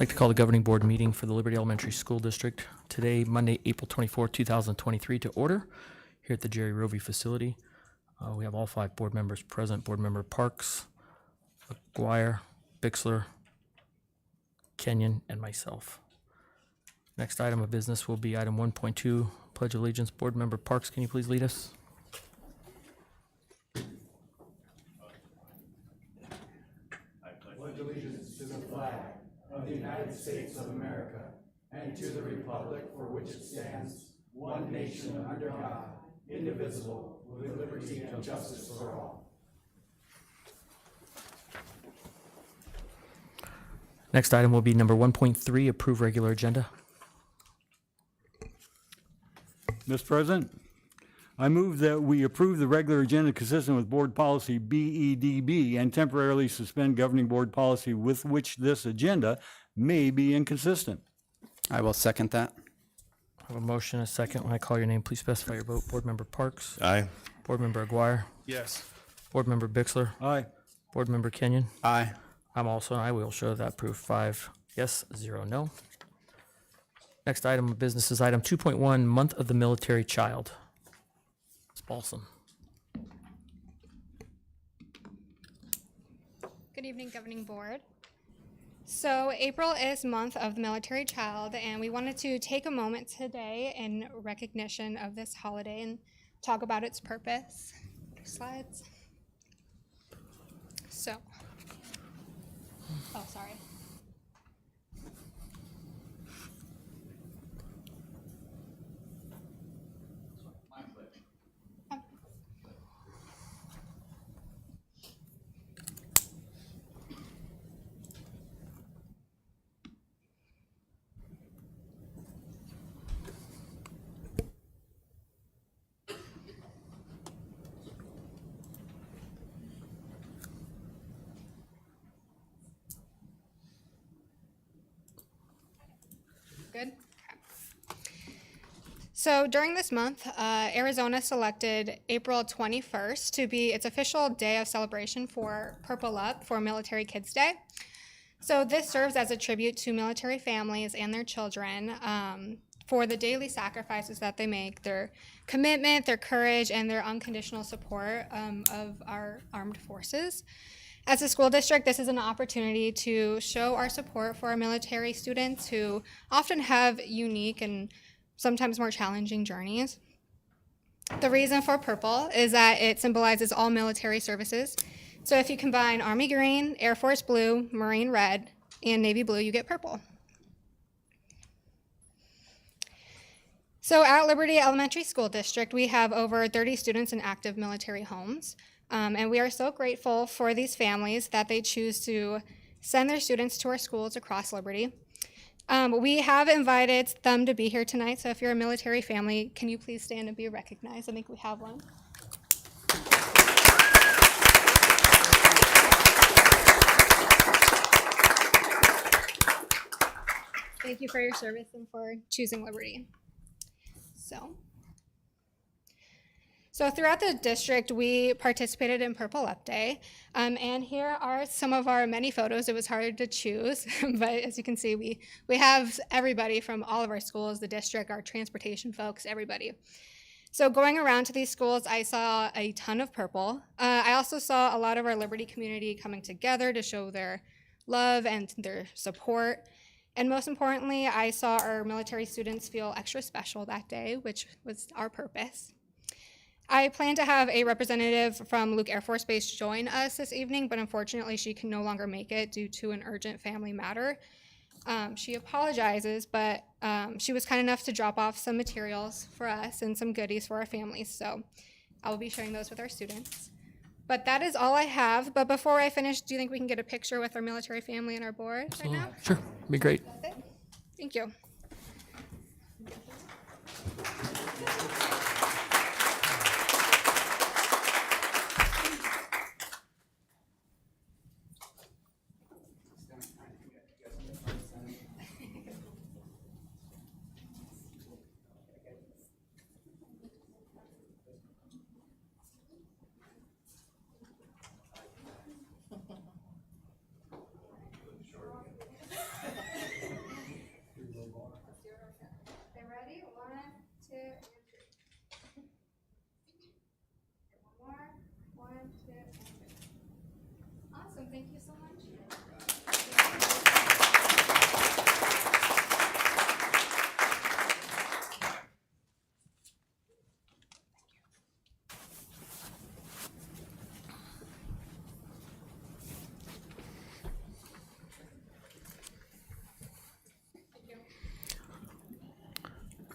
I'd like to call the governing board meeting for the Liberty Elementary School District today, Monday, April 24, 2023, to order here at the Jerry Rovey facility. We have all 5 board members present. Board member Parks, Aguirre, Bixler, Kenyon, and myself. Next item of business will be item 1.2, Pledge of Allegiance. Board member Parks, can you please lead us? Pledge allegiance to the flag of the United States of America and to the republic for which it stands, one nation under God, indivisible, with liberty and justice for all. Next item will be number 1.3, approve regular agenda. Mr. President, I move that we approve the regular agenda consistent with board policy BEDB and temporarily suspend governing board policy with which this agenda may be inconsistent. I will second that. I have a motion and a second. When I call your name, please specify your vote. Board member Parks. Aye. Board member Aguirre. Yes. Board member Bixler. Aye. Board member Kenyon. Aye. I'm also an aye. We will show that approved 5 yes, 0 no. Next item of business is item 2.1, Month of the Military Child. It's Balsam. Good evening, Governing Board. So April is Month of the Military Child, and we wanted to take a moment today in recognition of this holiday and talk about its purpose. Slides. So, oh, sorry. Good. Okay. So during this month, Arizona selected April 21st to be its official day of celebration for Purple Up for Military Kids Day. So this serves as a tribute to military families and their children for the daily sacrifices that they make, their commitment, their courage, and their unconditional support of our armed forces. As a school district, this is an opportunity to show our support for our military students who often have unique and sometimes more challenging journeys. The reason for purple is that it symbolizes all military services. So if you combine Army green, Air Force blue, Marine red, and Navy blue, you get purple. So at Liberty Elementary School District, we have over 30 students in active military homes. And we are so grateful for these families that they choose to send their students to our schools across Liberty. We have invited them to be here tonight, so if you're a military family, can you please stand and be recognized? I think we have one. Thank you for your service and for choosing Liberty. So throughout the district, we participated in Purple Up Day, and here are some of our many photos. It was hard to choose, but as you can see, we have everybody from all of our schools, the district, our transportation folks, everybody. So going around to these schools, I saw a ton of purple. I also saw a lot of our Liberty community coming together to show their love and their support. And most importantly, I saw our military students feel extra special that day, which was our purpose. I plan to have a representative from Luke Air Force Base join us this evening, but unfortunately she can no longer make it due to an urgent family matter. She apologizes, but she was kind enough to drop off some materials for us and some goodies for our families, so I will be sharing those with our students. But that is all I have, but before I finish, do you think we can get a picture with our military family and our board right now? Sure, be great. That's it. Thank you.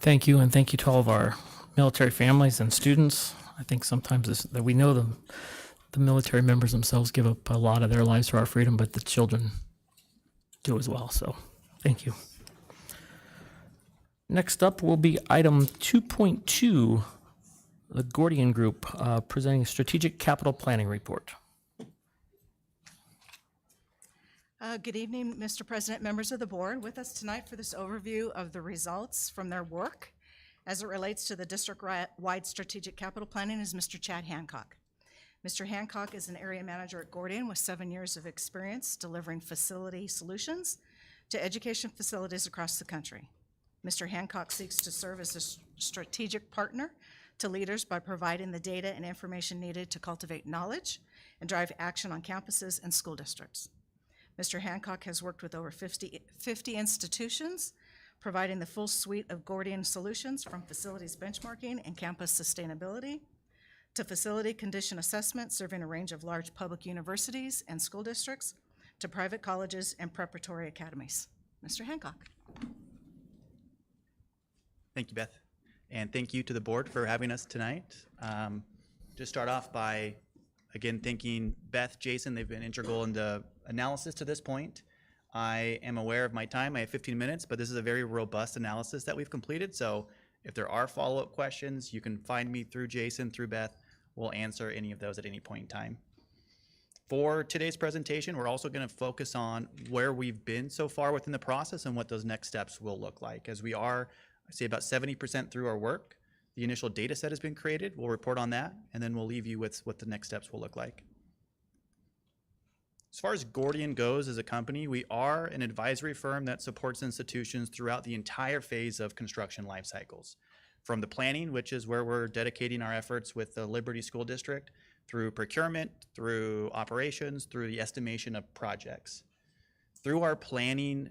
Thank you, and thank you to all of our military families and students. I think sometimes that we know the military members themselves give up a lot of their lives for our freedom, but the children do as well. So, thank you. Next up will be item 2.2, the Gordian Group presenting a strategic capital planning report. Good evening, Mr. President, members of the board. With us tonight for this overview of the results from their work as it relates to the district-wide strategic capital planning is Mr. Chad Hancock. Mr. Hancock is an area manager at Gordian with 7 years of experience delivering facility solutions to education facilities across the country. Mr. Hancock seeks to serve as a strategic partner to leaders by providing the data and information needed to cultivate knowledge and drive action on campuses and school districts. Mr. Hancock has worked with over 50 institutions, providing the full suite of Gordian solutions from facilities benchmarking and campus sustainability to facility condition assessment, serving a range of large public universities and school districts, to private colleges and preparatory academies. Mr. Hancock. Thank you, Beth. And thank you to the board for having us tonight. Just start off by, again, thanking Beth, Jason. They've been integral in the analysis to this point. I am aware of my time. I have 15 minutes, but this is a very robust analysis that we've completed. So if there are follow-up questions, you can find me through Jason, through Beth. We'll answer any of those at any point in time. For today's presentation, we're also going to focus on where we've been so far within the process and what those next steps will look like. As we are, I'd say, about 70% through our work. The initial data set has been created. We'll report on that, and then we'll leave you with what the next steps will look like. As far as Gordian goes as a company, we are an advisory firm that supports institutions throughout the entire phase of construction life cycles. From the planning, which is where we're dedicating our efforts with the Liberty School District, through procurement, through operations, through the estimation of projects. Through our planning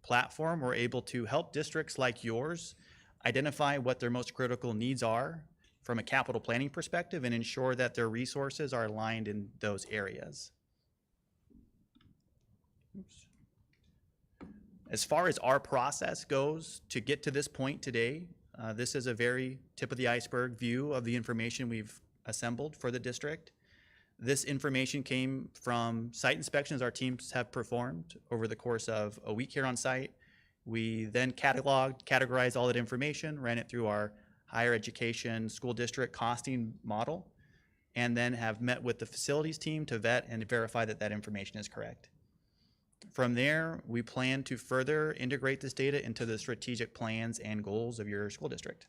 platform, we're able to help districts like yours identify what their most critical needs are from a capital planning perspective and ensure that their resources are aligned in those areas. Oops. As far as our process goes to get to this point today, this is a very tip of the iceberg view of the information we've assembled for the district. This information came from site inspections our teams have performed over the course of a week here on site. We then categorized all that information, ran it through our higher education school district costing model, and then have met with the facilities team to vet and verify that that information is correct. From there, we plan to further integrate this data into the strategic plans and goals of your school district.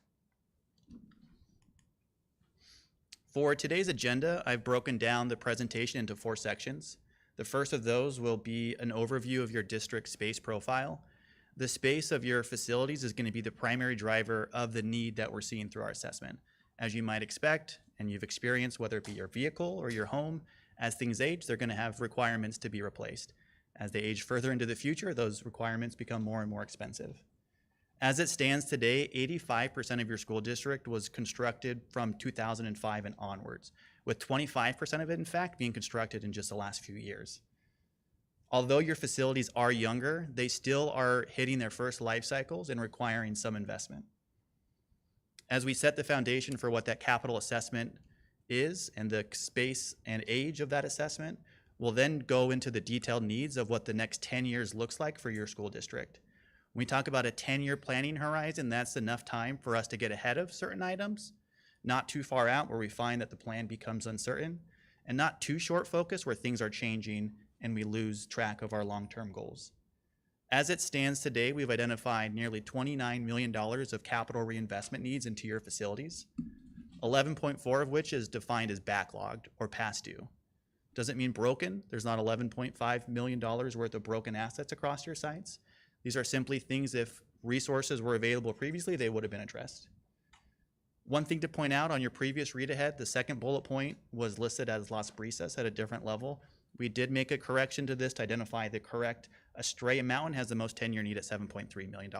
For today's agenda, I've broken down the presentation into 4 sections. The first of those will be an overview of your district space profile. The space of your facilities is going to be the primary driver of the need that we're seeing through our assessment. As you might expect, and you've experienced, whether it be your vehicle or your home, as things age, they're going to have requirements to be replaced. As they age further into the future, those requirements become more and more expensive. As it stands today, 85% of your school district was constructed from 2005 and onwards, with 25% of it, in fact, being constructed in just the last few years. Although your facilities are younger, they still are hitting their first life cycles and requiring some investment. As we set the foundation for what that capital assessment is and the space and age of that assessment, we'll then go into the detailed needs of what the next 10 years looks like for your school district. When we talk about a 10-year planning horizon, that's enough time for us to get ahead of certain items, not too far out where we find that the plan becomes uncertain, and not too short focus where things are changing and we lose track of our long-term goals. As it stands today, we've identified nearly $29 million of capital reinvestment needs into your facilities, 11.4 of which is defined as backlogged or past due. Doesn't mean broken. There's not $11.5 million worth of broken assets across your sites. These are simply things, if resources were available previously, they would have been addressed. One thing to point out on your previous read ahead, the second bullet point was listed as Las Brisas at a different level. We did make a correction to this to identify the correct Estrella Mountain has the most 10-year need at $7.3 million.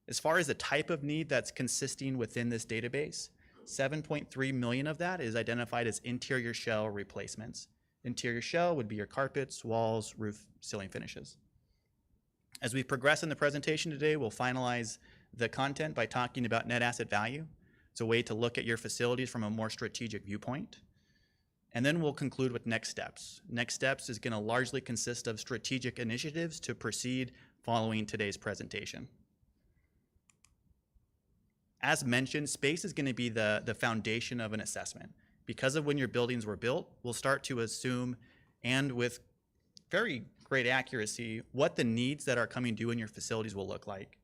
As far as the type of need that's consisting within this database, 7.3 million of that is identified as interior shell replacements. Interior shell would be your carpets, walls, roof, ceiling finishes. As we progress in the presentation today, we'll finalize the content by talking about net asset value. It's a way to look at your facilities from a more strategic viewpoint. And then we'll conclude with next steps. Next steps is going to largely consist of strategic initiatives to proceed following today's presentation. As mentioned, space is going to be the foundation of an assessment. Because of when your buildings were built, we'll start to assume, and with very great accuracy, what the needs that are coming due in your facilities will look like.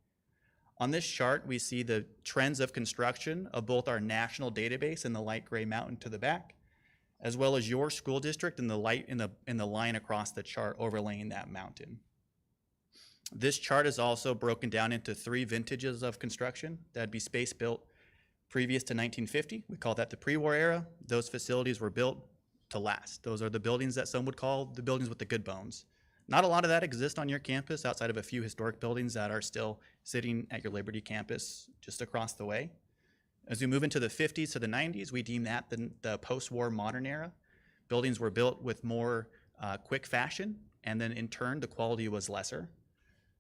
On this chart, we see the trends of construction of both our national database in the light gray mountain to the back, as well as your school district in the line across the chart overlaying that mountain. This chart is also broken down into 3 vintages of construction. That'd be space built previous to 1950. We call that the pre-war era. Those facilities were built to last. Those are the buildings that some would call the buildings with the good bones. Not a lot of that exists on your campus outside of a few historic buildings that are still sitting at your Liberty campus just across the way. As we move into the 50s to the 90s, we deem that the post-war modern era. Buildings were built with more quick fashion, and then in turn, the quality was lesser.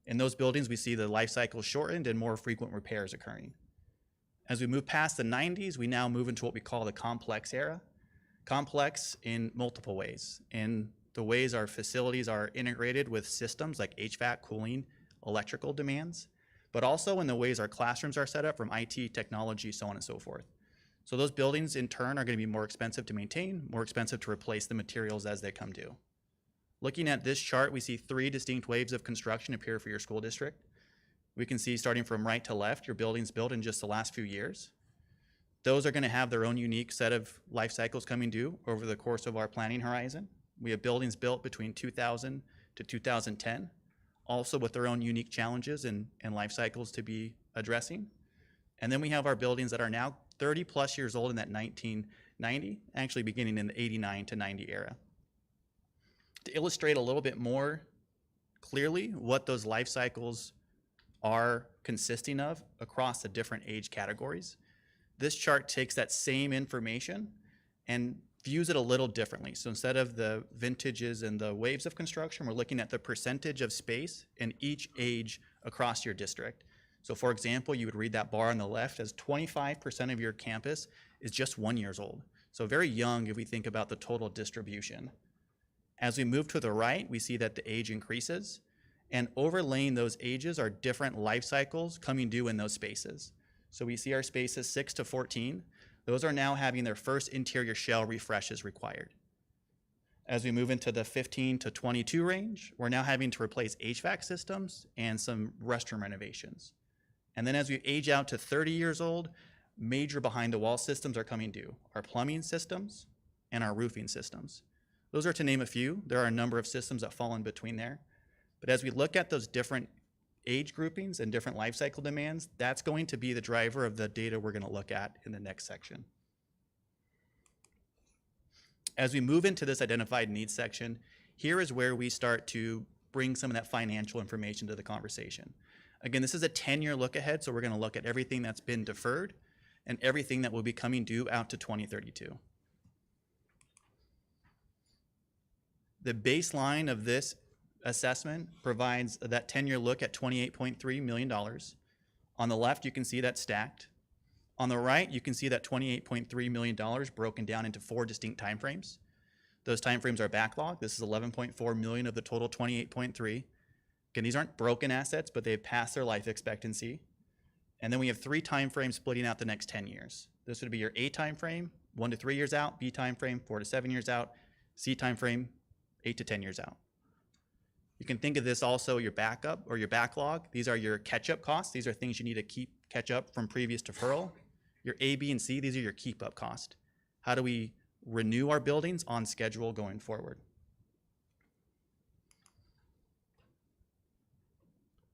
In those buildings, we see the life cycle shortened and more frequent repairs occurring. As we move past the 90s, we now move into what we call the complex era. Complex in multiple ways. In the ways our facilities are integrated with systems like HVAC, cooling, electrical demands, but also in the ways our classrooms are set up from IT, technology, so on and so forth. So those buildings in turn are going to be more expensive to maintain, more expensive to replace the materials as they come due. Looking at this chart, we see 3 distinct waves of construction appear for your school district. We can see starting from right to left, your buildings built in just the last few years. Those are going to have their own unique set of life cycles coming due over the course of our planning horizon. We have buildings built between 2000 to 2010, also with their own unique challenges and life cycles to be addressing. And then we have our buildings that are now 30 plus years old in that 1990, actually beginning in the 89 to 90 era. To illustrate a little bit more clearly what those life cycles are consisting of across the different age categories, this chart takes that same information and views it a little differently. So instead of the vintages and the waves of construction, we're looking at the percentage of space in each age across your district. So for example, you would read that bar on the left as 25% of your campus is just 1 year old. So very young if we think about the total distribution. As we move to the right, we see that the age increases, and overlaying those ages are different life cycles coming due in those spaces. So we see our spaces 6 to 14. Those are now having their first interior shell refreshes required. As we move into the 15 to 22 range, we're now having to replace HVAC systems and some restroom renovations. And then as we age out to 30 years old, major behind the wall systems are coming due. Our plumbing systems and our roofing systems. Those are to name a few. There are a number of systems that fall in between there. But as we look at those different age groupings and different life cycle demands, that's going to be the driver of the data we're going to look at in the next section. As we move into this identified needs section, here is where we start to bring some of that financial information to the conversation. Again, this is a 10-year look ahead, so we're going to look at everything that's been deferred and everything that will be coming due out to 2032. The baseline of this assessment provides that 10-year look at $28.3 million. On the left, you can see that stacked. On the right, you can see that $28.3 million broken down into 4 distinct timeframes. Those timeframes are backlog. This is $11.4 million of the total $28.3. Again, these aren't broken assets, but they've passed their life expectancy. And then we have 3 timeframes splitting out the next 10 years. This would be your A timeframe, 1 to 3 years out, B timeframe, 4 to 7 years out, C timeframe, 8 to 10 years out. You can think of this also your backup or your backlog. These are your catch-up costs. These are things you need to catch up from previous deferral. Your A, B, and C, these are your keep-up cost. How do we renew our buildings on schedule going forward?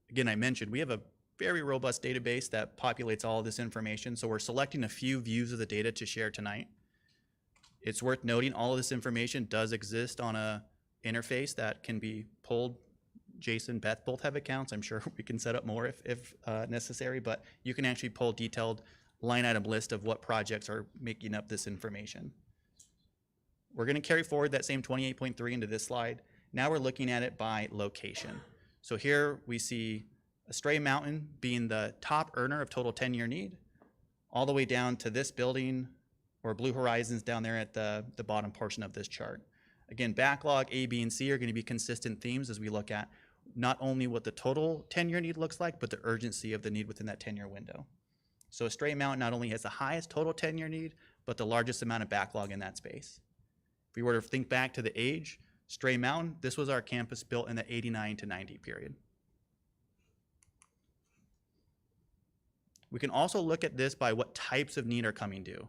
Again, I mentioned we have a very robust database that populates all of this information, so we're selecting a few views of the data to share tonight. It's worth noting all of this information does exist on a interface that can be pulled. Jason, Beth both have accounts. I'm sure we can set up more if necessary, but you can actually pull detailed line item list of what projects are making up this information. We're going to carry forward that same 28.3 into this slide. Now we're looking at it by location. So here we see A stray mountain being the top earner of total 10-year need, all the way down to this building or blue horizons down there at the bottom portion of this chart. Again, backlog A, B, and C are going to be consistent themes as we look at not only what the total 10-year need looks like, but the urgency of the need within that 10-year window. So a stray mountain not only has the highest total 10-year need, but the largest amount of backlog in that space. If we were to think back to the age, Stray Mountain, this was our campus built in the 89 to 90 period. We can also look at this by what types of need are coming due.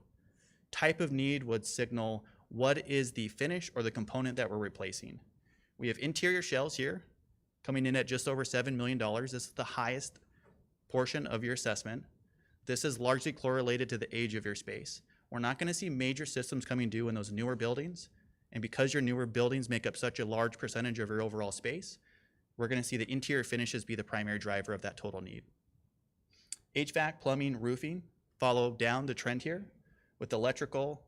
Type of need would signal what is the finish or the component that we're replacing. We have interior shells here coming in at just over $7 million. This is the highest portion of your assessment. This is largely correlated to the age of your space. We're not going to see major systems coming due in those newer buildings. And because your newer buildings make up such a large percentage of your overall space, we're going to see the interior finishes be the primary driver of that total need. HVAC, plumbing, roofing follow down the trend here with electrical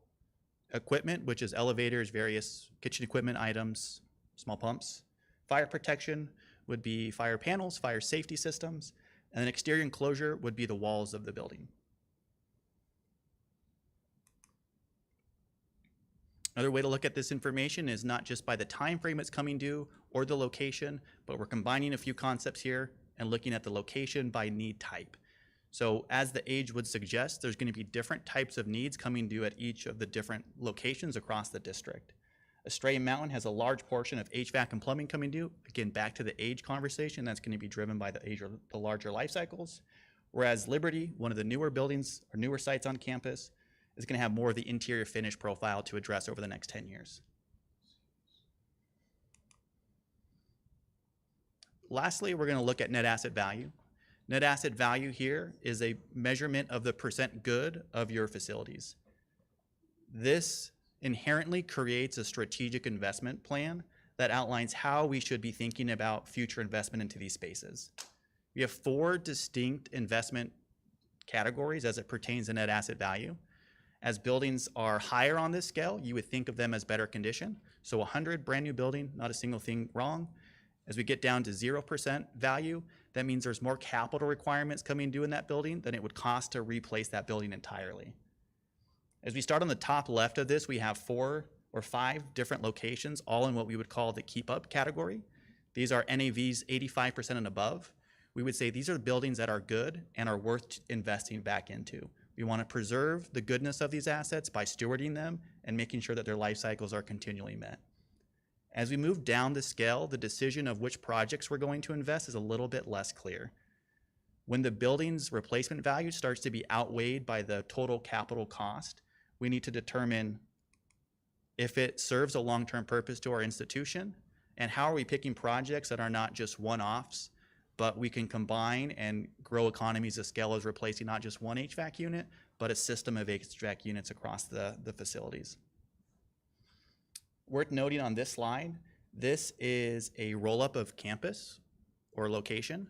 equipment, which is elevators, various kitchen equipment items, small pumps. Fire protection would be fire panels, fire safety systems, and then exterior enclosure would be the walls of the building. Another way to look at this information is not just by the time frame it's coming due or the location, but we're combining a few concepts here and looking at the location by need type. So as the age would suggest, there's going to be different types of needs coming due at each of the different locations across the district. A Stray Mountain has a large portion of HVAC and plumbing coming due. Again, back to the age conversation, that's going to be driven by the age or the larger life cycles. Whereas Liberty, one of the newer buildings or newer sites on campus, is going to have more of the interior finish profile to address over the next 10 years. Lastly, we're going to look at net asset value. Net asset value here is a measurement of the percent good of your facilities. This inherently creates a strategic investment plan that outlines how we should be thinking about future investment into these spaces. We have 4 distinct investment categories as it pertains to net asset value. As buildings are higher on this scale, you would think of them as better condition. So 100, brand new building, not a single thing wrong. As we get down to 0% value, that means there's more capital requirements coming due in that building than it would cost to replace that building entirely. As we start on the top left of this, we have 4 or 5 different locations, all in what we would call the keep up category. These are NAVs 85% and above. We would say these are the buildings that are good and are worth investing back into. We want to preserve the goodness of these assets by stewarding them and making sure that their life cycles are continually met. As we move down the scale, the decision of which projects we're going to invest is a little bit less clear. When the building's replacement value starts to be outweighed by the total capital cost, we need to determine if it serves a long-term purpose to our institution, and how are we picking projects that are not just one-offs, but we can combine and grow economies of scale as replacing not just one HVAC unit, but a system of HVAC units across the facilities. Worth noting on this slide, this is a roll-up of campus or location,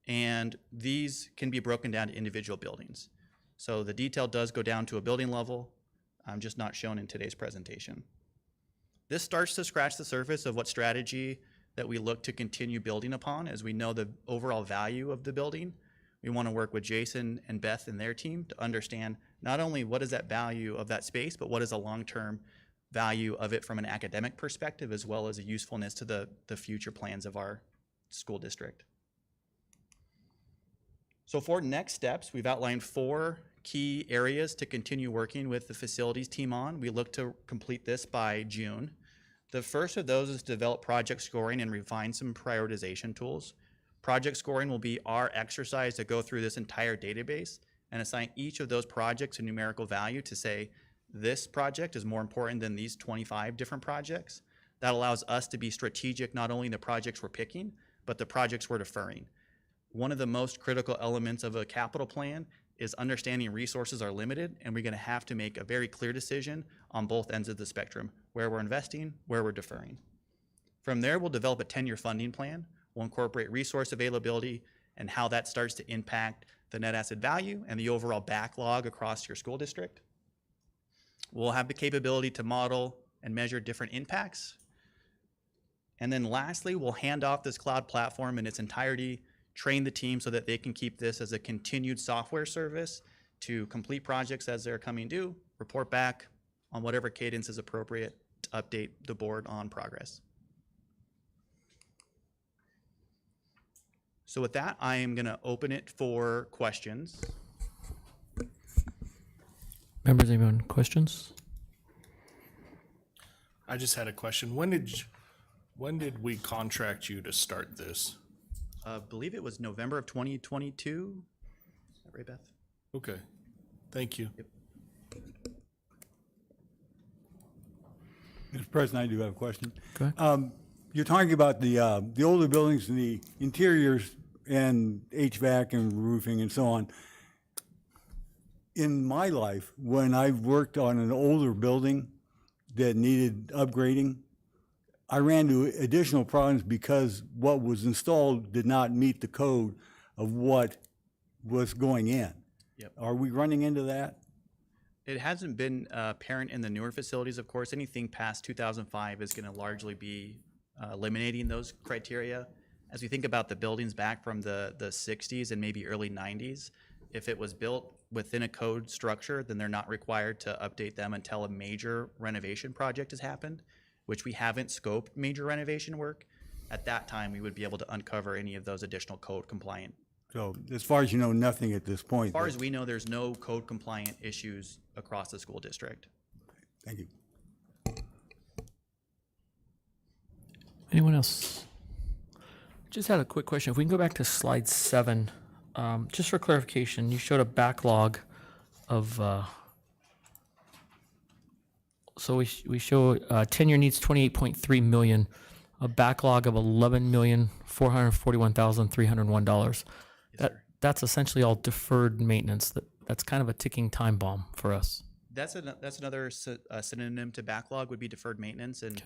and these can be broken down to individual buildings. So the detail does go down to a building level, just not shown in today's presentation. This starts to scratch the surface of what strategy that we look to continue building upon. As we know the overall value of the building, we want to work with Jason and Beth and their team to understand not only what is that value of that space, but what is a long-term value of it from an academic perspective, as well as a usefulness to the future plans of our school district. So for next steps, we've outlined 4 key areas to continue working with the facilities team on. We look to complete this by June. The first of those is to develop project scoring and refine some prioritization tools. Project scoring will be our exercise to go through this entire database and assign each of those projects a numerical value to say, this project is more important than these 25 different projects. That allows us to be strategic, not only in the projects we're picking, but the projects we're deferring. One of the most critical elements of a capital plan is understanding resources are limited, and we're going to have to make a very clear decision on both ends of the spectrum, where we're investing, where we're deferring. From there, we'll develop a 10-year funding plan. We'll incorporate resource availability and how that starts to impact the net asset value and the overall backlog across your school district. We'll have the capability to model and measure different impacts. And then lastly, we'll hand off this cloud platform in its entirety train the team so that they can keep this as a continued software service to complete projects as they're coming due, report back on whatever cadence is appropriate to update the board on progress. So with that, I am going to open it for questions. Members, anyone questions? I just had a question. When did we contract you to start this? I believe it was November of 2022. Is that right, Beth? Okay, thank you. Mr. President, I do have a question. Go ahead. You're talking about the older buildings and the interiors and HVAC and roofing and so on. In my life, when I've worked on an older building that needed upgrading, I ran into additional problems because what was installed did not meet the code of what was going in. Yep. Are we running into that? It hasn't been apparent in the newer facilities, of course. Anything past 2005 is going to largely be eliminating those criteria. As we think about the buildings back from the 60s and maybe early 90s, if it was built within a code structure, then they're not required to update them until a major renovation project has happened, which we haven't scoped major renovation work. At that time, we would be able to uncover any of those additional code compliant. So as far as you know, nothing at this point. As far as we know, there's no code compliant issues across the school district. Thank you. Anyone else? Just had a quick question. If we can go back to slide 7, just for clarification, you showed a backlog of, so we show 10-year needs 28.3 million, a backlog of $11,441,301. That's essentially all deferred maintenance. That's kind of a ticking time bomb for us. That's another synonym to backlog would be deferred maintenance, and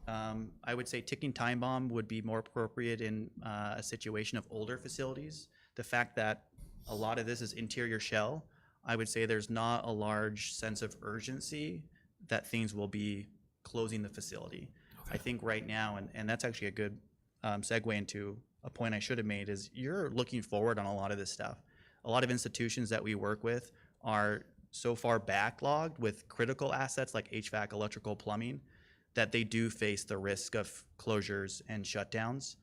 I would say ticking time bomb would be more appropriate in a situation of older facilities. The fact that a lot of this is interior shell, I would say there's not a large sense of urgency that things will be closing the facility. Okay. I think right now, and that's actually a good segue into a point I should have made, is you're looking forward on a lot of this stuff. A lot of institutions that we work with are so far backlogged with critical assets like HVAC, electrical, plumbing, that they do face the risk of closures and shutdowns.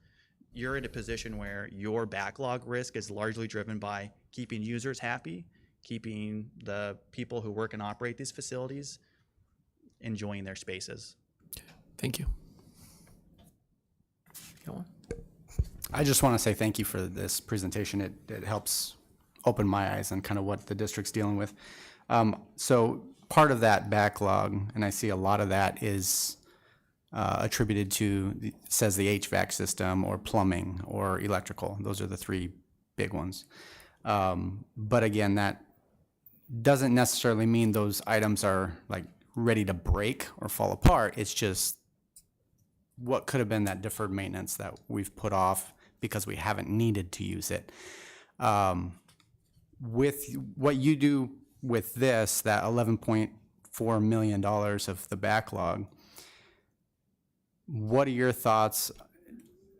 You're in a position where your backlog risk is largely driven by keeping users happy, keeping the people who work and operate these facilities enjoying their spaces. Thank you. Got one? I just want to say thank you for this presentation. It helps open my eyes on kind of what the district's dealing with. So part of that backlog, and I see a lot of that, is attributed to, says the HVAC system or plumbing or electrical. Those are the three big ones. But again, that doesn't necessarily mean those items are like ready to break or fall apart. It's just what could have been that deferred maintenance that we've put off because we haven't needed to use it. With what you do with this, that $11.4 million of the backlog, what are your thoughts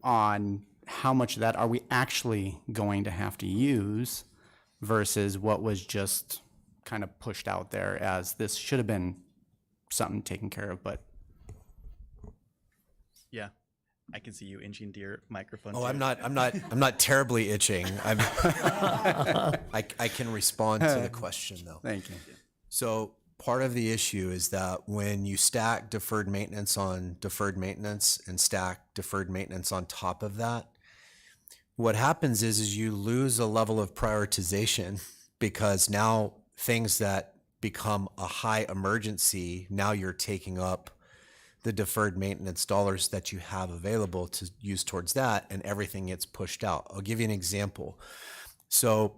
on how much of that are we actually going to have to use versus what was just kind of pushed out there as this should have been something taken care of, but Yeah, I can see you inching to your microphone. Oh, too. I'm not terribly itching. I can respond to the question though. thank you. So part of the issue is that when you stack deferred maintenance on deferred maintenance and stack deferred maintenance on top of that, what happens is you lose a level of prioritization because now things that become a high emergency, now you're taking up the deferred maintenance dollars that you have available to use towards that, and everything gets pushed out. I'll give you an example. So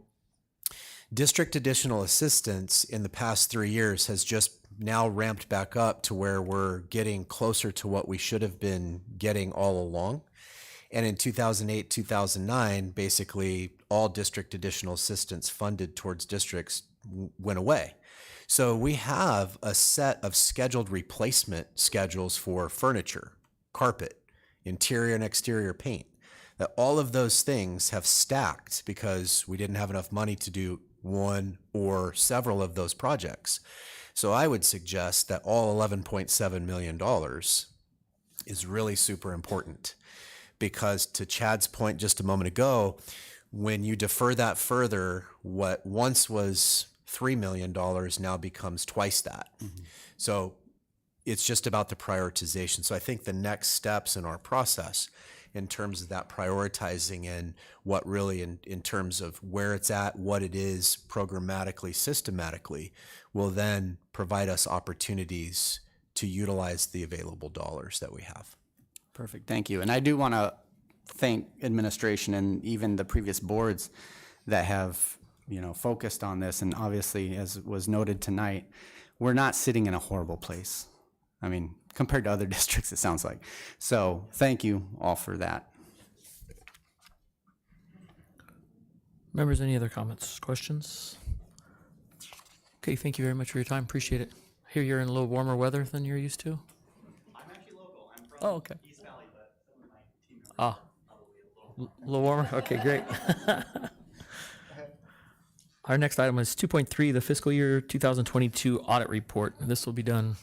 district additional assistance in the past 3 years has just now ramped back up to where we're getting closer to what we should have been getting all along. And in 2008, 2009, basically all district additional assistance funded towards districts went away. So we have a set of scheduled replacement schedules for furniture, carpet, interior and exterior paint. that all of those things have stacked because we didn't have enough money to do one or several of those projects. So I would suggest that all $11.7 million is really super important, because to Chad's point just a moment ago, when you defer that further, what once was $3 million now becomes twice that. So it's just about the prioritization. So I think the next steps in our process in terms of that prioritizing and what really in terms of where it's at, what it is programmatically, systematically, will then provide us opportunities to utilize the available dollars that we have. Perfect, thank you. And I do want to thank administration and even the previous boards that have, focused on this. And obviously, as was noted tonight, we're not sitting in a horrible place. I mean, compared to other districts, it sounds like. So thank you all for that. Members, any other comments, questions? Okay, thank you very much for your time. Appreciate it. Hear you're in a little warmer weather than you're used to. I'm actually local. I'm from Oh, okay. East Valley, but some of my team members Ah, probably a little a little warmer? Okay, great. Our next item is 2.3, the fiscal year 2022 audit report. This will be done,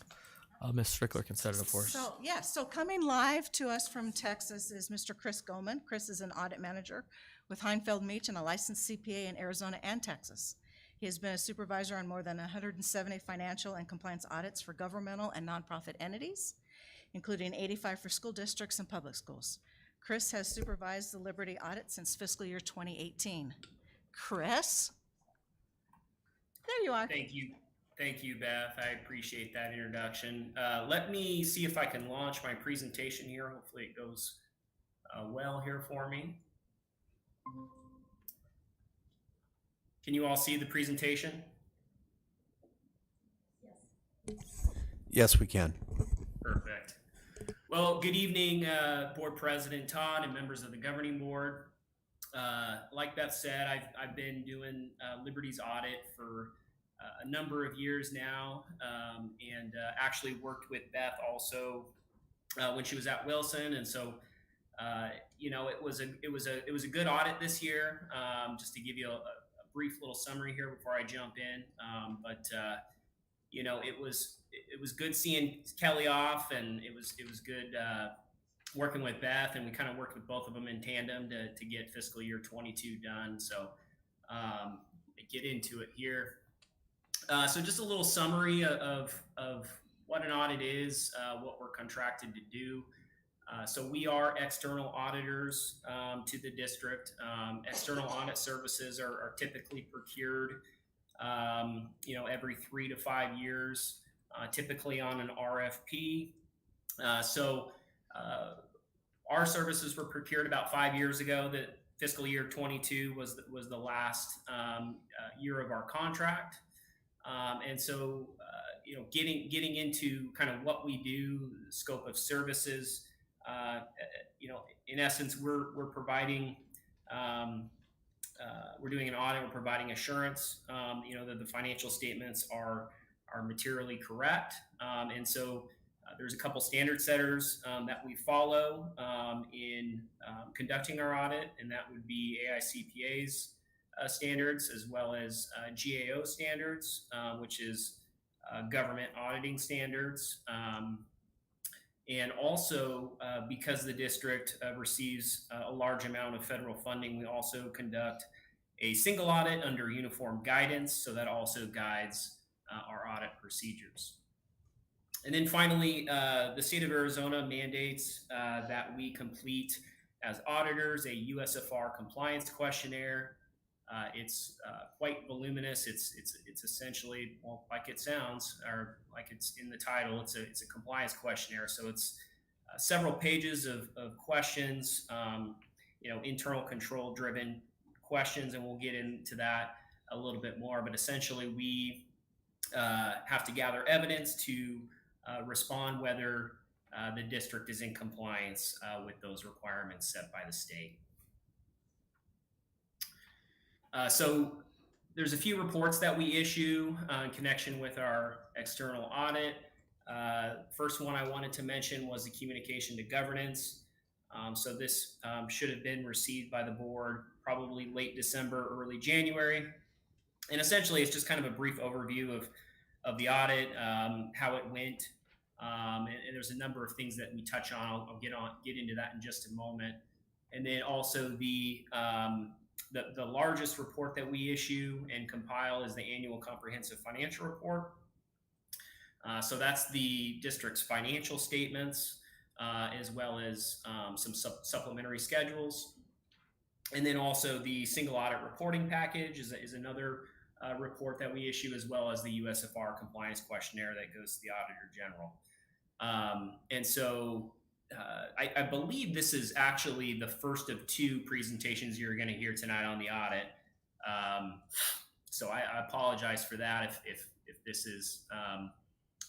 Ms. Strickler can set it up for us. So, yes, so coming live to us from Texas is Mr. Chris Goldman. Chris is an audit manager with Heinfeld Meach and a licensed CPA in Arizona and Texas. He has been a supervisor on more than 170 financial and compliance audits for governmental and nonprofit entities, including 85 for school districts and public schools. Chris has supervised the Liberty audit since fiscal year 2018. Chris? There you are. Thank you, Beth. I appreciate that introduction. Let me see if I can launch my presentation here. Hopefully it goes well here for me. Can you all see the presentation? Yes, we can. Perfect. Well, good evening, Board President Todd and members of the governing board. Like Beth said, I've been doing Liberty's audit for a number of years now, and actually worked with Beth also when she was at Wilson, and so it was a good audit this year. Just to give you a brief little summary here before I jump in, it was good seeing Kelly off, and it was good working with Beth, and we kind of worked with both of them in tandem to get fiscal year 22 done. So get into it here. So just a little summary of what an audit is, what we're contracted to do. So we are external auditors to the district. External audit services are typically procured, every 3 to 5 years, typically on an RFP. Our services were procured about 5 years ago. That fiscal year 22 was the last year of our contract. Getting into kind of what we do, the scope of services, in essence, we're providing, we're doing an audit, we're providing assurance, that the financial statements are materially correct. There's a couple standard setters that we follow in conducting our audit, and that would be AICPA's standards, as well as GAO standards, which is government auditing standards. And also, because the district receives a large amount of federal funding, we also conduct a single audit under uniform guidance, so that also guides our audit procedures. And then finally, the state of Arizona mandates that we complete as auditors a USFR compliance questionnaire. It's quite voluminous. It's essentially, well, like it sounds, or like it's in the title, it's a compliance questionnaire. So it's several pages of questions, internal control driven questions, and we'll get into that a little bit more. But essentially, we have to gather evidence to respond whether the district is in compliance with those requirements set by the state. So there's a few reports that we issue in connection with our external audit. First one I wanted to mention was the communication to governance. So this should have been received by the board probably late December, early January. And essentially, it's just kind of a brief overview of the audit, how it went. And there's a number of things that we touch on. I'll get into that in just a moment. And then also the largest report that we issue and compile is the annual comprehensive financial report. So that's the district's financial statements, as well as some supplementary schedules. And then also the single audit reporting package is another report that we issue, as well as the USFR compliance questionnaire that goes to the Auditor General. And so I believe this is actually the first of two presentations you're going to hear tonight on the audit. So I apologize for that if this is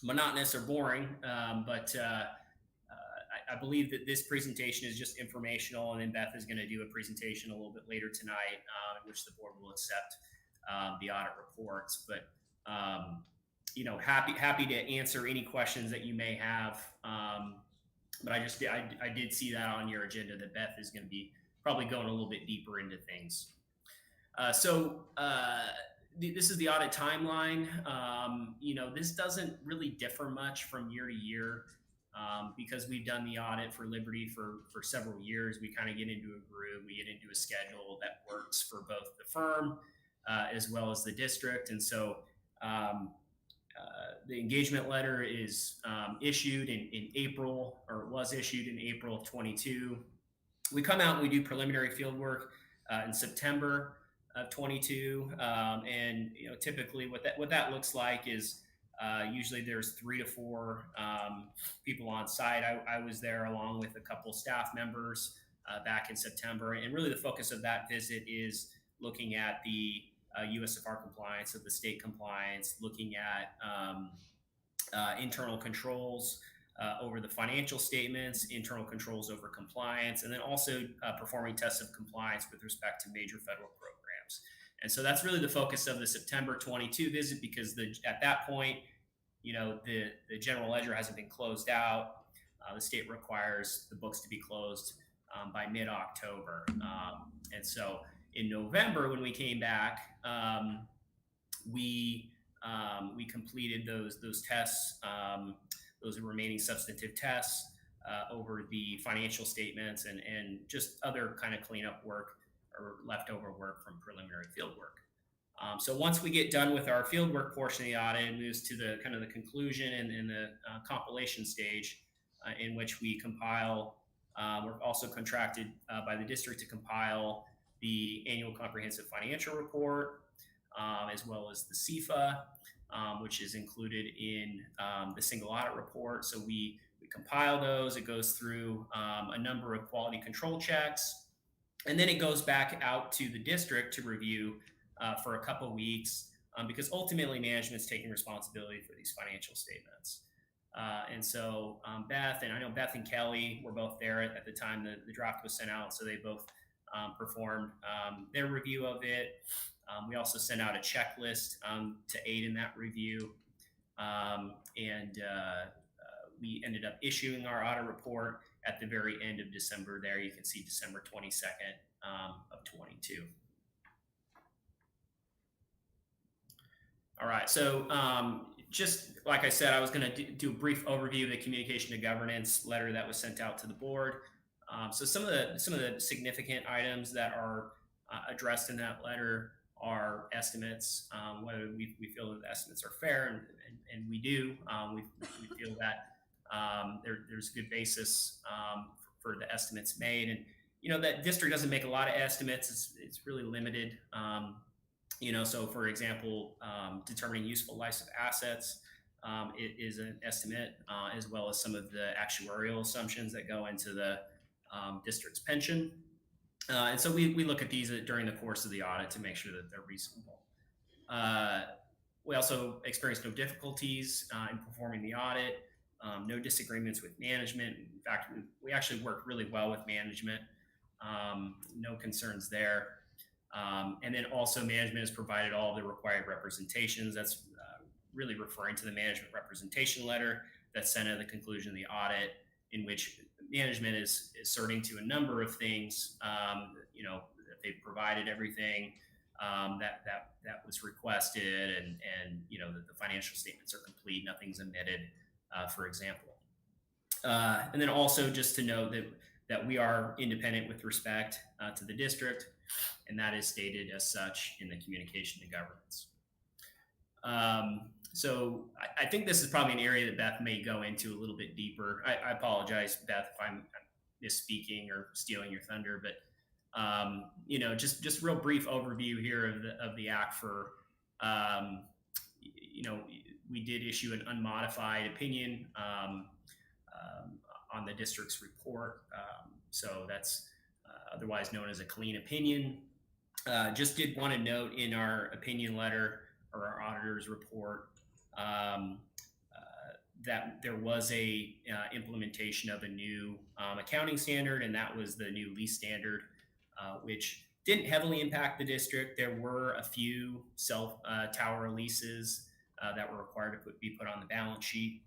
monotonous or boring, but I believe that this presentation is just informational, and then Beth is going to do a presentation a little bit later tonight, in which the board will accept the audit reports. But happy to answer any questions that you may have. But I did see that on your agenda that Beth is going to be probably going a little bit deeper into things. This is the audit timeline. This doesn't really differ much from year to year, because we've done the audit for Liberty for several years. We kind of get into a groove, we get into a schedule that works for both the firm as well as the district. And so the engagement letter is issued in April, or was issued in April of 22. We come out and we do preliminary field work in September of 22, and typically what that looks like is usually there's 3 to 4 people on site. I was there along with a couple staff members back in September, and really the focus of that visit is looking at the USFR compliance, of the state compliance, looking at internal controls over the financial statements, internal controls over compliance, and then also performing tests of compliance with respect to major federal programs. And so that's really the focus of the September 22 visit, because at that point, the general ledger hasn't been closed out. The state requires the books to be closed by mid-October. And so in November, when we came back, we completed those tests, those remaining substantive tests over the financial statements and just other kind of cleanup work or leftover work from preliminary field work. So once we get done with our field work portion of the audit, it moves to the kind of the conclusion and the compilation stage, in which we compile. We're also contracted by the district to compile the annual comprehensive financial report, as well as the CFA, which is included in the single audit report. So we compile those. It goes through a number of quality control checks, and then it goes back out to the district to review for a couple of weeks, because ultimately management's taking responsibility for these financial statements. And so Beth, and I know Beth and Kelly were both there at the time the draft was sent out, so they both performed their review of it. We also sent out a checklist to aid in that review, and we ended up issuing our audit report at the very end of December. There you can see December 22nd of 22. All right, so just like I said, I was going to do a brief overview of the communication to governance letter that was sent out to the board. So some of the significant items that are addressed in that letter are estimates, whether we feel that the estimates are fair, and we do. We feel that there's a good basis for the estimates made, and that district doesn't make a lot of estimates. It's really limited. So for example, determining useful lives of assets is an estimate, as well as some of the actuarial assumptions that go into the district's pension. And so we look at these during the course of the audit to make sure that they're reasonable. We also experienced no difficulties in performing the audit, no disagreements with management. In fact, we actually worked really well with management. No concerns there. And then also management has provided all the required representations. That's really referring to the management representation letter that's sent at the conclusion of the audit, in which management is asserting to a number of things. That they've provided everything that was requested, and that the financial statements are complete, nothing's omitted, for example. And then also just to note that we are independent with respect to the district, and that is stated as such in the communication to governance. So I think this is probably an area that Beth may go into a little bit deeper. I apologize, Beth, if I'm misspeaking or stealing your thunder, but just real brief overview here of the ACFR. We did issue an unmodified opinion on the district's report, so that's otherwise known as a clean opinion. Just did want to note in our opinion letter or our auditor's report that there was a implementation of a new accounting standard, and that was the new lease standard, which didn't heavily impact the district. There were a few tower leases that were required to be put on the balance sheet.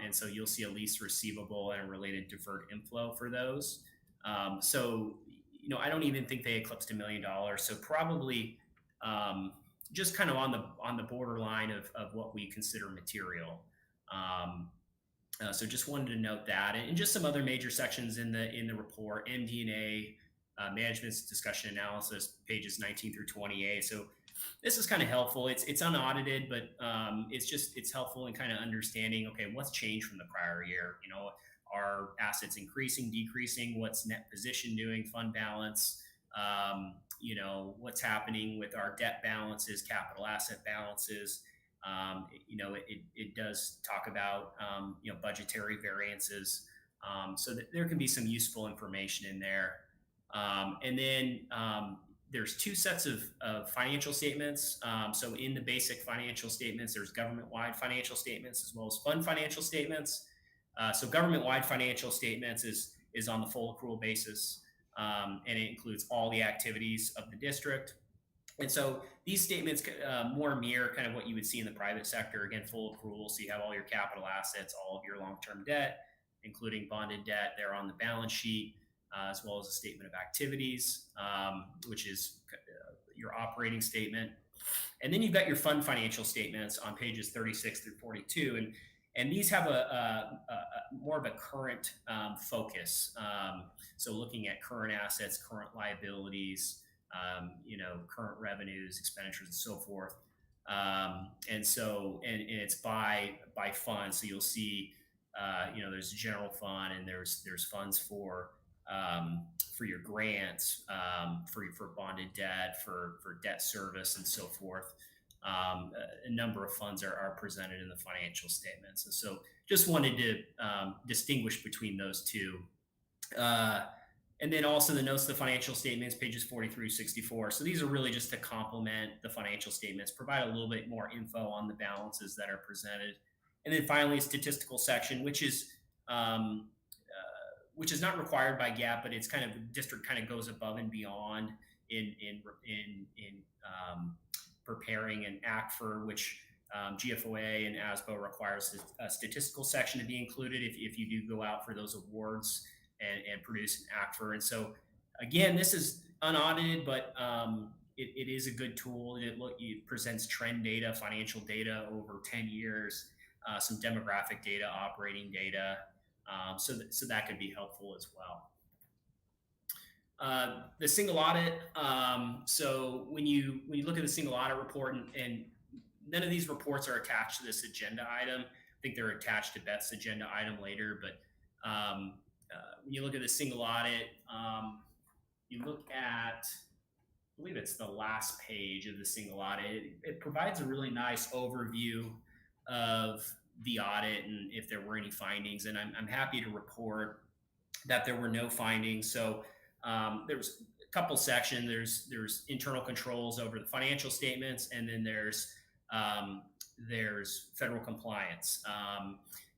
And so you'll see a lease receivable and a related deferred inflow for those. So I don't even think they eclipsed $1 million. So probably just kind of on the borderline of what we consider material. So just wanted to note that, and just some other major sections in the report, MD&A, management's discussion analysis, pages 19 through 28. So this is kind of helpful. It's unaudited, but it's helpful in kind of understanding, okay, what's changed from the prior year? Are assets increasing, decreasing? What's net position doing? Fund balance? What's happening with our debt balances, capital asset balances? It does talk about budgetary variances, so that there can be some useful information in there. And then there's two sets of financial statements. So in the basic financial statements, there's government-wide financial statements as well as fund financial statements. So government-wide financial statements is on the full accrual basis, and it includes all the activities of the district. And so these statements more mirror kind of what you would see in the private sector. Again, full accrual, so you have all your capital assets, all of your long-term debt, including bonded debt, there on the balance sheet, as well as a statement of activities, which is your operating statement. And then you've got your fund financial statements on pages 36 through 42. And these have a more of a current focus. So looking at current assets, current liabilities, current revenues, expenditures, and so forth. And it's by fund. So you'll see, there's a general fund, and there's funds for your grants, for bonded debt, for debt service, and so forth. A number of funds are presented in the financial statements. And so just wanted to distinguish between those two. And then also the notes of the financial statements, pages 43 through 64. So these are really just to complement the financial statements, provide a little bit more info on the balances that are presented. And then finally, a statistical section, which is not required by GAAP, but it's kind of, the district kind of goes above and beyond in preparing an ACFR, which GFOA and ASBO requires a statistical section to be included if you do go out for those awards and produce an ACFR. And so again, this is unaudited, but it is a good tool. It presents trend data, financial data over 10 years, some demographic data, operating data. So that could be helpful as well. The single audit. So when you look at the single audit report, and none of these reports are attached to this agenda item. I think they're attached to Beth's agenda item later. But when you look at the single audit, you look at, I believe it's the last page of the single audit. It provides a really nice overview of the audit and if there were any findings. And I'm happy to report that there were no findings. So there's a couple sections. There's internal controls over the financial statements, and then there's federal compliance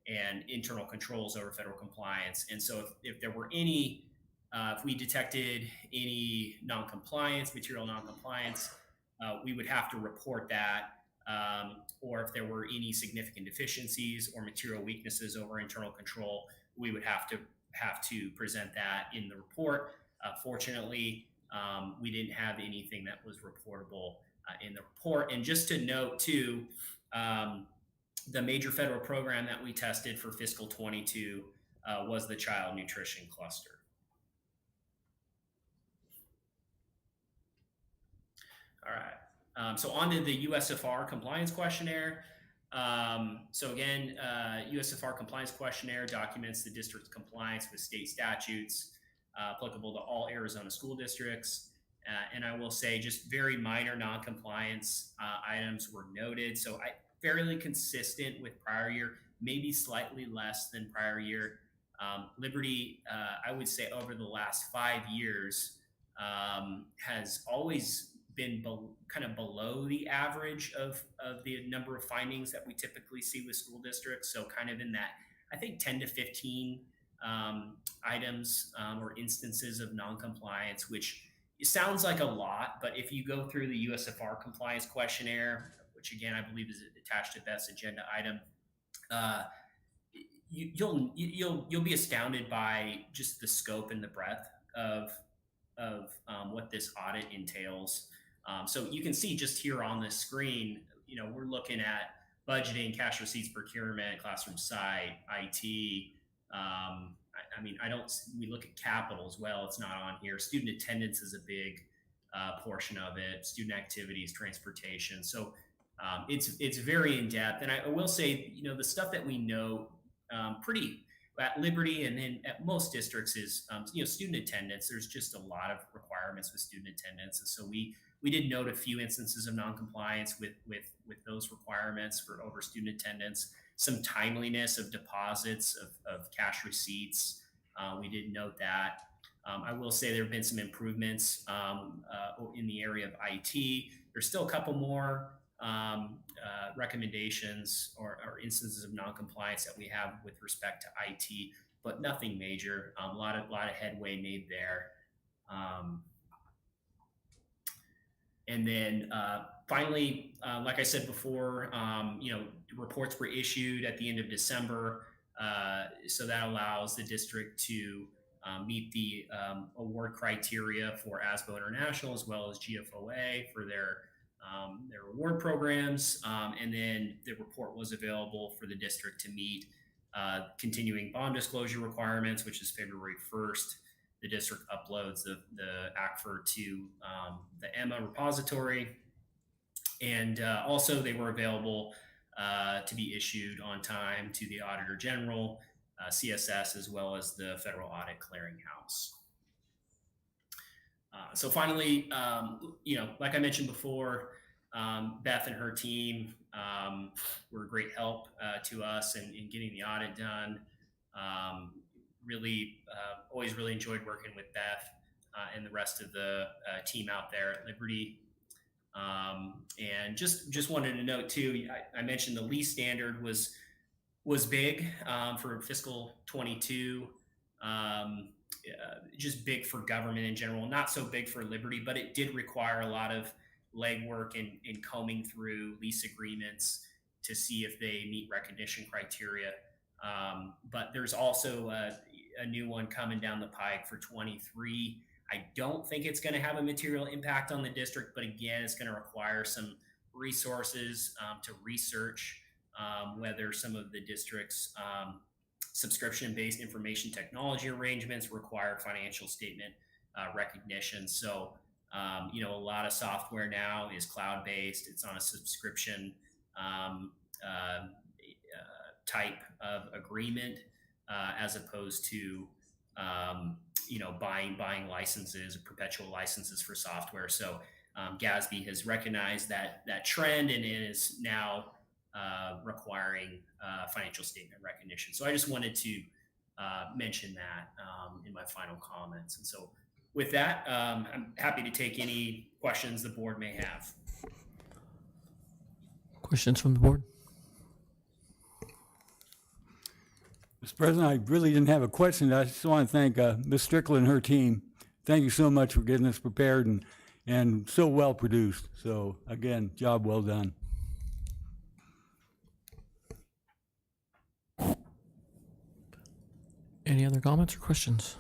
and internal controls over federal compliance. And so if there were any, if we detected any non-compliance, material non-compliance, we would have to report that. Or if there were any significant deficiencies or material weaknesses over internal control, we would have to have to present that in the report. Fortunately, we didn't have anything that was reportable in the report. And just to note too, the major federal program that we tested for fiscal 22 was the child nutrition cluster. All right. So on to the USFR compliance questionnaire. So again, USFR compliance questionnaire documents the district's compliance with state statutes applicable to all Arizona school districts. And I will say just very minor non-compliance items were noted. So fairly consistent with prior year, maybe slightly less than prior year. Liberty, I would say over the last 5 years, has always been kind of below the average of the number of findings that we typically see with school districts. So kind of in that, I think 10 to 15 items or instances of non-compliance, which sounds like a lot, but if you go through the USFR compliance questionnaire, which again, I believe is attached to Beth's agenda item, you'll be astounded by just the scope and the breadth of what this audit entails. So you can see just here on this screen, we're looking at budgeting, cash receipts, procurement, classroom site, IT. We look at capital as well. It's not on here. Student attendance is a big portion of it. Student activities, transportation. So it's very in depth. And I will say, the stuff that we know pretty at Liberty and then at most districts is, student attendance. There's just a lot of requirements with student attendance. And so we did note a few instances of non-compliance with those requirements for over student attendance, some timeliness of deposits of cash receipts. We did note that. I will say there have been some improvements in the area of IT. There's still a couple more recommendations or instances of non-compliance that we have with respect to IT, but nothing major. A lot of headway made there. And then finally, like I said before, reports were issued at the end of December. So that allows the district to meet the award criteria for ASBO International as well as GFOA for their award programs. And then the report was available for the district to meet continuing bond disclosure requirements, which is February 1st. The district uploads the ACFR to the EMA repository. And also they were available to be issued on time to the Auditor General, CSS, as well as the Federal Audit Clearinghouse. So finally, like I mentioned before, Beth and her team were a great help to us in getting the audit done. Always really enjoyed working with Beth and the rest of the team out there at Liberty. And just wanted to note too, I mentioned the lease standard was big for fiscal 22. Just big for government in general, not so big for Liberty, but it did require a lot of legwork in combing through lease agreements to see if they meet recognition criteria. But there's also a new one coming down the pike for 23. I don't think it's going to have a material impact on the district, but again, it's going to require some resources to research whether some of the district's subscription-based information technology arrangements require financial statement recognition. So, a lot of software now is cloud-based. It's on a subscription type of agreement as opposed to buying licenses or perpetual licenses for software. So GASB has recognized that trend and is now requiring financial statement recognition. So I just wanted to mention that in my final comments. And so with that, I'm happy to take any questions the board may have. Questions from the board? Mr. President, I really didn't have a question. I just want to thank Ms. Strickland and her team. Thank you so much for getting this prepared and so well produced. So again, job well done. Any other comments or questions?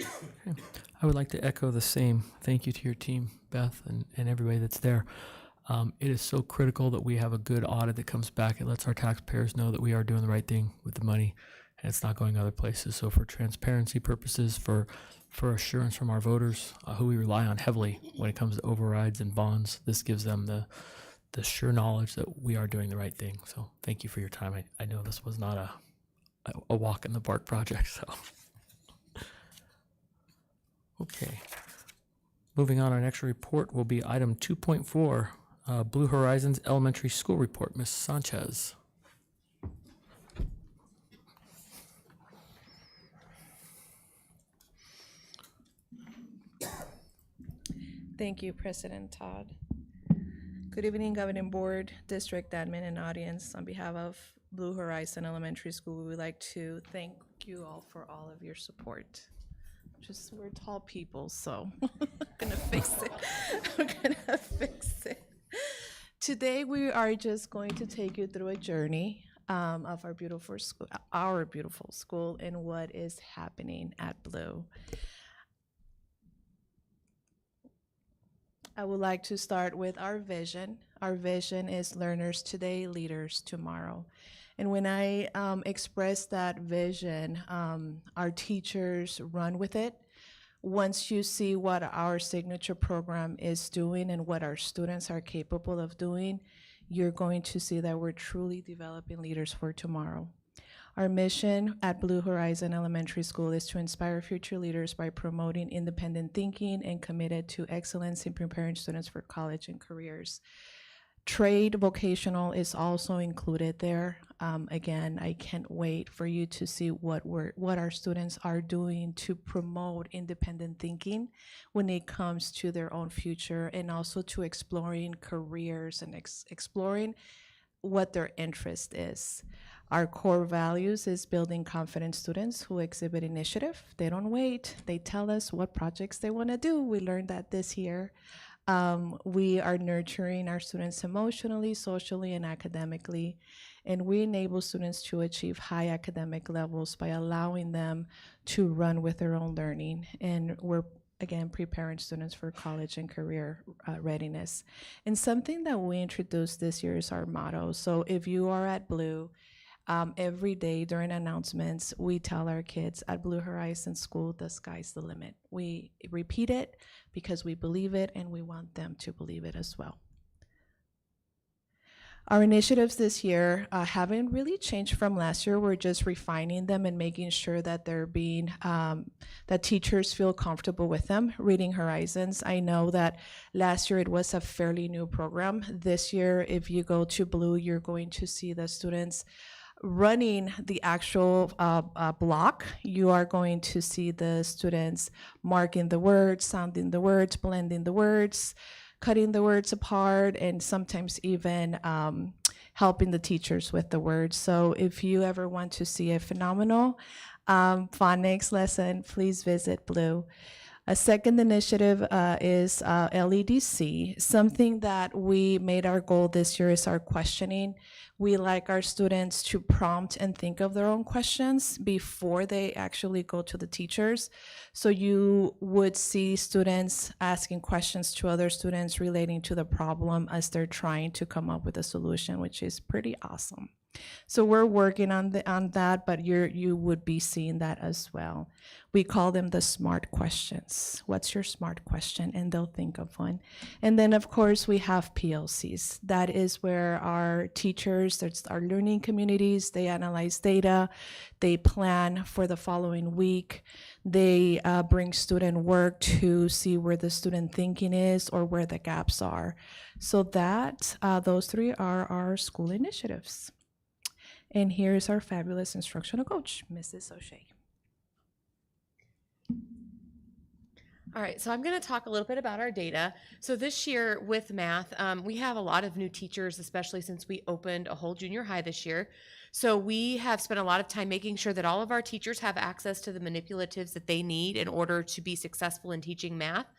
Okay. I would like to echo the same. Thank you to your team, Beth, and everybody that's there. It is so critical that we have a good audit that comes back. It lets our taxpayers know that we are doing the right thing with the money and it's not going other places. So for transparency purposes, for assurance from our voters, who we rely on heavily when it comes to overrides and bonds, this gives them the sure knowledge that we are doing the right thing. So thank you for your time. I know this was not a walk in the park project, so. Okay. Moving on, our next report will be item 2.4, Blue Horizons Elementary School Report. Ms. Sanchez. Thank you, President Todd. Good evening, Governing Board, District Admin, and audience. On behalf of Blue Horizon Elementary School, we would like to thank you all for all of your support. We're tall people, so we're gonna fix it. We're gonna fix it. Today, we are just going to take you through a journey of our beautiful school and what is happening at Blue. I would like to start with our vision. Our vision is learners today, leaders tomorrow. And when I express that vision, our teachers run with it. Once you see what our signature program is doing and what our students are capable of doing, you're going to see that we're truly developing leaders for tomorrow. Our mission at Blue Horizon Elementary School is to inspire future leaders by promoting independent thinking and committed to excellence in preparing students for college and careers. Trade vocational is also included there. Again, I can't wait for you to see what our students are doing to promote independent thinking when it comes to their own future, and also to exploring careers and exploring what their interest is. Our core values is building confident students who exhibit initiative. They don't wait. They tell us what projects they want to do. We learned that this year. We are nurturing our students emotionally, socially, and academically, and we enable students to achieve high academic levels by allowing them to run with their own learning. And we're, again, preparing students for college and career readiness. And something that we introduced this year is our motto. So if you are at Blue, every day during announcements, we tell our kids at Blue Horizon School, the sky's the limit. We repeat it because we believe it and we want them to believe it as well. Our initiatives this year haven't really changed from last year. We're just refining them and making sure that they're being, that teachers feel comfortable with them. Reading Horizons, I know that last year it was a fairly new program. This year, if you go to Blue, you're going to see the students running the actual block. You are going to see the students marking the words, sounding the words, blending the words, cutting the words apart, and sometimes even helping the teachers with the words. So if you ever want to see a phenomenal phonics lesson, please visit Blue. A second initiative is LEDC. Something that we made our goal this year is our questioning. We like our students to prompt and think of their own questions before they actually go to the teachers. So you would see students asking questions to other students relating to the problem as they're trying to come up with a solution, which is pretty awesome. So we're working on that, but you would be seeing that as well. We call them the SMART questions. What's your SMART question? And they'll think of one. And then, of course, we have PLCs. That is where our teachers, that's our learning communities, they analyze data, they plan for the following week, they bring student work to see where the student thinking is or where the gaps are. So that, those three are our school initiatives. And here's our fabulous instructional coach, Mrs. O'Shea. All right, so I'm going to talk a little bit about our data. So this year with math, we have a lot of new teachers, especially since we opened a whole junior high this year. So we have spent a lot of time making sure that all of our teachers have access to the manipulatives that they need in order to be successful in teaching math.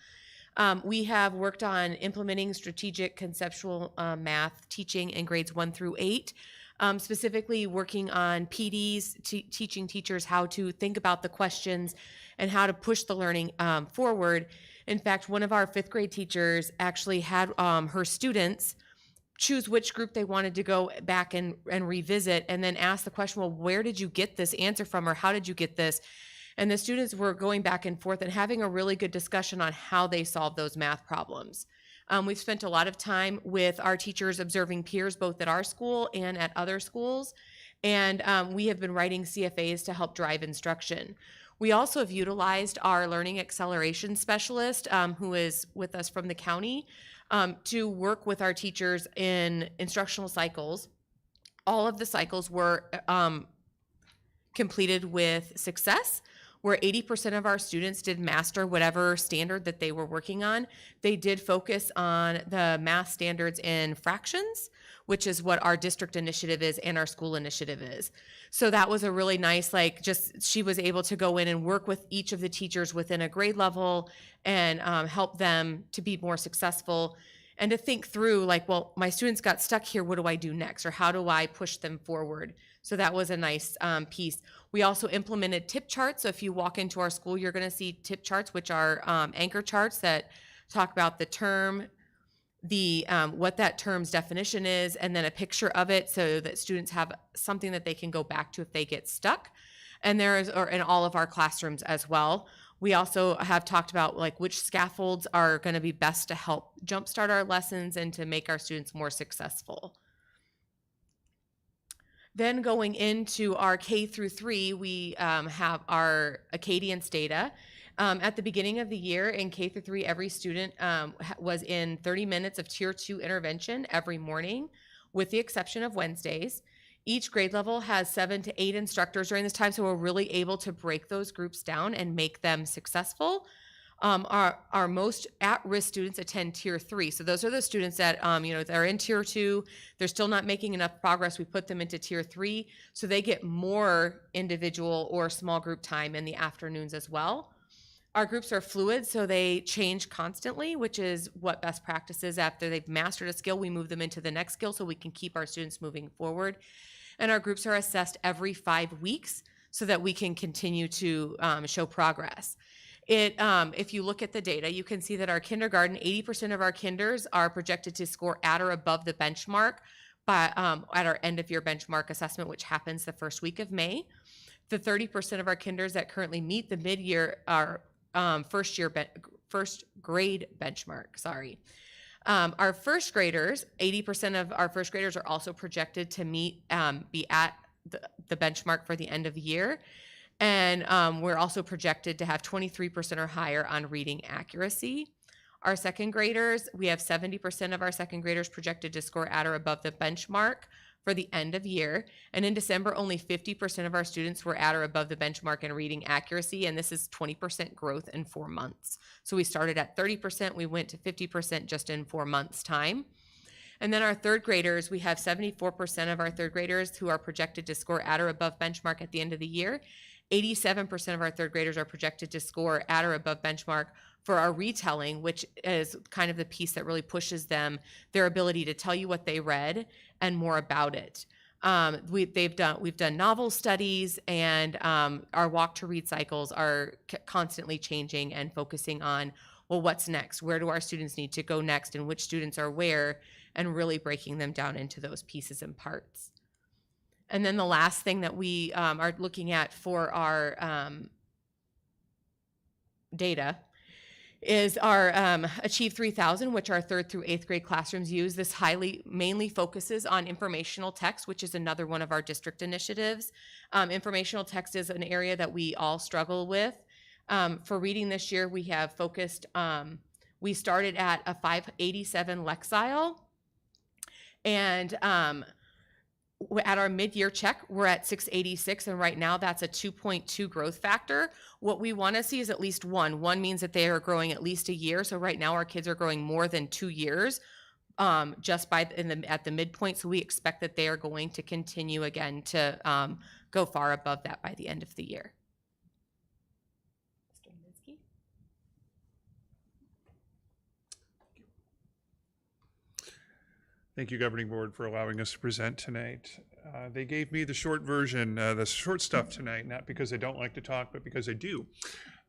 We have worked on implementing strategic conceptual math teaching in grades 1 through 8. specifically working on PDs, teaching teachers how to think about the questions and how to push the learning forward. In fact, one of our 5th grade teachers actually had her students choose which group they wanted to go back and revisit, and then ask the question, well, where did you get this answer from, or how did you get this? And the students were going back and forth and having a really good discussion on how they solved those math problems. We've spent a lot of time with our teachers observing peers, both at our school and at other schools, and we have been writing CFAs to help drive instruction. We also have utilized our learning acceleration specialist, who is with us from the county, to work with our teachers in instructional cycles. All of the cycles were completed with success, where 80% of our students did master whatever standard that they were working on. They did focus on the math standards in fractions, which is what our district initiative is and our school initiative is. So that was a really nice, she was able to go in and work with each of the teachers within a grade level and help them to be more successful and to think through, well, my students got stuck here, what do I do next? Or how do I push them forward? So that was a nice piece. We also implemented tip charts. So if you walk into our school, you're going to see tip charts, which are anchor charts that talk about the term, what that term's definition is, and then a picture of it so that students have something that they can go back to if they get stuck. And in all of our classrooms as well. We also have talked about which scaffolds are going to be best to help jumpstart our lessons and to make our students more successful. Then going into our K through 3, we have our Acadience data. At the beginning of the year in K through 3, every student was in 30 minutes of Tier 2 intervention every morning, with the exception of Wednesdays. Each grade level has 7 to 8 instructors during this time, so we're really able to break those groups down and make them successful. Our most at-risk students attend Tier 3. So those are the students that, they're in Tier 2, they're still not making enough progress. We put them into Tier 3, so they get more individual or small group time in the afternoons as well. Our groups are fluid, so they change constantly, which is what best practice is. After they've mastered a skill, we move them into the next skill so we can keep our students moving forward. And our groups are assessed every 5 weeks so that we can continue to show progress. If you look at the data, you can see that our kindergarten, 80% of our kinders are projected to score at or above the benchmark at our end of year benchmark assessment, which happens the first week of May. The 30% of our kinders that currently meet the mid-year are first grade benchmark, Our first graders, 80% of our first graders are also projected to be at the benchmark for the end of the year. And we're also projected to have 23% or higher on reading accuracy. Our second graders, we have 70% of our second graders projected to score at or above the benchmark for the end of year. And in December, only 50% of our students were at or above the benchmark in reading accuracy, and this is 20% growth in 4 months. So we started at 30%, we went to 50% just in 4 months' time. And then our third graders, we have 74% of our third graders who are projected to score at or above benchmark at the end of the year. 87% of our third graders are projected to score at or above benchmark for our retelling, which is kind of the piece that really pushes them, their ability to tell you what they read and more about it. We've done novel studies, and our walk to read cycles are constantly changing and focusing on, well, what's next? Where do our students need to go next, and which students are where, and really breaking them down into those pieces and parts. And then the last thing that we are looking at for our data is our Achieve 3000, which our 3rd through 8th grade classrooms use. This mainly focuses on informational text, which is another one of our district initiatives. Informational text is an area that we all struggle with. For reading this year, we have focused, we started at a 587 Lexile, and at our mid-year check, we're at 686, and right now that's a 2.2 growth factor. What we want to see is at least one. One means that they are growing at least a year. So right now our kids are growing more than 2 years just at the midpoint. So we expect that they are going to continue again to go far above that by the end of the year. Mr. Minsky? Thank you, Governing Board, for allowing us to present tonight. They gave me the short version, the short stuff tonight, not because I don't like to talk, but because I do.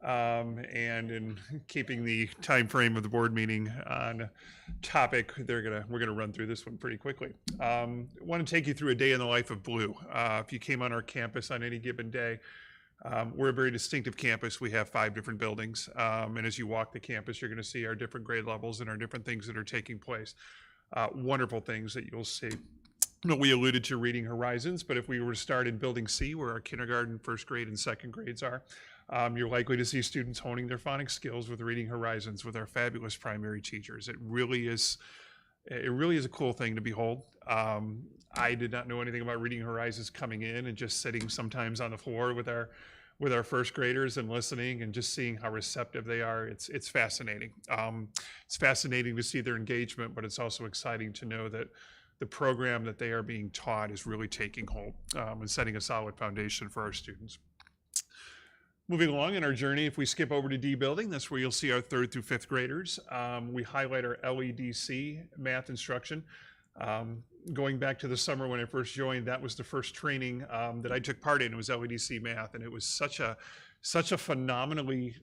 And in keeping the time frame of the board meeting on topic, we're gonna run through this one pretty quickly. I want to take you through a day in the life of Blue. If you came on our campus on any given day, we're a very distinctive campus. We have 5 different buildings, and as you walk the campus, you're going to see our different grade levels and our different things that are taking place. Wonderful things that you'll see. We alluded to Reading Horizons, but if we were to start in Building C, where our kindergarten, first grade, and second grades are, you're likely to see students honing their phonics skills with Reading Horizons with our fabulous primary teachers. It really is a cool thing to behold. I did not know anything about Reading Horizons coming in, and just sitting sometimes on the floor with our first graders and listening and just seeing how receptive they are. It's fascinating. It's fascinating to see their engagement, but it's also exciting to know that the program that they are being taught is really taking hold and setting a solid foundation for our students. Moving along in our journey, if we skip over to D building, that's where you'll see our 3rd through 5th graders. We highlight our LEDC math instruction. Going back to the summer when I first joined, that was the first training that I took part in. It was LEDC math, and it was such a phenomenally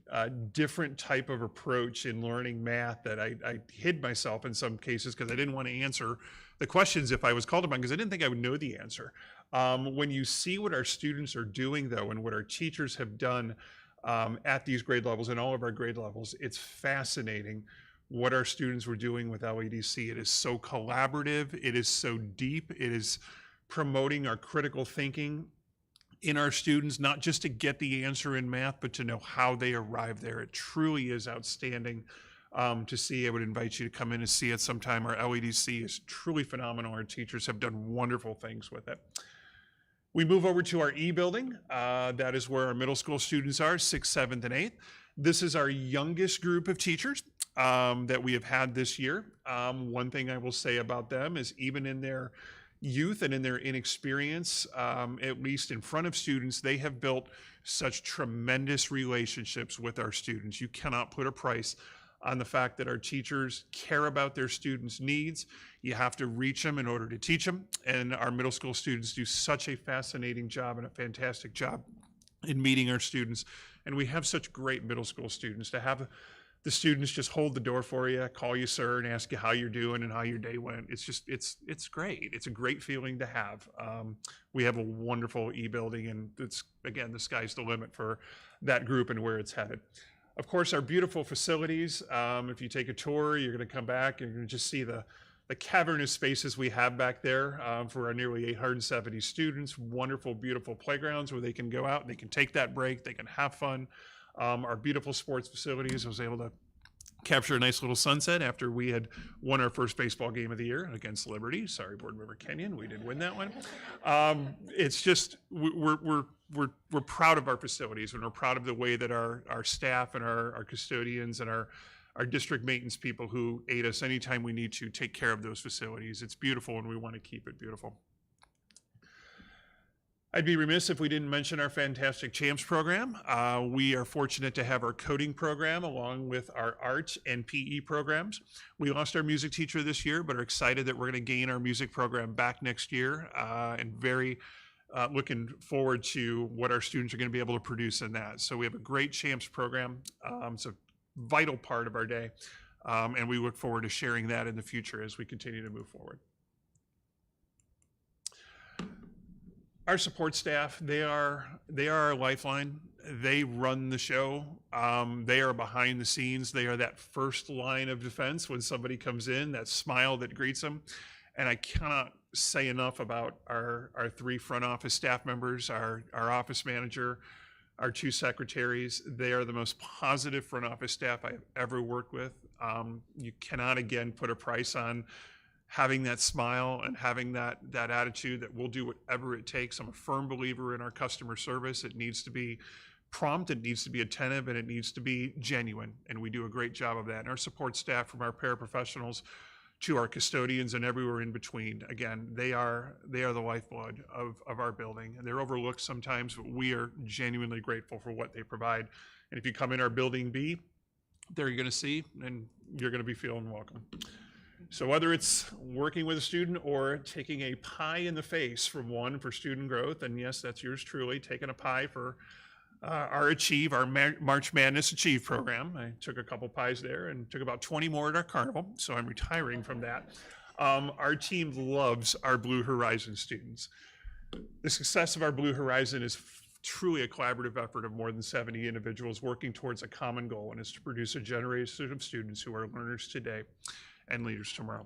different type of approach in learning math that I hid myself in some cases because I didn't want to answer the questions if I was called upon, because I didn't think I would know the answer. When you see what our students are doing, though, and what our teachers have done at these grade levels and all of our grade levels, it's fascinating what our students were doing with LEDC. It is so collaborative, it is so deep, it is promoting our critical thinking in our students, not just to get the answer in math, but to know how they arrive there. It truly is outstanding to see. I would invite you to come in and see it sometime. Our LEDC is truly phenomenal. Our teachers have done wonderful things with it. We move over to our E building. That is where our middle school students are, 6th, 7th, and 8th. This is our youngest group of teachers that we have had this year. One thing I will say about them is, even in their youth and in their inexperience, at least in front of students, they have built such tremendous relationships with our students. You cannot put a price on the fact that our teachers care about their students' needs. You have to reach them in order to teach them, and our middle school students do such a fascinating job and a fantastic job in meeting our students. And we have such great middle school students. To have the students just hold the door for you, call you sir, and ask you how you're doing and how your day went. It's great. It's a great feeling to have. We have a wonderful E-building, and it's, again, the sky's the limit for that group and where it's headed. Of course, our beautiful facilities. If you take a tour, you're going to come back and you're going to just see the cavernous spaces we have back there for our nearly 870 students. Wonderful, beautiful playgrounds where they can go out, they can take that break, they can have fun. Our beautiful sports facilities. I was able to capture a nice little sunset after we had won our first baseball game of the year against Liberty. Sorry, Board Member Kenyon, we didn't win that one. It's just, we're proud of our facilities, and we're proud of the way that our staff and our custodians and our district maintenance people who aid us anytime we need to take care of those facilities. It's beautiful, and we want to keep it beautiful. I'd be remiss if we didn't mention our fantastic CHAMPS program. We are fortunate to have our coding program along with our art and PE programs. We lost our music teacher this year, but are excited that we're going to gain our music program back next year, and very looking forward to what our students are going to be able to produce in that. So we have a great CHAMPS program. It's a vital part of our day, and we look forward to sharing that in the future as we continue to move forward. Our support staff, they are our lifeline. They run the show. They are behind the scenes. They are that first line of defense when somebody comes in, that smile that greets them. And I cannot say enough about our 3 front office staff members, our office manager, our 2 secretaries. They are the most positive front office staff I've ever worked with. You cannot, again, put a price on having that smile and having that attitude that we'll do whatever it takes. I'm a firm believer in our customer service. It needs to be prompt, it needs to be attentive, and it needs to be genuine. And we do a great job of that. And our support staff, from our paraprofessionals to our custodians and everywhere in between, again, they are the lifeblood of our building. And they're overlooked sometimes, but we are genuinely grateful for what they provide. And if you come in our building B, there you're going to see, and you're going to be feeling welcome. So whether it's working with a student or taking a pie in the face from one for student growth, and yes, that's yours truly, taking a pie for our Achieve, our March Madness Achieve program. I took a couple pies there and took about 20 more at our carnival, so I'm retiring from that. Our team loves our Blue Horizon students. The success of our Blue Horizon is truly a collaborative effort of more than 70 individuals working towards a common goal, and it's to produce a generation of students who are learners today and leaders tomorrow.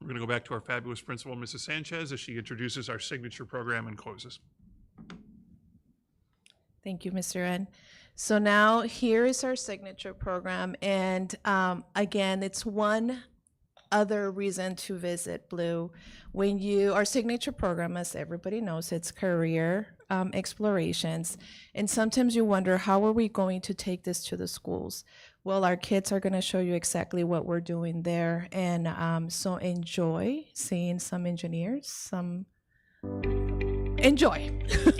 We're going to go back to our fabulous principal, Mrs. Sanchez, as she introduces our signature program and closes. Thank you, Mr. N. So now here is our signature program. And again, it's one other reason to visit Blue. Our signature program, as everybody knows, it's career explorations. And sometimes you wonder, how are we going to take this to the schools? Well, our kids are going to show you exactly what we're doing there. And so enjoy seeing some engineers, enjoy.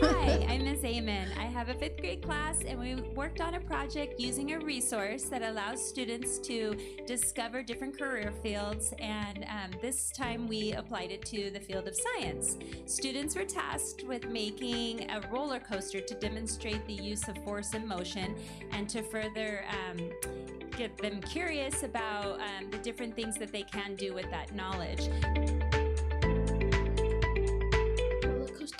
Hi, I'm Ms. Amen. I have a 5th grade class, and we worked on a project using a resource that allows students to discover different career fields, and this time we applied it to the field of science. Students were tasked with making a roller coaster to demonstrate the use of force and motion, and to further get them curious about the different things that they can do with that knowledge.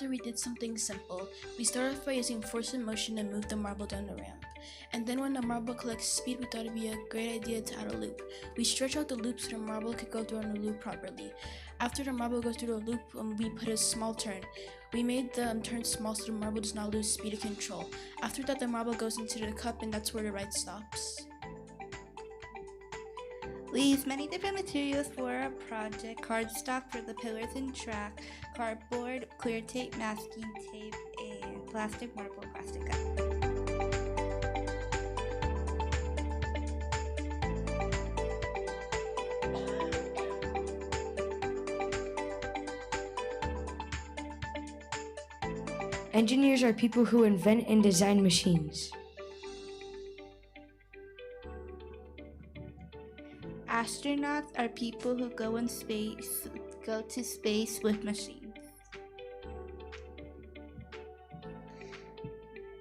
We did something simple. We started off by using force and motion and moved the marble down the ramp. And then when the marble collects speed, we thought it'd be a great idea to add a loop. We stretch out the loop so the marble could go through on the loop properly. After the marble goes through the loop, we put a small turn. We made the turn small so the marble does not lose speed and control. After that, the marble goes into the cup, and that's where the ride stops. We used many different materials for our project: cardstock for the pillars and track, cardboard, clear tape, masking tape, and plastic marble plastic cup. Engineers are people who invent and design machines. Astronauts are people who go to space with machines.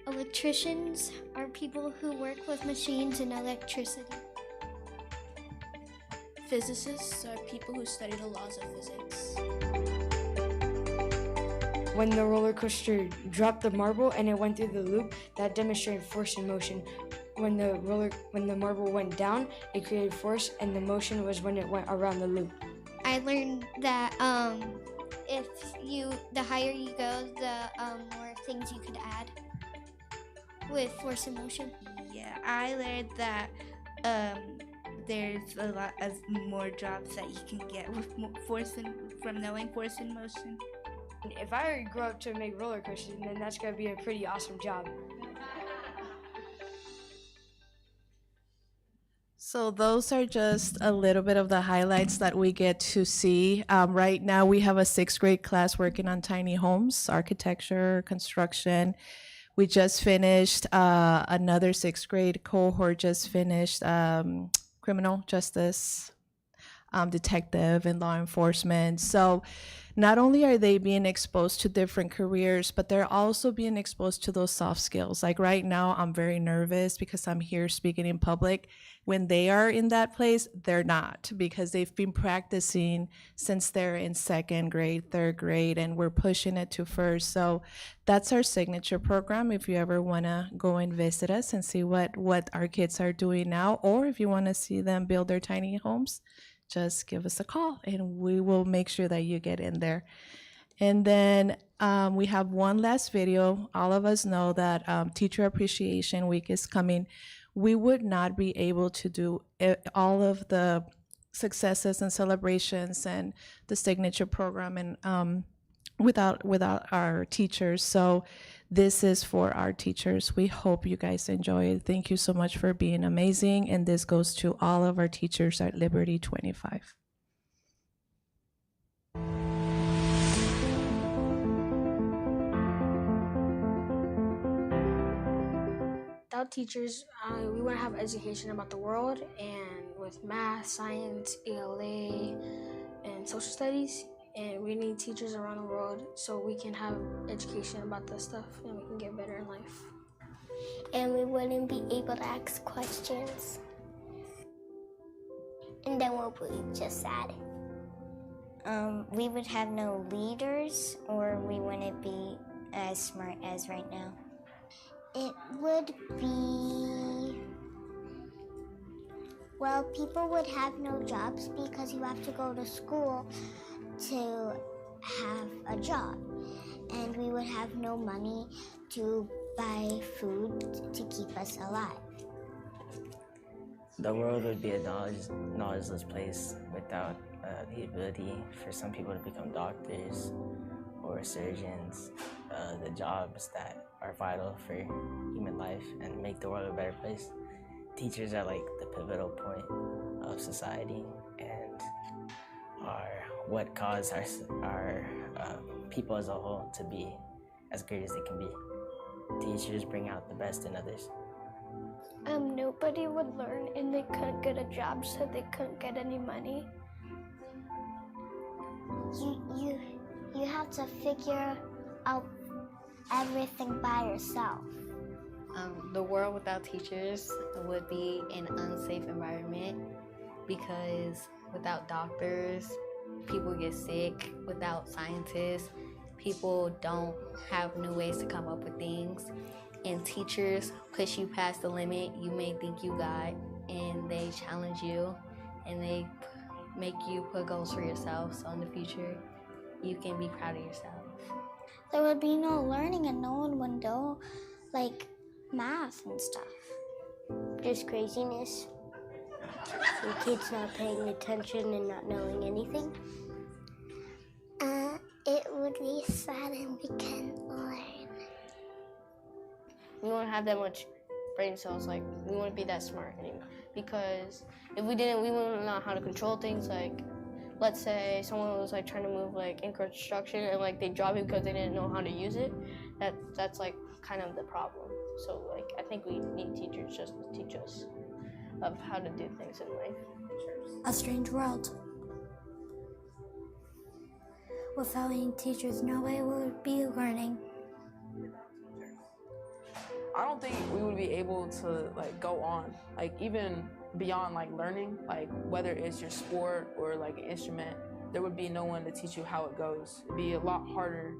Electricians are people who work with machines and electricity. Physicists are people who study the laws of physics. When the roller coaster dropped the marble and it went through the loop, that demonstrated force and motion. When the marble went down, it created force, and the motion was when it went around the loop. I learned that the higher you go, the more things you could add with force and motion. Yeah, I learned that there's a lot of more jobs that you can get with from knowing force and motion. If I grow up to make roller coasters, then that's gonna be a pretty awesome job. So those are just a little bit of the highlights that we get to see. Right now, we have a 6th grade class working on tiny homes, architecture, construction. We just finished another 6th grade cohort, just finished criminal justice, detective, and law enforcement. So not only are they being exposed to different careers, but they're also being exposed to those soft skills. Like right now, I'm very nervous because I'm here speaking in public. When they are in that place, they're not, because they've been practicing since they're in 2nd grade, 3rd grade, and we're pushing it to 1st. So that's our signature program. If you ever want to go and visit us and see what our kids are doing now, or if you want to see them build their tiny homes, just give us a call and we will make sure that you get in there. And then we have one last video. All of us know that Teacher Appreciation Week is coming. We would not be able to do all of the successes and celebrations and the signature program and without our teachers. So this is for our teachers. We hope you guys enjoy it. Thank you so much for being amazing. And this goes to all of our teachers at Liberty 25. Without teachers, we wouldn't have education about the world, and with math, science, ELA, and social studies. And we need teachers around the world so we can have education about this stuff and we can get better in life. And we wouldn't be able to ask questions. And then we'll be just sad. We would have no leaders, or we wouldn't be as smart as right now. It would be, well, people would have no jobs because you have to go to school to have a job. And we would have no money to buy food to keep us alive. The world would be a knowledgeless place without the ability for some people to become doctors or surgeons, the jobs that are vital for human life and make the world a better place. Teachers are like the pivotal point of society and are what cause our people as a whole to be as great as they can be. Teachers bring out the best in others. Nobody would learn and they couldn't get a job, so they couldn't get any money. You have to figure out everything by yourself. The world without teachers would be an unsafe environment because without doctors, people get sick. Without scientists, people don't have new ways to come up with things. And teachers push you past the limit you may think you got, and they challenge you, and they make you put goals for yourself, so in the future, you can be proud of yourself. There would be no learning and no one would know, like, math and stuff. Just craziness. The kids not paying attention and not knowing anything. It would be sad and we can't learn. We wouldn't have that much brain cells, like we wouldn't be that smart anymore. Because if we didn't, we wouldn't know how to control things. Like, let's say someone was like trying to move like in construction and like they drop it because they didn't know how to use it. That's like kind of the problem. So like I think we need teachers just to teach us of how to do things in life. A strange world. Without any teachers, nobody would be learning. I don't think we would be able to like go on, like even beyond like learning, like whether it's your sport or like an instrument, there would be no one to teach you how it goes. It'd be a lot harder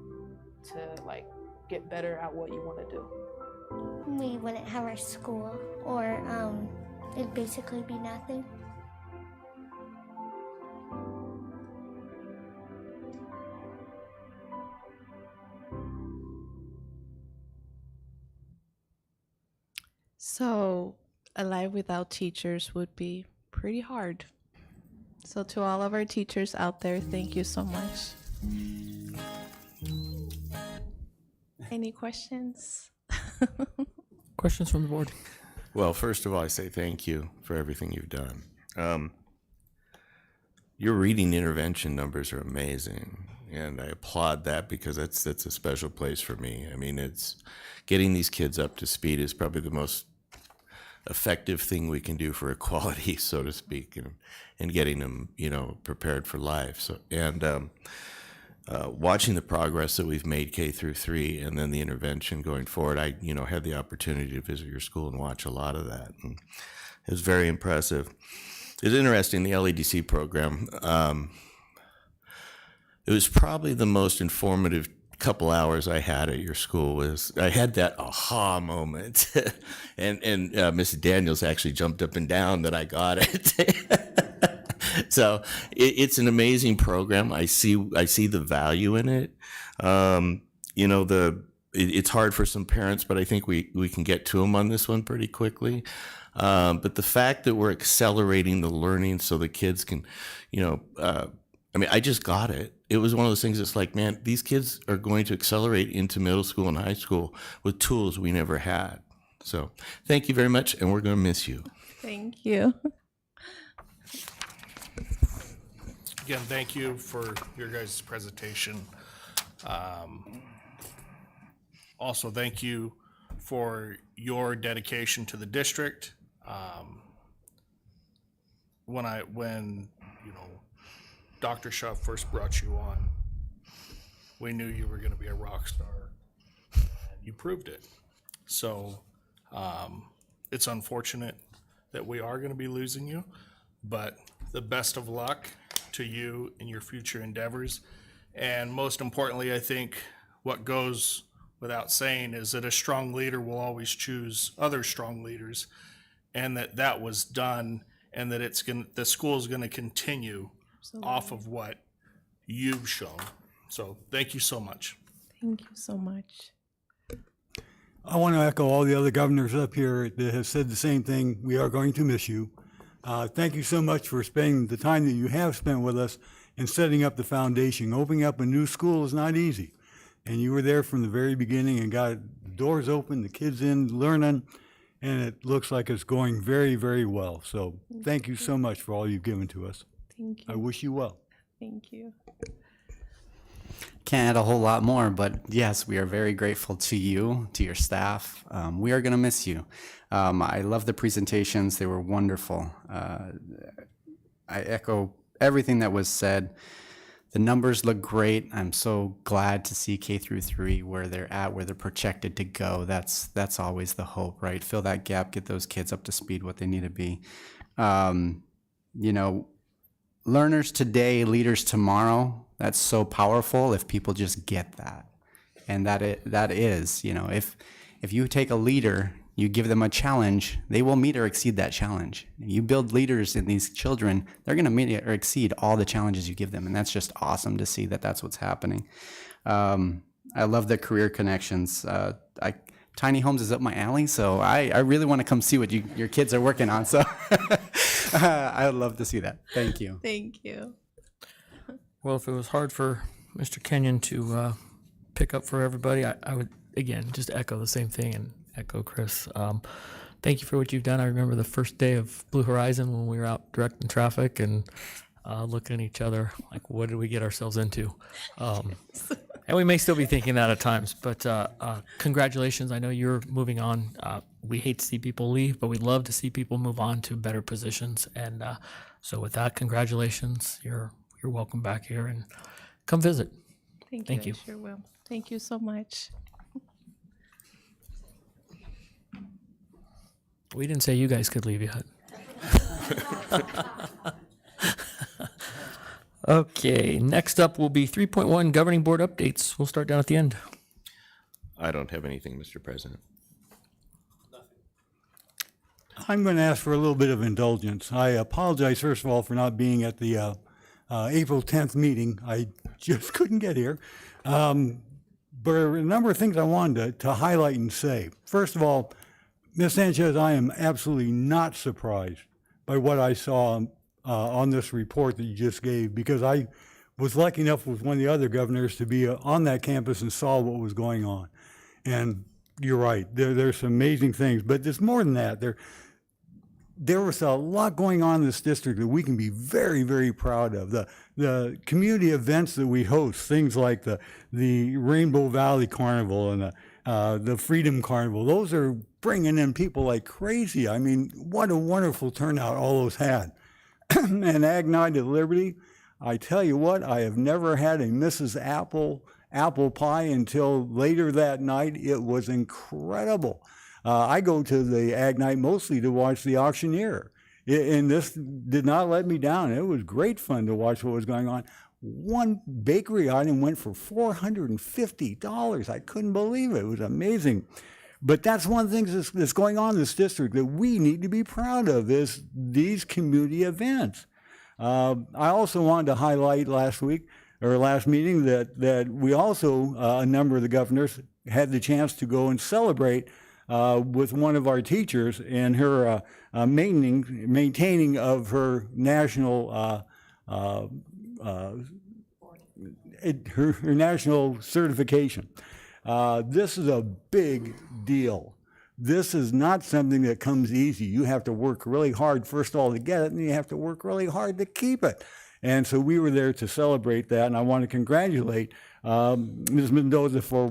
to like get better at what you want to do. We wouldn't have our school, or it'd basically be nothing. So a life without teachers would be pretty hard. So to all of our teachers out there, thank you so much. Any questions? Questions from the board? Well, first of all, I say thank you for everything you've done. Your reading intervention numbers are amazing, and I applaud that because that's a special place for me. I mean, it's getting these kids up to speed is probably the most effective thing we can do for equality, so to speak, and getting them, prepared for life. So, and watching the progress that we've made K through 3, and then the intervention going forward, I, had the opportunity to visit your school and watch a lot of that, and it was very impressive. It's interesting, the LEDC program. It was probably the most informative couple hours I had at your school. I had that aha moment, and Mrs. Daniels actually jumped up and down that I got it. So it's an amazing program. I see the value in it. It's hard for some parents, but I think we can get to them on this one pretty quickly. But the fact that we're accelerating the learning so the kids can, I just got it. It was one of those things that's like, man, these kids are going to accelerate into middle school and high school with tools we never had. So thank you very much, and we're going to miss you. Thank you. Again, thank you for your guys' presentation. Also, thank you for your dedication to the district. when Dr. Shaw first brought you on, we knew you were going to be a rock star. And you proved it. So it's unfortunate that we are going to be losing you, but the best of luck to you in your future endeavors. And most importantly, I think what goes without saying is that a strong leader will always choose other strong leaders, and that was done, and that the school is going to continue off of what you've shown. So thank you so much. Thank you so much. I want to echo all the other governors up here that have said the same thing. We are going to miss you. Thank you so much for spending the time that you have spent with us and setting up the foundation. Opening up a new school is not easy. And you were there from the very beginning and got the doors open, the kids in, learning, and it looks like it's going very, very well. So thank you so much for all you've given to us. Thank you. I wish you well. Thank you. Can't add a whole lot more, but yes, we are very grateful to you, to your staff. We are going to miss you. I love the presentations. They were wonderful. I echo everything that was said. The numbers look great. I'm so glad to see K through 3 where they're at, where they're projected to go. That's always the hope, right? Fill that gap, get those kids up to speed what they need to be. Learners today, leaders tomorrow. That's so powerful if people just get that. And that is, if you take a leader, you give them a challenge, they will meet or exceed that challenge. You build leaders in these children, they're going to meet or exceed all the challenges you give them. And that's just awesome to see that that's what's happening. I love the career connections. Tiny homes is up my alley, so I really want to come see what your kids are working on. So I would love to see that. Thank you. Thank you. Well, if it was hard for Mr. Kenyon to pick up for everybody, I would, again, just echo the same thing and echo Chris. Thank you for what you've done. I remember the first day of Blue Horizon when we were out directing traffic and looking at each other like, what did we get ourselves into? And we may still be thinking that at times, but congratulations. I know you're moving on. We hate to see people leave, but we love to see people move on to better positions. And so with that, congratulations. You're welcome back here and come visit. Thank you. I sure will. Thank you so much. We didn't say you guys could leave yet. Okay, next up will be 3.1 Governing Board updates. We'll start down at the end. I don't have anything, Mr. President. I'm going to ask for a little bit of indulgence. I apologize, first of all, for not being at the April 10th meeting. I just couldn't get here. But there are a number of things I wanted to highlight and say. First of all, Ms. Sanchez, I am absolutely not surprised by what I saw on this report that you just gave, because I was lucky enough with one of the other governors to be on that campus and saw what was going on. And you're right, there's some amazing things, but there's more than that. There was a lot going on in this district that we can be very, very proud of. The community events that we host, things like the Rainbow Valley Carnival and the Freedom Carnival, those are bringing in people like crazy. I mean, what a wonderful turnout all those had. And Ag Night at Liberty, I tell you what, I have never had a Mrs. apple pie until later that night. It was incredible. I go to the Ag Night mostly to watch the auctioneer, and this did not let me down. It was great fun to watch what was going on. One bakery item went for $450. I couldn't believe it. It was amazing. But that's one of the things that's going on in this district that we need to be proud of, is these community events. I also wanted to highlight last meeting that we also, a number of the governors, had the chance to go and celebrate with one of our teachers in her maintaining of her national her national certification. This is a big deal. This is not something that comes easy. You have to work really hard, first of all, to get it, and you have to work really hard to keep it. And so we were there to celebrate that, and I want to congratulate Ms. Mendoza for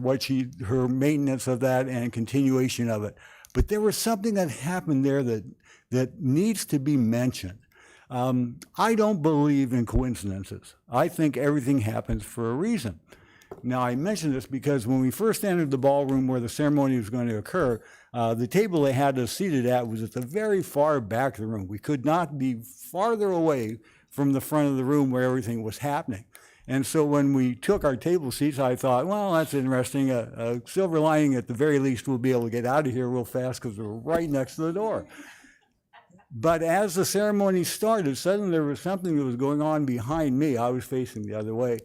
her maintenance of that and continuation of it. But there was something that happened there that needs to be mentioned. I don't believe in coincidences. I think everything happens for a reason. Now, I mention this because when we first entered the ballroom where the ceremony was going to occur, the table they had us seated at was at the very far back of the room. We could not be farther away from the front of the room where everything was happening. And so when we took our table seats, I thought, well, that's interesting. A silver lining at the very least, we'll be able to get out of here real fast because we're right next to the door. But as the ceremony started, suddenly there was something that was going on behind me. I was facing the other way.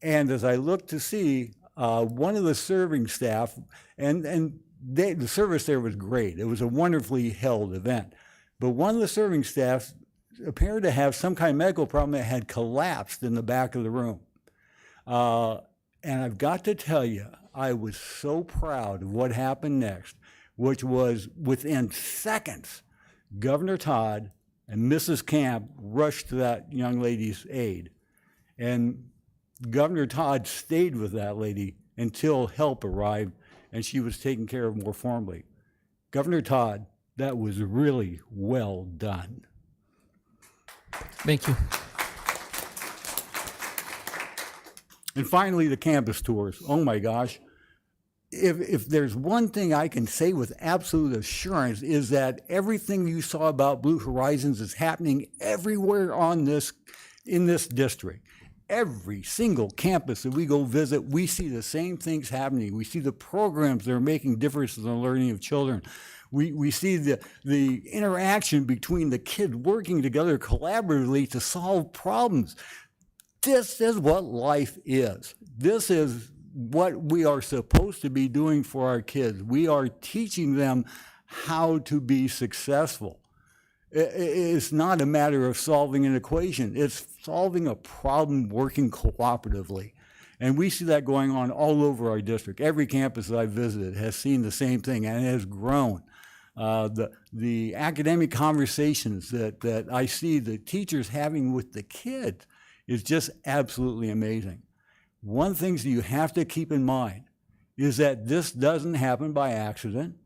And as I looked to see, one of the serving staff, the service there was great. It was a wonderfully held event. But one of the serving staff appeared to have some kind of medical problem that had collapsed in the back of the room. And I've got to tell you, I was so proud of what happened next, which was within seconds, Governor Todd and Mrs. Camp rushed to that young lady's aid. And Governor Todd stayed with that lady until help arrived and she was taken care of more formally. Governor Todd, that was really well done. Thank you. And finally, the campus tours. Oh my gosh. If there's one thing I can say with absolute assurance is that everything you saw about Blue Horizons is happening everywhere in this district. Every single campus that we go visit, we see the same things happening. We see the programs that are making differences in the learning of children. We see the interaction between the kids working together collaboratively to solve problems. This is what life is. This is what we are supposed to be doing for our kids. We are teaching them how to be successful. It's not a matter of solving an equation. It's solving a problem working cooperatively. And we see that going on all over our district. Every campus that I've visited has seen the same thing, and it has grown. The academic conversations that I see the teachers having with the kids is just absolutely amazing. One thing that you have to keep in mind is that this doesn't happen by accident.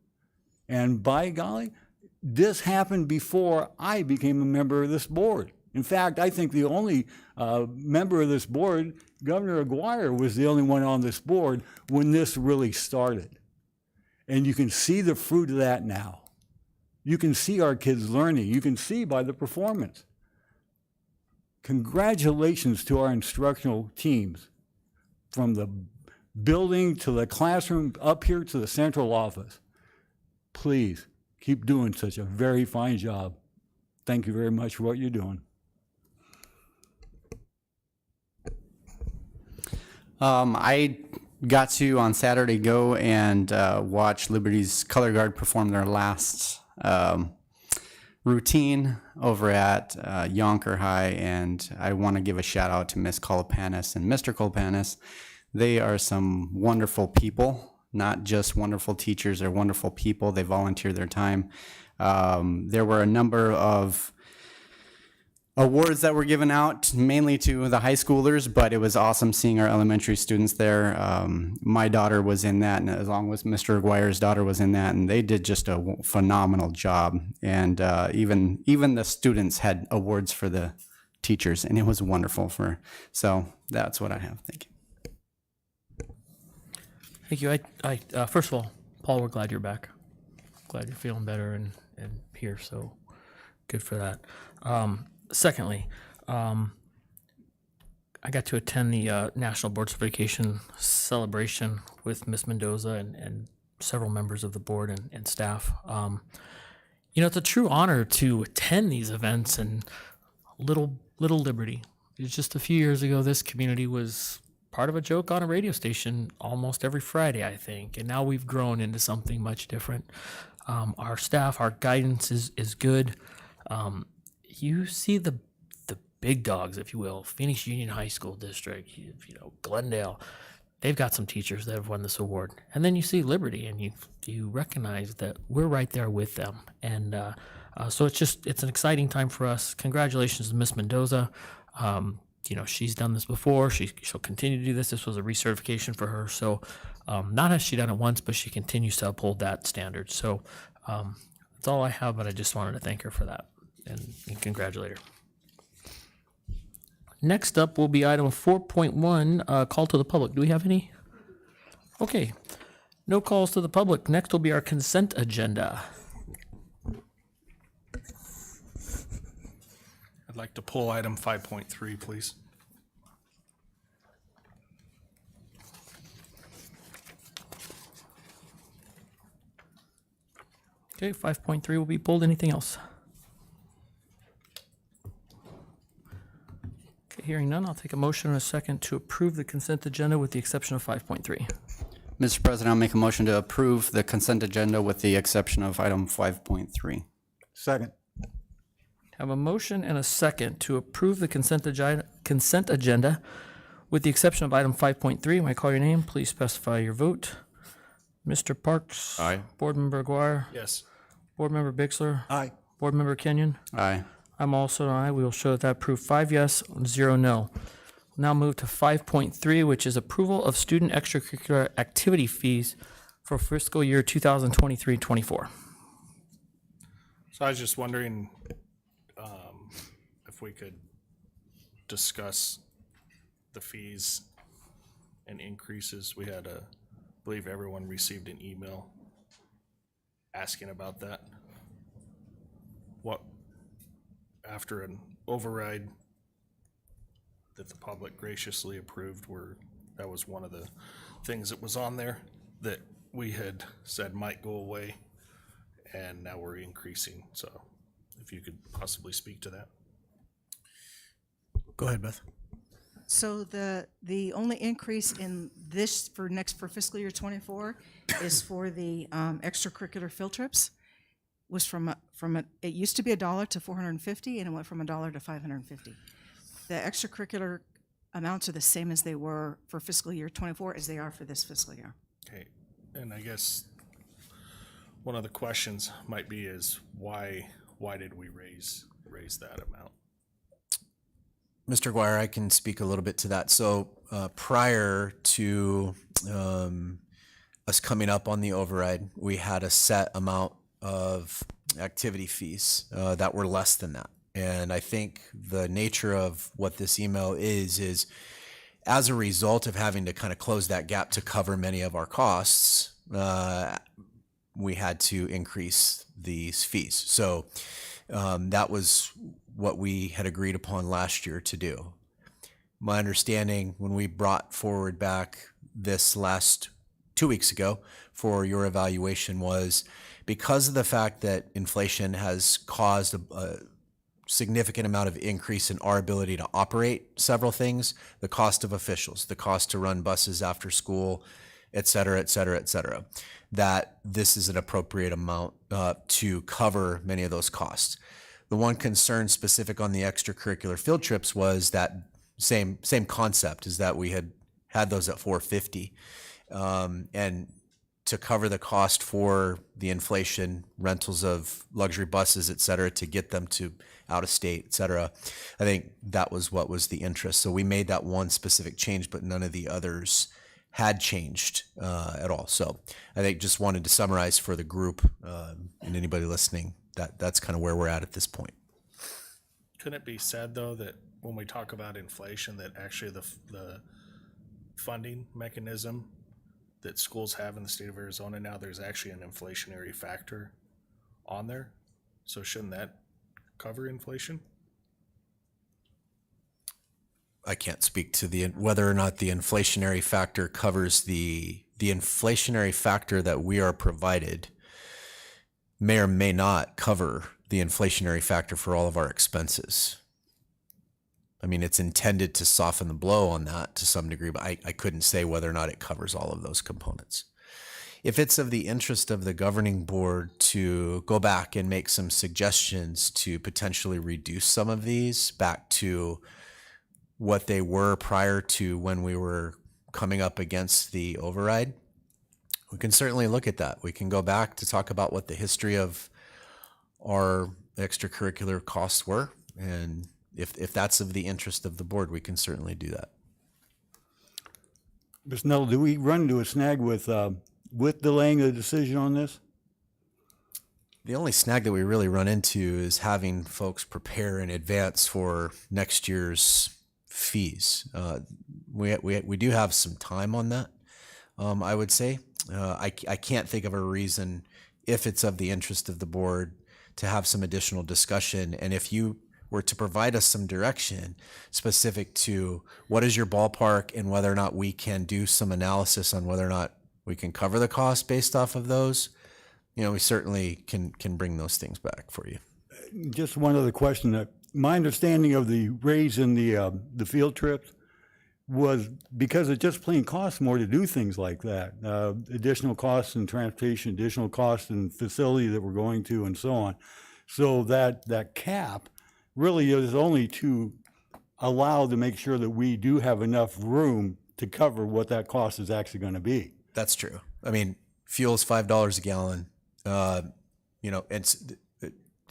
And by golly, this happened before I became a member of this board. In fact, I think the only member of this board, Governor Aguirre, was the only one on this board when this really started. And you can see the fruit of that now. You can see our kids learning. You can see by the performance. Congratulations to our instructional teams, from the building to the classroom up here to the central office. Please keep doing such a very fine job. Thank you very much for what you're doing. I got to, on Saturday, go and watch Liberty's Color Guard perform their last routine over at Yonker High, and I want to give a shout out to Miss Colapanis and Mr. Colapanis. They are some wonderful people, not just wonderful teachers, they're wonderful people. They volunteer their time. There were a number of awards that were given out, mainly to the high schoolers, but it was awesome seeing our elementary students there. My daughter was in that, and along with Mr. Aguirre's daughter was in that, and they did just a phenomenal job. And even the students had awards for the teachers, and it was wonderful. So that's what I have. Thank you. Thank you. I first of all, Paul, we're glad you're back. Glad you're feeling better and here, so good for that. Secondly, I got to attend the National Board Certification celebration with Miss Mendoza and several members of the board and staff. It's a true honor to attend these events, and little Liberty. It's just a few years ago, this community was part of a joke on a radio station almost every Friday, I think, and now we've grown into something much different. Our staff, our guidance is good. You see the big dogs, if you will, Phoenix Union High School District, Glendale. They've got some teachers that have won this award. And then you see Liberty, and you recognize that we're right there with them. And so it's an exciting time for us. Congratulations to Miss Mendoza. She's done this before. She'll continue to do this. This was a recertification for her. So not has she done it once, but she continues to uphold that standard. So that's all I have, but I just wanted to thank her for that and congratulate her. Next up will be item 4.1, call to the public. Do we have any? Okay, no calls to the public. Next will be our consent agenda. I'd like to pull item 5.3, please. Okay, 5.3 will be pulled. Anything else? Okay, hearing none, I'll take a motion and a second to approve the consent agenda with the exception of 5.3. Mr. President, I'll make a motion to approve the consent agenda with the exception of item 5.3. Second. Have a motion and a second to approve the consent agenda with the exception of item 5.3. When I call your name, please specify your vote. Mr. Parks? Aye. Board Member Aguirre? Yes. Board Member Bixler? Aye. Board Member Kenyon? Aye. I'm also an aye. We will show that approved 5 yes, 0 no. We'll now move to 5.3, which is approval of student extracurricular activity fees for fiscal year 2023-24. So I was just wondering if we could discuss the fees and increases. We had I believe everyone received an email asking about that. What, after an override that the public graciously approved, that was one of the things that was on there that we had said might go away, and now we're increasing. So if you could possibly speak to that. Go ahead, Beth. So the only increase in this for fiscal year 24 is for the extracurricular field trips. Was it used to be $1 to $450, and it went from $1 to $550. The extracurricular amounts are the same as they were for fiscal year 24 as they are for this fiscal year. Okay, and I guess one of the questions might be is why did we raise that amount? Mr. Guire, I can speak a little bit to that. So prior to us coming up on the override, we had a set amount of activity fees that were less than that. And I think the nature of what this email is as a result of having to kind of close that gap to cover many of our costs, we had to increase these fees. So that was what we had agreed upon last year to do. My understanding when we brought forward back this last 2 weeks ago for your evaluation was because of the fact that inflation has caused a significant amount of increase in our ability to operate several things, the cost of officials, the cost to run buses after school, et cetera, et cetera, et cetera, that this is an appropriate amount to cover many of those costs. The one concern specific on the extracurricular field trips was that same concept, is that we had those at $450, and to cover the cost for the inflation, rentals of luxury buses, et cetera, to get them to out of state, et cetera. I think that was what was the interest. So we made that one specific change, but none of the others had changed at all. So I think just wanted to summarize for the group and anybody listening that's kind of where we're at this point. Couldn't it be said though that when we talk about inflation, that actually the funding mechanism that schools have in the state of Arizona now, there's actually an inflationary factor on there? So shouldn't that cover inflation? I can't speak to whether or not the inflationary factor covers the inflationary factor that we are provided may or may not cover the inflationary factor for all of our expenses. I mean, it's intended to soften the blow on that to some degree, but I couldn't say whether or not it covers all of those components. If it's of the interest of the governing board to go back and make some suggestions to potentially reduce some of these back to what they were prior to when we were coming up against the override, we can certainly look at that. We can go back to talk about what the history of our extracurricular costs were, and if that's of the interest of the board, we can certainly do that. Ms. Nettle, do we run into a snag with delaying a decision on this? The only snag that we really run into is having folks prepare in advance for next year's fees. We do have some time on that, I would say. I can't think of a reason, if it's of the interest of the board, to have some additional discussion. And if you were to provide us some direction specific to what is your ballpark and whether or not we can do some analysis on whether or not we can cover the cost based off of those, we certainly can bring those things back for you. Just one other question. My understanding of the raise in the field trips was because it just plain costs more to do things like that. Additional costs in transportation, additional costs in facility that we're going to, and so on. So that cap really is only to allow to make sure that we do have enough room to cover what that cost is actually going to be. That's true. I mean, fuel is $5 a gallon.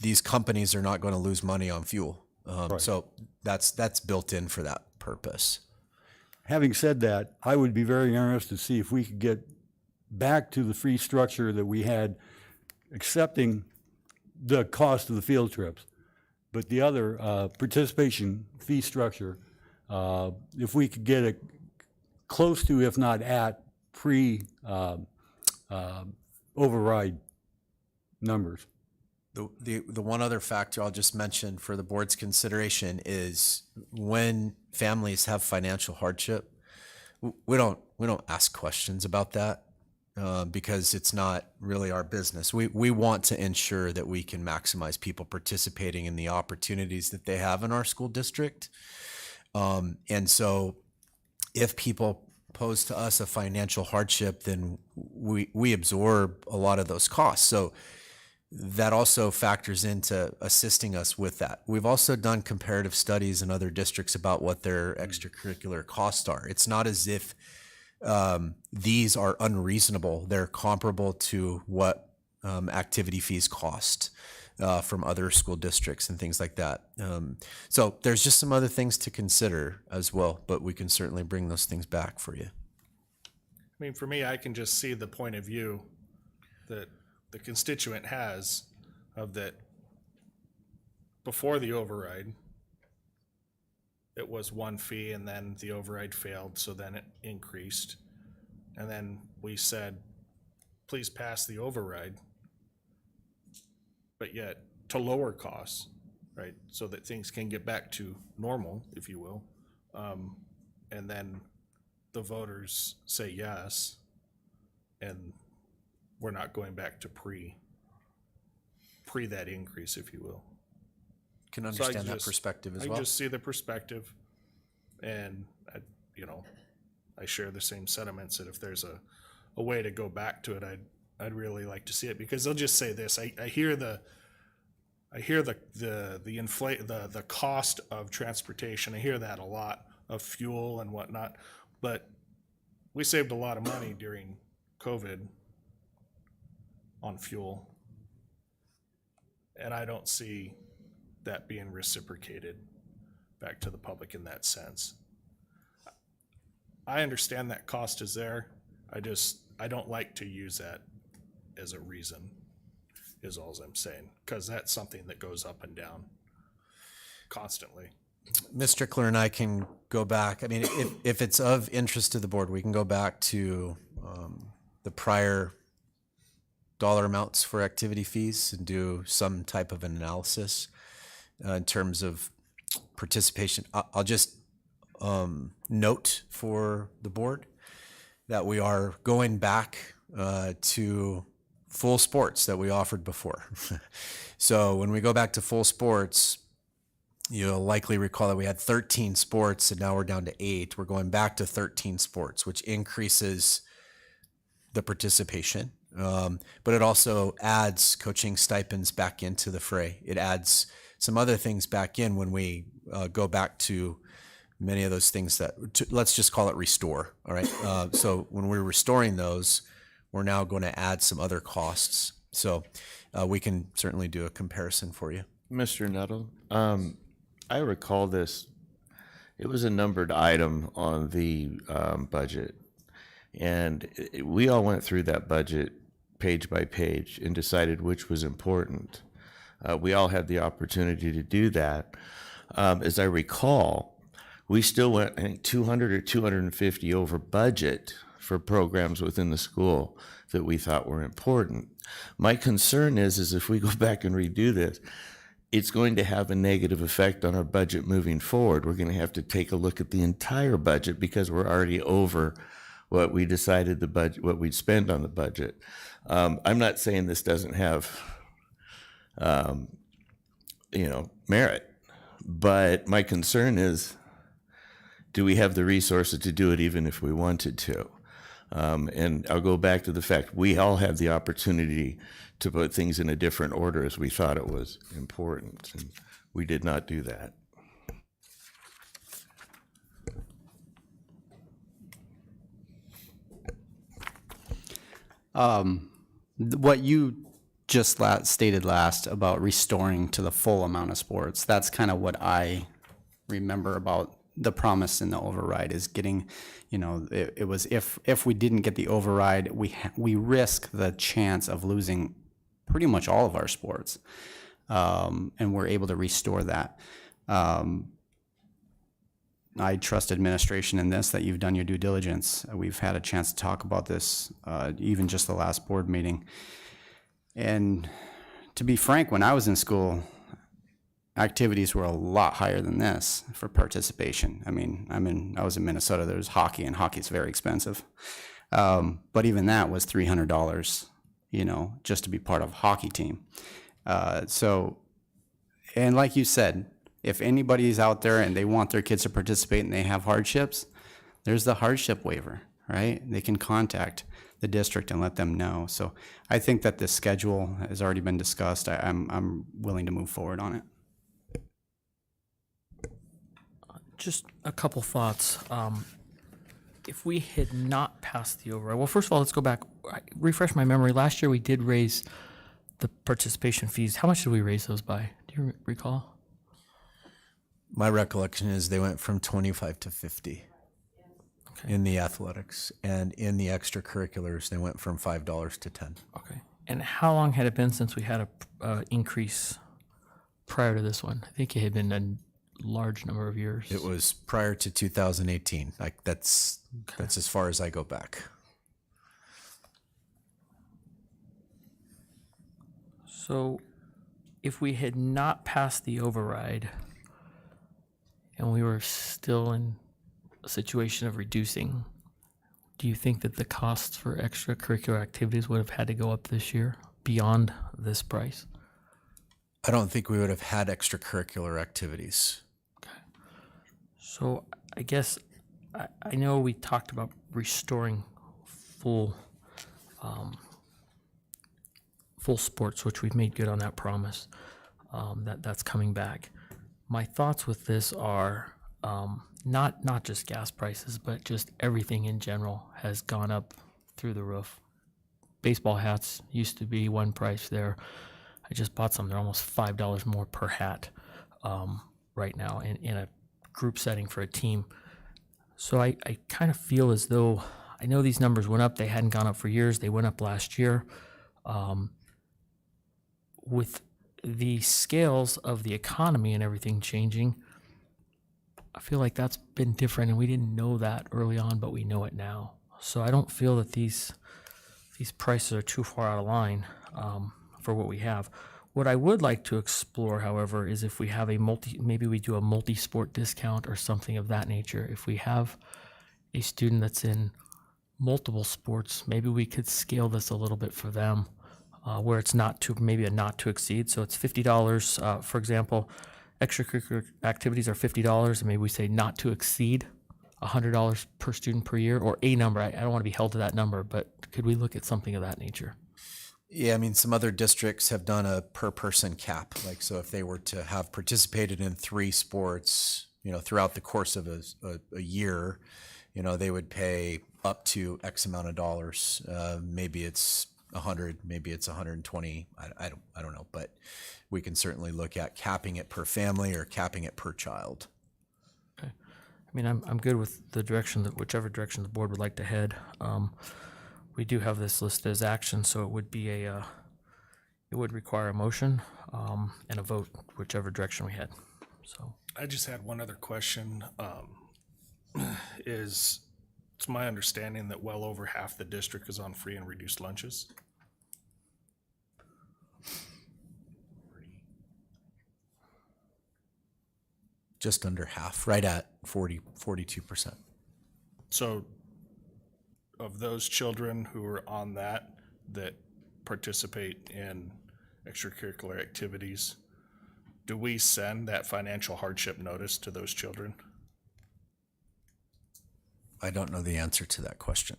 These companies are not going to lose money on fuel. Right. So that's built in for that purpose. Having said that, I would be very interested to see if we could get back to the fee structure that we had, accepting the cost of the field trips. But the other participation fee structure, if we could get it close to, if not at, pre-override numbers. The one other factor I'll just mention for the board's consideration is when families have financial hardship, we don't ask questions about that because it's not really our business. We want to ensure that we can maximize people participating in the opportunities that they have in our school district. And so if people pose to us a financial hardship, then we absorb a lot of those costs. So that also factors into assisting us with that. We've also done comparative studies in other districts about what their extracurricular costs are. It's not as if these are unreasonable. They're comparable to what activity fees cost from other school districts and things like that. So there's just some other things to consider as well, but we can certainly bring those things back for you. I mean, for me, I can just see the point of view that the constituent has of that before the override, it was one fee and then the override failed, so then it increased. And then we said, please pass the override, but yet to lower costs, right? So that things can get back to normal, if you will. And then the voters say yes, and we're not going back to pre that increase, if you will. Can understand that perspective as well. I just see the perspective, and I share the same sentiments that if there's a way to go back to it, I'd really like to see it, because they'll just say this. I hear the cost of transportation. I hear that a lot, of fuel and whatnot, but we saved a lot of money during COVID on fuel, and I don't see that being reciprocated back to the public in that sense. I understand that cost is there. I don't like to use that as a reason, is all I'm saying, because that's something that goes up and down constantly. Ms. Strickler and I can go back. I mean, if it's of interest to the board, we can go back to the prior dollar amounts for activity fees and do some type of an analysis in terms of participation. I'll just note for the board that we are going back to full sports that we offered before. So when we go back to full sports, you'll likely recall that we had 13 sports and now we're down to 8. We're going back to 13 sports, which increases the participation. But it also adds coaching stipends back into the fray. It adds some other things back in when we go back to many of those things let's just call it restore. All right. So when we're restoring those, we're now going to add some other costs. So we can certainly do a comparison for you. Mr. Nuttall, I recall this. It was a numbered item on the budget, and we all went through that budget page by page and decided which was important. We all had the opportunity to do that. As I recall, We still went, I think, 200 or 250 over budget for programs within the school that we thought were important. My concern is if we go back and redo this, it's going to have a negative effect on our budget moving forward. We're going to have to take a look at the entire budget because we're already over what we decided the budget, what we'd spend on the budget. I'm not saying this doesn't have, merit, but my concern is, do we have the resources to do it even if we wanted to? And I'll go back to the fact we all had the opportunity to put things in a different order as we thought it was important, and we did not do that. What you just stated last about restoring to the full amount of sports, that's kind of what I remember about the promise in the override is getting, it was if we didn't get the override, we risk the chance of losing pretty much all of our sports, and we're able to restore that. I trust administration in this, that you've done your due diligence. We've had a chance to talk about this, even just the last board meeting. And to be frank, when I was in school, activities were a lot higher than this for participation. I mean, I was in Minnesota, there was hockey, and hockey is very expensive. But even that was $300, just to be part of a hockey team. And like you said, if anybody's out there and they want their kids to participate and they have hardships, there's the hardship waiver, right? They can contact the district and let them know. So I think that this schedule has already been discussed. I'm willing to move forward on it. Just a couple thoughts. If we had not passed the override, well, first of all, let's go back, refresh my memory. Last year we did raise the participation fees. How much did we raise those by? Do you recall? My recollection is they went from 25 to 50 in the athletics, and in the extracurriculars, they went from $5 to 10. Okay. And how long had it been since we had a increase prior to this one? I think it had been a large number of years. It was prior to 2018. That's as far as I go back. So if we had not passed the override and we were still in a situation of reducing, do you think that the costs for extracurricular activities would have had to go up this year beyond this price? I don't think we would have had extracurricular activities. Okay. So I guess I know we talked about restoring full sports, which we've made good on that promise. That's coming back. My thoughts with this are not just gas prices, but just everything in general has gone up through the roof. Baseball hats used to be one price there. I just bought some. They're almost $5 more per hat right now in a group setting for a team. So I kind of feel as though, I know these numbers went up. They hadn't gone up for years. They went up last year. With the scales of the economy and everything changing, I feel like that's been different, and we didn't know that early on, but we know it now. So I don't feel that these prices are too far out of line for what we have. What I would like to explore, however, is if we have maybe we do a multi-sport discount or something of that nature. If we have a student that's in multiple sports, maybe we could scale this a little bit for them, where it's maybe a not to exceed. So it's $50, for example. Extracurricular activities are $50, and maybe we say not to exceed $100 per student per year, or a number. I don't want to be held to that number, but could we look at something of that nature? Yeah, I mean, some other districts have done a per person cap. So if they were to have participated in 3 sports, throughout the course of a year, they would pay up to X amount of dollars. Maybe it's 100, maybe it's 120. I don't know, but we can certainly look at capping it per family or capping it per child. Okay. I mean, I'm good with the direction whichever direction the board would like to head. We do have this listed as action, so it would be it would require a motion and a vote, whichever direction we head. So I just had one other question. It's my understanding that well over half the district is on free and reduced lunches. Just under half, right at 42%. So of those children who are on that participate in extracurricular activities, do we send that financial hardship notice to those children? I don't know the answer to that question.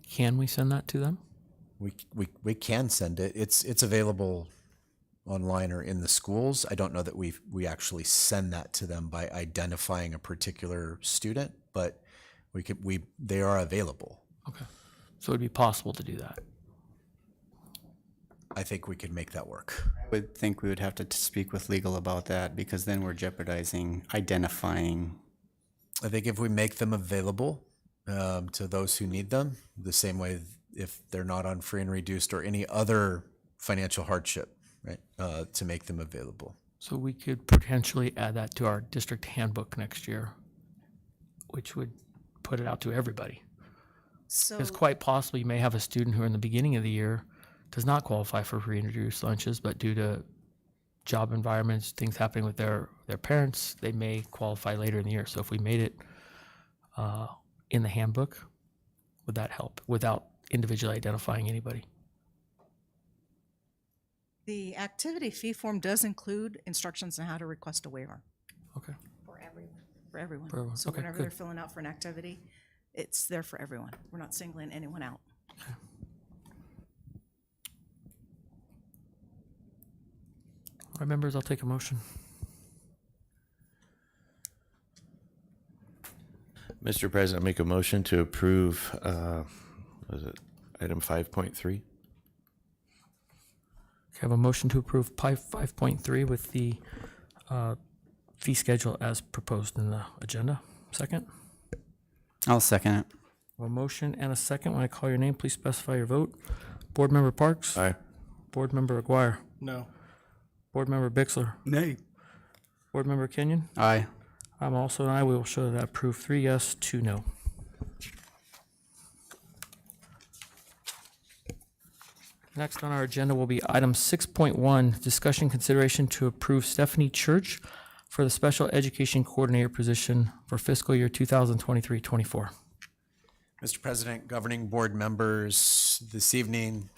can we send that to them? We can send it. It's available online or in the schools. I don't know that we actually send that to them by identifying a particular student, but they are available. Okay. So it'd be possible to do that. I think we could make that work. I would think we would have to speak with legal about that, because then we're jeopardizing identifying. I think if we make them available to those who need them, the same way if they're not on free and reduced or any other financial hardship, right, to make them available. So we could potentially add that to our district handbook next year, which would put it out to everybody. So It's quite possible you may have a student who in the beginning of the year does not qualify for free and reduced lunches, but due to job environments, things happening with their parents, they may qualify later in the year. So if we made it in the handbook, would that help without individually identifying anybody? the activity fee form does include instructions on how to request a waiver. Okay. For everyone. For everyone. For everyone. So Okay, whenever good. they're filling out for an activity, it's there for everyone. We're not singling anyone out. All right, members, I'll take a motion. Mr. President, I make a motion to approve, was it item 5.3? I have a motion to approve 5.3 with the fee schedule as proposed in the agenda. Second? I'll second it. A motion and a second. When I call your name, please specify your vote. Board Member Parks? Aye. Board Member Aguirre? No. Board Member Bixler? Nay. Board Member Kenyon? Aye. I'm also an aye. We will show that approved 3 yes, 2 no. Next on our agenda will be item 6.1, discussion consideration to approve Stephanie Church for the special education coordinator position for fiscal year 2023-24. Mr. President, governing board members, this evening,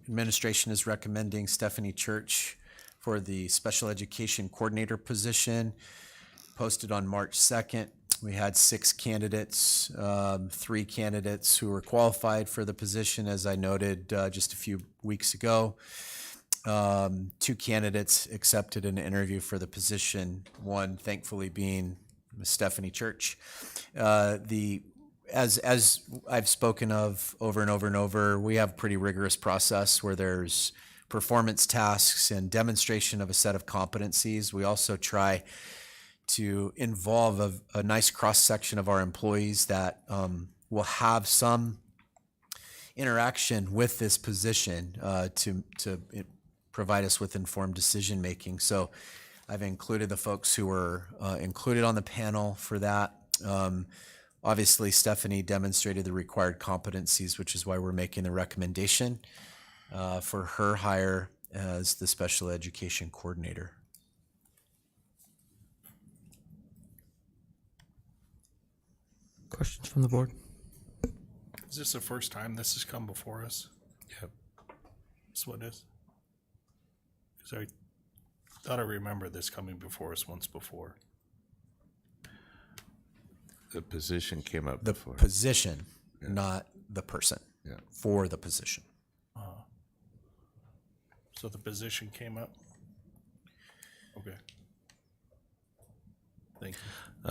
administration is recommending Stephanie Church for the special education coordinator position, posted on March 2nd. We had 6 candidates, 3 candidates who were qualified for the position, as I noted just a few weeks ago. 2 candidates accepted an interview for the position, one thankfully being Ms. Stephanie Church. As I've spoken of over and over and over, we have a pretty rigorous process where there's performance tasks and demonstration of a set of competencies. We also try to involve a nice cross-section of our employees that will have some interaction with this position to provide us with informed decision-making. So I've included the folks who were included on the panel for that. Obviously, Stephanie demonstrated the required competencies, which is why we're making the recommendation for her hire as the special education coordinator. Questions from the board? Is this the first time this has come before us? Yep. That's what it is? Because I thought I remember this coming before us once before. The position came up The before. position, not the person, Yeah. for the position. So the position came up? Okay. Thank you.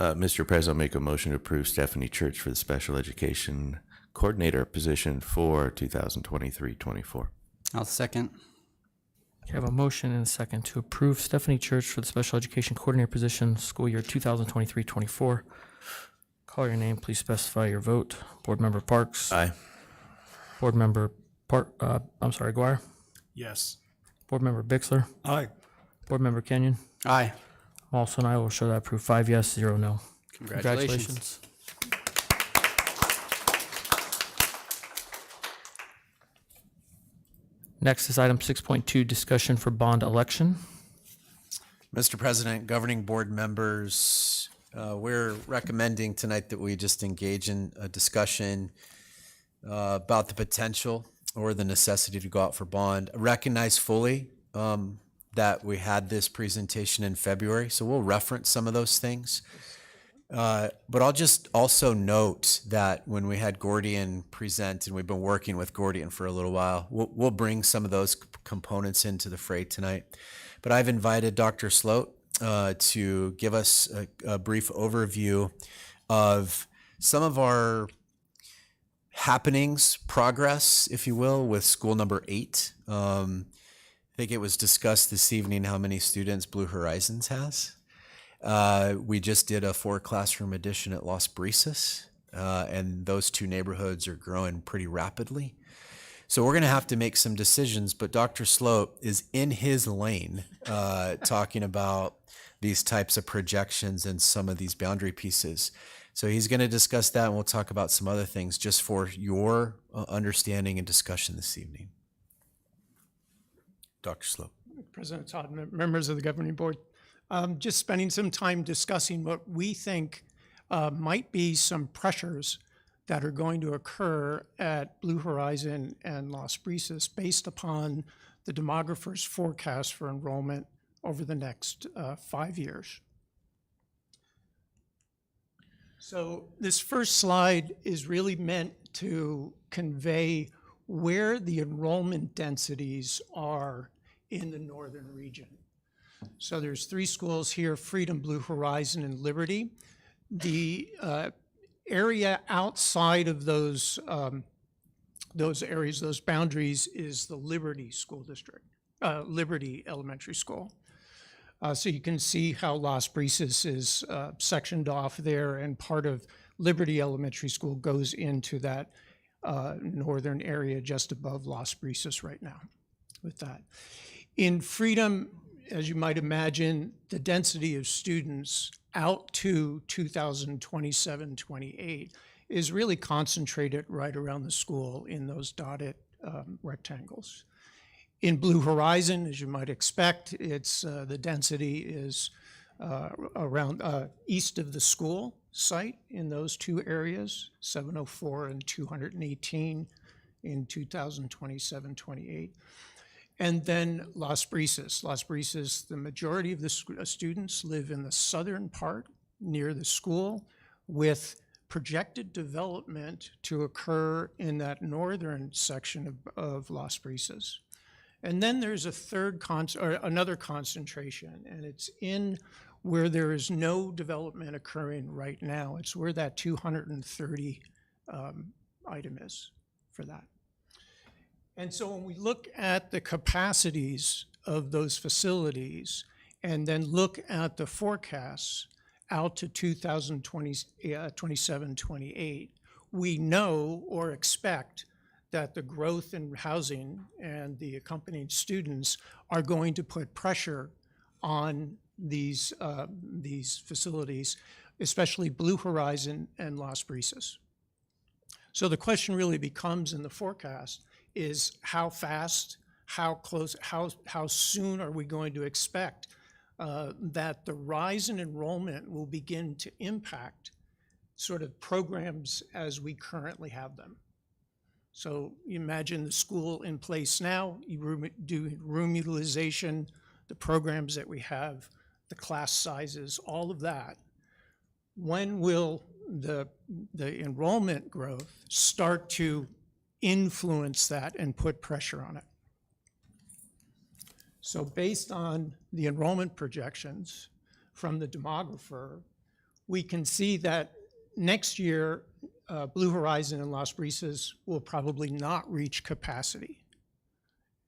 Mr. President, I'll make a motion to approve Stephanie Church for the special education coordinator position for 2023-24. I'll second. I have a motion and a second to approve Stephanie Church for the special education coordinator position, school year 2023-24. Call your name, please specify your vote. Board Member Parks? Aye. Board Member Aguirre? Yes. Board Member Bixler? Aye. Board Member Kenyon. Aye. Also an aye. Will show that approved. 5 yes, 0 no. Congratulations. Next is item 6.2, discussion for bond election. Mr. President, governing board members, we're recommending tonight that we just engage in a discussion about the potential or the necessity to go out for bond. I recognize fully that we had this presentation in February, so we'll reference some of those things. But I'll just also note that when we had Gordian present, and we've been working with Gordian for a little while, we'll bring some of those components into the fray tonight. But I've invited Dr. Sloat to give us a brief overview of some of our happenings, progress, if you will, with school number 8. I think it was discussed this evening how many students Blue Horizons has. We just did a 4-classroom addition at Las Brisas, and those 2 neighborhoods are growing pretty rapidly. So we're going to have to make some decisions, but Dr. Sloat is in his lane talking about these types of projections and some of these boundary pieces. So he's going to discuss that, and we'll talk about some other things just for your understanding and discussion this evening. Dr. Sloat. President Todd, members of the governing board, just spending some time discussing what we think might be some pressures that are going to occur at Blue Horizon and Las Brisas based upon the demographer's forecast for enrollment over the next 5 years. So this first slide is really meant to convey where the enrollment densities are in the northern region. So there's 3 schools here: Freedom, Blue Horizon, and Liberty. The area outside of those areas, those boundaries, is the Liberty School District, Liberty Elementary School. So you can see how Las Brisas is sectioned off there, and part of Liberty Elementary School goes into that northern area just above Las Brisas right now with that. In Freedom, as you might imagine, the density of students out to 2027-28 is really concentrated right around the school in those dotted rectangles. In Blue Horizon, as you might expect, it's the density is around east of the school site in those 2 areas, 704 and 218 in 2027-28. And then Las Brisas. Las Brisas, the majority of the students live in the southern part near the school, with projected development to occur in that northern section of Las Brisas. And then there's another concentration, and it's in where there is no development occurring right now. It's where that 230 item is for that. And so when we look at the capacities of those facilities and then look at the forecasts out to 2027-28, we know or expect that the growth in housing and the accompanying students are going to put pressure on these facilities, especially Blue Horizon and Las Brisas. So the question really becomes in the forecast is how fast, how close, how soon are we going to expect that the rise in enrollment will begin to impact sort of programs as we currently have them. So you imagine the school in place now, you do room utilization, the programs that we have, the class sizes, all of that. When will the enrollment growth start to influence that and put pressure on it? So based on the enrollment projections from the demographer, we can see that next year, Blue Horizon and Las Brisas will probably not reach capacity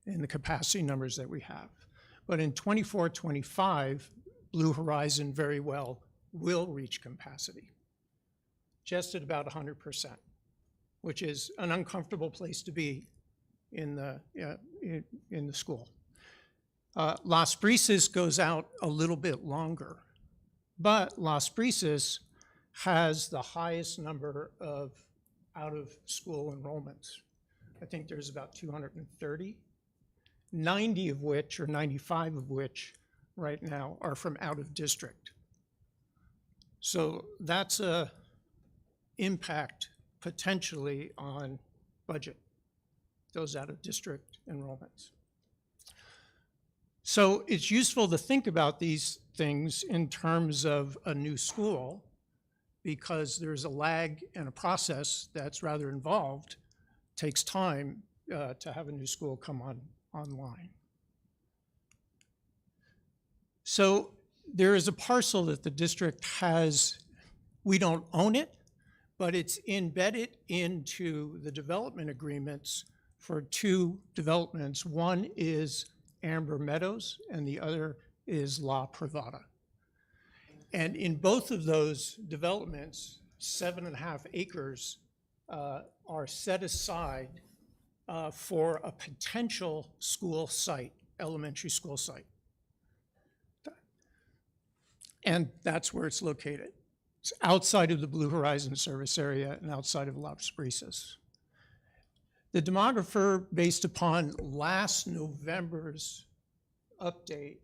in the capacity numbers that we have. But in 24-25, Blue Horizon very well will reach capacity, just at about 100%, which is an uncomfortable place to be in the school. Las Brisas goes out a little bit longer, but Las Brisas has the highest number of out-of-school enrollments. I think there's about 230, 90 of which, or 95 of which, right now are from out of district. So that's a impact potentially on budget, those out of district enrollments. So it's useful to think about these things in terms of a new school, because there's a lag and a process that's rather involved, takes time to have a new school come online. So there is a parcel that the district has. We don't own it, but it's embedded into the development agreements for two developments. One is Amber Meadows and the other is La Privada. And in both of those developments, 7.5 acres are set aside for a potential school site, elementary school site. And that's where it's located. It's outside of the Blue Horizon service area and outside of Las Brisas. The demographer, based upon last November's update,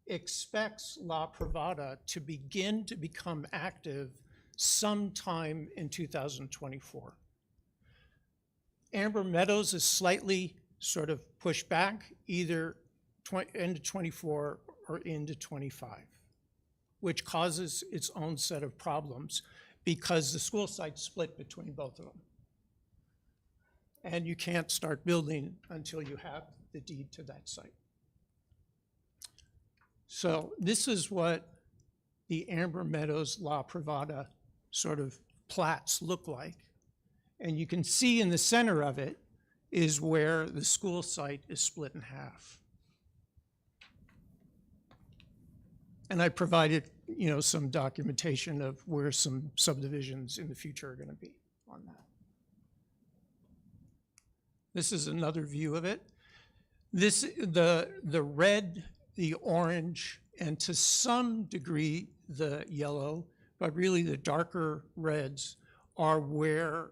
expects La Privada to begin to become active sometime in 2024. Amber Meadows is slightly sort of pushed back, either into 24 or into 25, which causes its own set of problems because the school site's split between both of them. And you can't start building until you have the deed to that site. So this is what the Amber Meadows La Privada sort of plats look like. And you can see in the center of it is where the school site is split in half. And I provided, some documentation of where some subdivisions in the future are going to be on that. This is another view of it. The red, the orange, and to some degree the yellow, but really the darker reds are where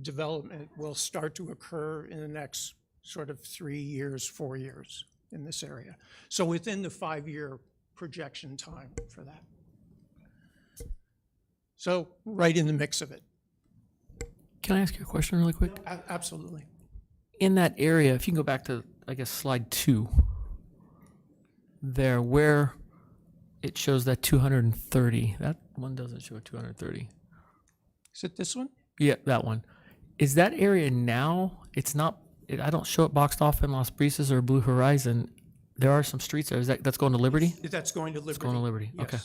development will start to occur in the next sort of 3 years, 4 years in this area. So within the 5-year projection time for that. So right in the mix of it. Can I ask you a question really quick? Absolutely. In that area, if you can go back to, I guess, slide 2, there where it shows that 230, that one doesn't show 230. Is it this one? Yeah, that one. Is that area now, it's not, I don't show it boxed off in Las Brisas or Blue Horizon. There are some streets there. Is that's going to Liberty? That's going to Liberty. It's going to Liberty. Yes. Okay.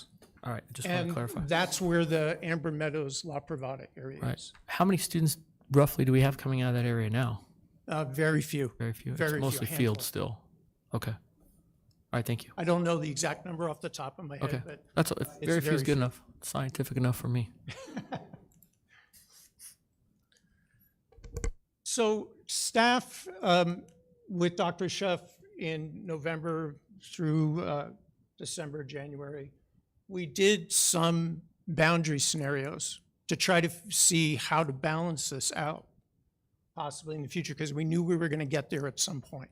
All right. Just want to clarify. That's where the Amber Meadows La Privada area Right. is. How many students roughly do we have coming out of that area now? Very few. Very few. Very It's mostly few, field handful. still. Okay. All right. Thank you. I don't know the exact number off the top of my head, Okay. but That's it's very few is good few. enough. Scientific enough for me. So staff with Dr. Schuff in November through December, January, we did some boundary scenarios to try to see how to balance this out possibly in the future, because we knew we were going to get there at some point.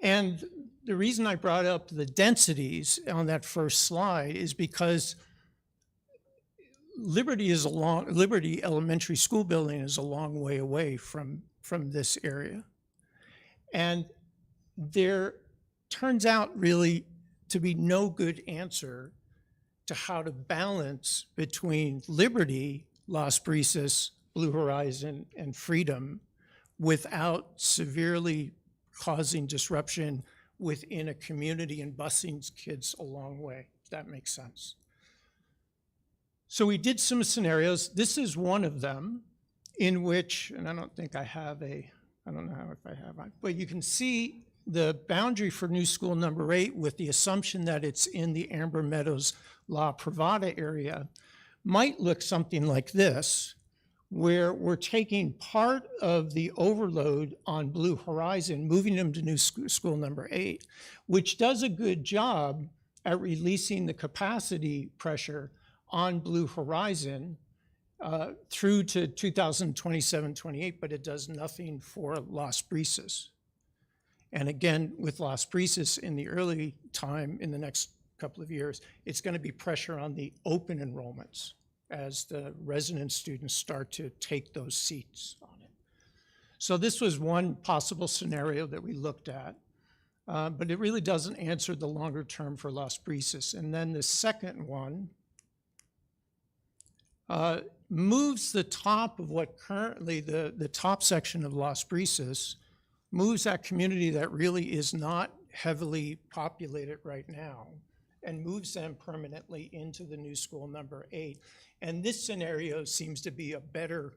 And the reason I brought up the densities on that first slide is because Liberty Elementary School building is a long way away from this area. And there turns out really to be no good answer to how to balance between Liberty, Las Brisas, Blue Horizon, and Freedom without severely causing disruption within a community and busing kids a long way, if that makes sense. So we did some scenarios. This is one of them in which, and I don't think I have I don't know if I have, but you can see the boundary for new school number 8 with the assumption that it's in the Amber Meadows La Privada area might look something like this, where we're taking part of the overload on Blue Horizon, moving them to new school number 8, which does a good job at releasing the capacity pressure on Blue Horizon through to 2027-28, but it does nothing for Las Brisas. And again, with Las Brisas in the early time, in the next couple of years, it's going to be pressure on the open enrollments as the resident students start to take those seats on it. So this was one possible scenario that we looked at, but it really doesn't answer the longer term for Las Brisas. And then the second one moves the top of what currently, the top section of Las Brisas, moves that community that really is not heavily populated right now and moves them permanently into the new school number 8. And this scenario seems to be a better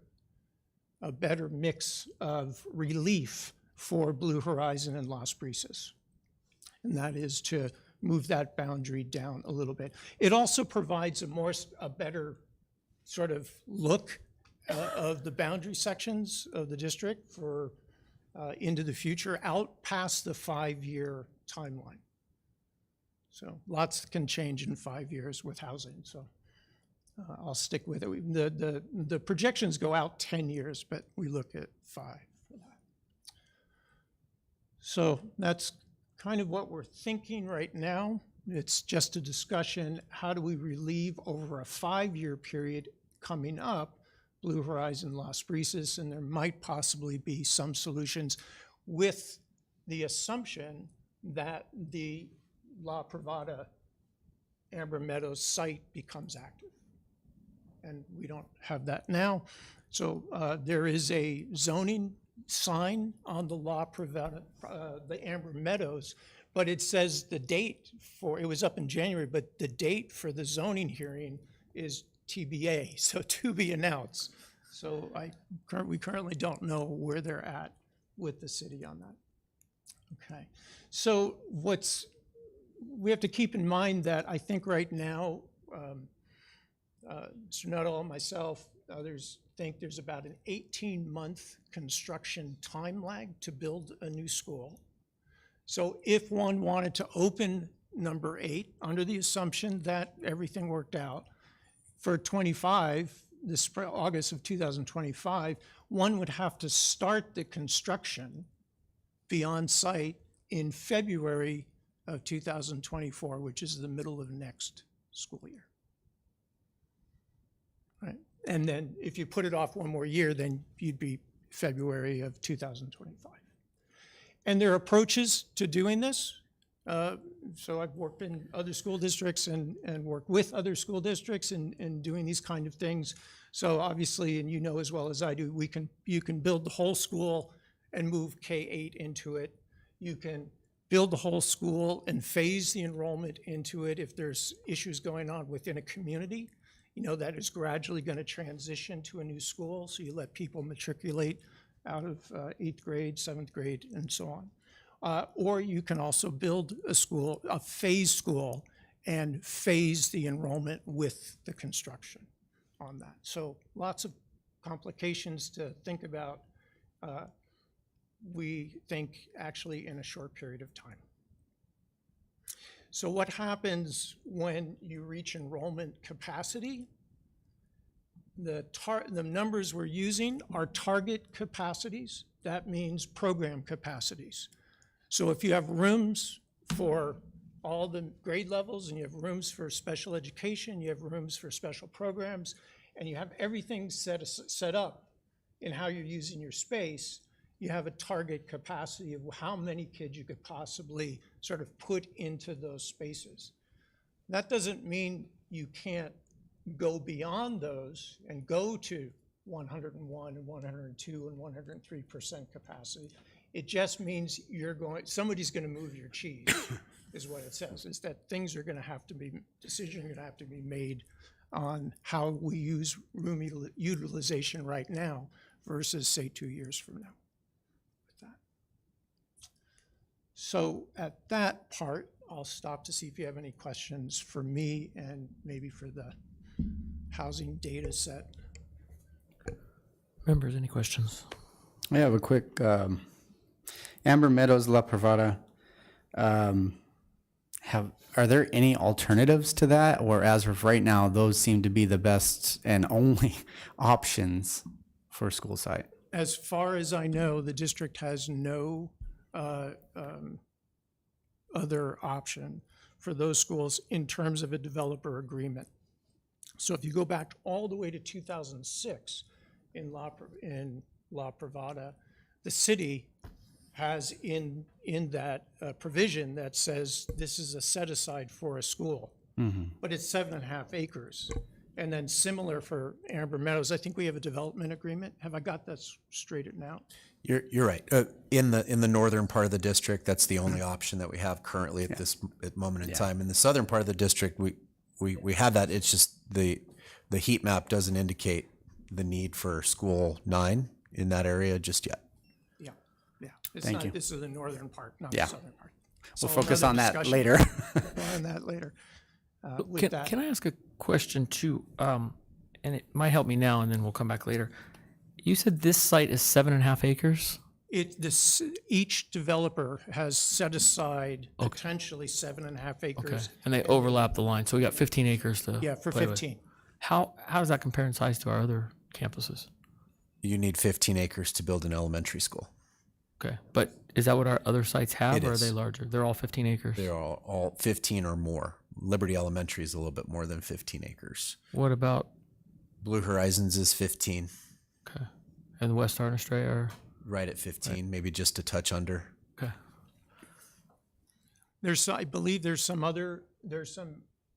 mix of relief for Blue Horizon and Las Brisas. And that is to move that boundary down a little bit. It also provides a better sort of look of the boundary sections of the district for into the future, out past the 5-year timeline. So lots can change in 5 years with housing. So I'll stick with it. The projections go out 10 years, but we look at 5 for that. So that's kind of what we're thinking right now. It's just a discussion. How do we relieve over a 5-year period coming up Blue Horizon, Las Brisas, and there might possibly be some solutions with the assumption that the La Privada Amber Meadows site becomes active. And we don't have that now. So there is a zoning sign on the La Privada, the Amber Meadows, but it says the date for, it was up in January, but the date for the zoning hearing is TBA, so to be announced. So we currently don't know where they're at with the city on that. Okay, so we have to keep in mind that I think right now, Mr. Nuttall, myself, others think there's about an 18-month construction time lag to build a new school. So if one wanted to open number 8 under the assumption that everything worked out, for 25, August of 2025, one would have to start the construction beyond site in February of 2024, which is the middle of next school year. Right? And then if you put it off one more year, then you'd be February of 2025. And there are approaches to doing this. So I've worked in other school districts and worked with other school districts in doing these kind of things. So obviously, and you know as well as I do, you can build the whole school and move K-8 into it. You can build the whole school and phase the enrollment into it if there's issues going on within a community. You know, that is gradually going to transition to a new school. So you let people matriculate out of 8th grade, 7th grade, and so on. Or you can also build a school, a phase school, and phase the enrollment with the construction on that. So lots of complications to think about, we think actually in a short period of time. So what happens when you reach enrollment capacity? The numbers we're using are target capacities. That means program capacities. So if you have rooms for all the grade levels and you have rooms for special education, you have rooms for special programs, and you have everything set up in how you're using your space, you have a target capacity of how many kids you could possibly sort of put into those spaces. That doesn't mean you can't go beyond those and go to 101 and 102 and 103% capacity. It just means somebody's going to move your cheese, is what it says. Is that things are going to have to be, decisions are going to have to be made on how we use room utilization right now versus, say, 2 years from now. With that. So at that part, I'll stop to see if you have any questions for me and maybe for the housing data set. Members, any questions? I have a quick, Amber Meadows, La Privada, are there any alternatives to that? Or as of right now, those seem to be the best and only options for a school site? As far as I know, the district has no other option for those schools in terms of a developer agreement. So if you go back all the way to 2006 in La Privada, the city has in that provision that says this is a set aside for a school, but it's 7.5 acres. And then similar for Amber Meadows, I think we have a development agreement. Have I got that straightened out? You're right. In the northern part of the district, that's the only option that we have currently at this moment in time. In the southern part of the district, we have that. It's just the heat map doesn't indicate the need for school 9 in that area just yet. Yeah. Thank you. This is the northern part, not Yeah. the southern part. We'll So focus another on that discussion. later. More on that later. Can I ask a question too? And it might help me now, and then we'll come back later. You said this site is 7.5 acres? Each developer has set aside potentially 7.5 acres. Okay, and they overlap the line, so we got 15 acres to Yeah, for play with. 15. How does that compare in size to our other campuses? You need 15 acres to build an elementary school. Okay, but is that what our other sites have, It or are is. they larger? They're all 15 acres? They're all 15 or more. Liberty Elementary is a little bit more than 15 acres. What about? Blue Horizons is 15. Okay, and West Arnestray are? Right at 15, maybe just a touch under. Okay. I believe there's some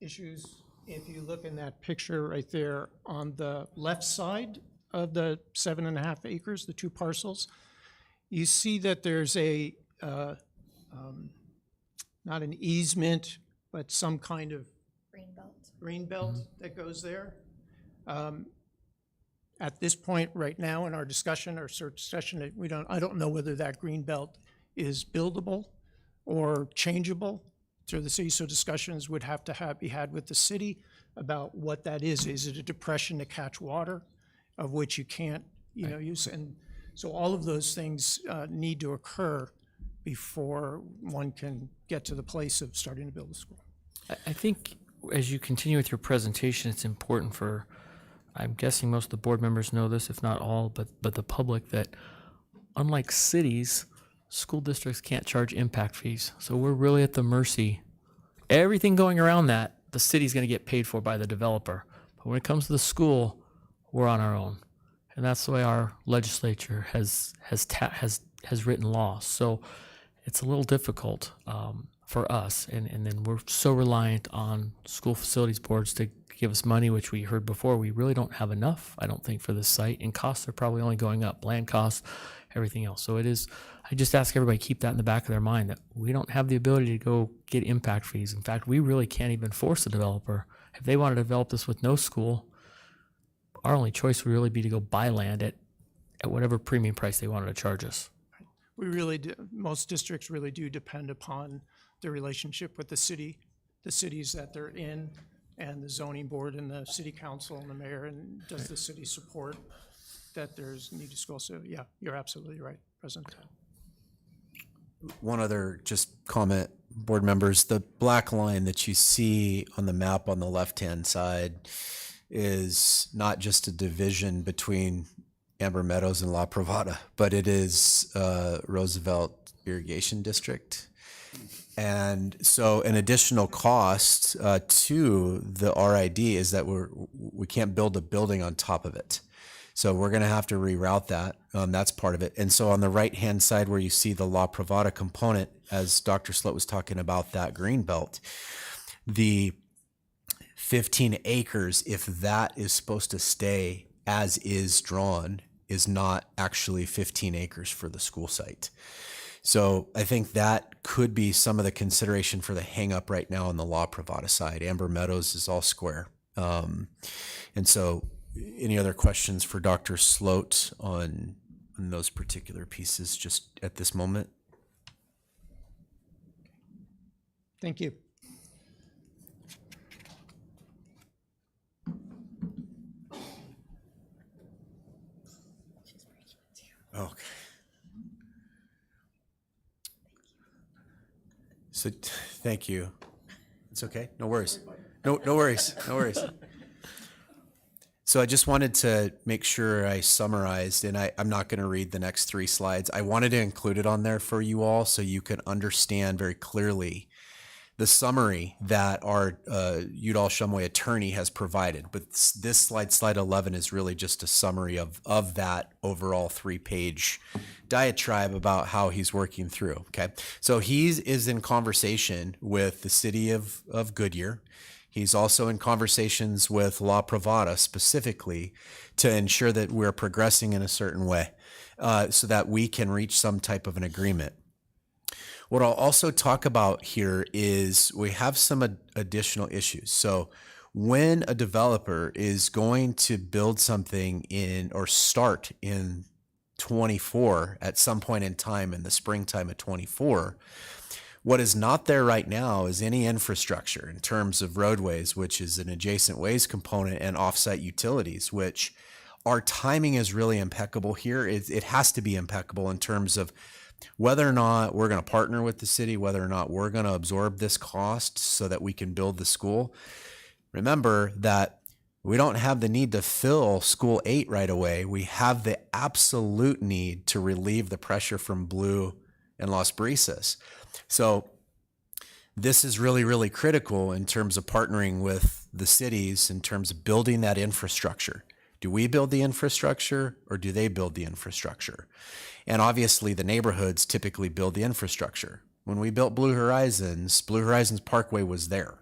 issues. If you look in that picture right there on the left side of the 7.5 acres, the 2 parcels, you see that there's not an easement, but some kind of green belt that goes there. At this point right now in our discussion, our search session, I don't know whether that green belt is buildable or changeable through the city. So discussions would have to be had with the city about what that is. Is it a depression to catch water, of which you can't, use? And so all of those things need to occur before one can get to the place of starting to build a school. I think as you continue with your presentation, it's important for, I'm guessing most of the board members know this, if not all, but the public, that unlike cities, school districts can't charge impact fees. So we're really at the mercy. Everything going around that, the city's going to get paid for by the developer. But when it comes to the school, we're on our own. And that's the way our legislature has written laws. So it's a little difficult for us. And then we're so reliant on school facilities boards to give us money, which we heard before. We really don't have enough, I don't think, for this site. And costs are probably only going up, land costs, everything else. So it is, I just ask everybody to keep that in the back of their mind, that we don't have the ability to go get impact fees. In fact, we really can't even force the developer. If they want to develop this with no school, our only choice would really be to go buy land at whatever premium price they wanted to charge us. We really do, most districts really do depend upon the relationship with the city, the cities that they're in, and the zoning board and the city council and the mayor. And does the city support that there's need to school? So yeah, you're absolutely right, President. One other just comment, board members, the black line that you see on the map on the left-hand side is not just a division between Amber Meadows and La Privada, but it is Roosevelt Irrigation District. And so an additional cost to the RID is that we can't build a building on top of it. So we're going to have to reroute that. That's part of it. And so on the right-hand side where you see the La Privada component, as Dr. Sloat was talking about that green belt, the 15 acres, if that is supposed to stay as is drawn, is not actually 15 acres for the school site. So I think that could be some of the consideration for the hang up right now on the La Privada side. Amber Meadows is all square. And so any other questions for Dr. Sloat on those particular pieces just at this moment? Thank you. So, thank you. It's okay. No worries. No worries. No worries. So I just wanted to make sure I summarized, and I'm not going to read the next 3 slides. I wanted to include it on there for you all so you can understand very clearly the summary that our Udall-Shumway attorney has provided. But this slide 11, is really just a summary of that overall 3-page diatribe about how he's working through. Okay, so he is in conversation with the city of Goodyear. He's also in conversations with La Privada specifically to ensure that we're progressing in a certain way so that we can reach some type of an agreement. What I'll also talk about here is we have some additional issues. So when a developer is going to build something in or start in 24 at some point in time in the springtime of 24, what is not there right now is any infrastructure in terms of roadways, which is an adjacent ways component, and offsite utilities, which our timing is really impeccable here. It has to be impeccable in terms of whether or not we're going to partner with the city, whether or not we're going to absorb this cost so that we can build the school. Remember that we don't have the need to fill School 8 right away. We have the absolute need to relieve the pressure from Blue and Las Brisas. So this is really, really critical in terms of partnering with the cities in terms of building that infrastructure. Do we build the infrastructure or do they build the infrastructure? And obviously the neighborhoods typically build the infrastructure. When we built Blue Horizons Parkway was there.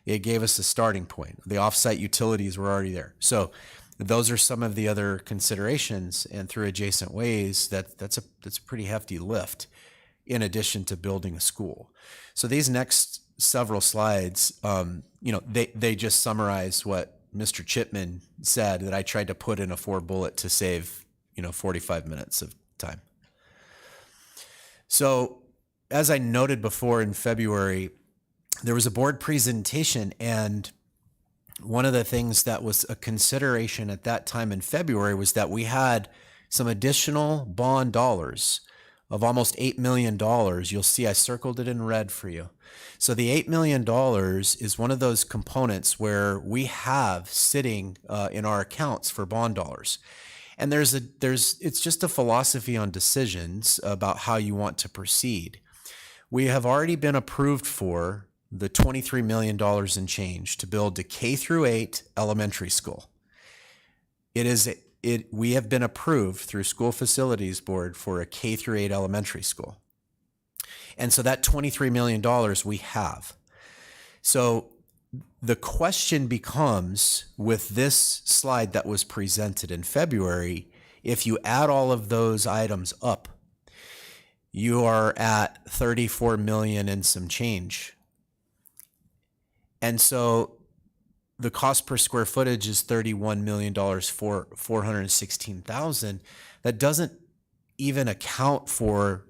It gave us a starting point. The offsite utilities were already there. So those are some of the other considerations, and through adjacent ways, that's a pretty hefty lift in addition to building a school. So these next several slides, they just summarize what Mr. Chipman said that I tried to put in a 4-bullet to save 45 minutes of time. So as I noted before, in February, there was a board presentation, and one of the things that was a consideration at that time in February was that we had some additional bond dollars of almost $8 million. You'll see I circled it in red for you. So the $8 million is one of those components where we have sitting in our accounts for bond dollars. And it's just a philosophy on decisions about how you want to proceed. We have already been approved for the $23 million in change to build a K-8 elementary school. We have been approved through School Facilities Board for a K-8 elementary school. And so that $23 million we have. So the question becomes, with this slide that was presented in February, if you add all of those items up, you are at 34 million and some change. And so the cost per square footage is $31 million for 416,000. That doesn't even account for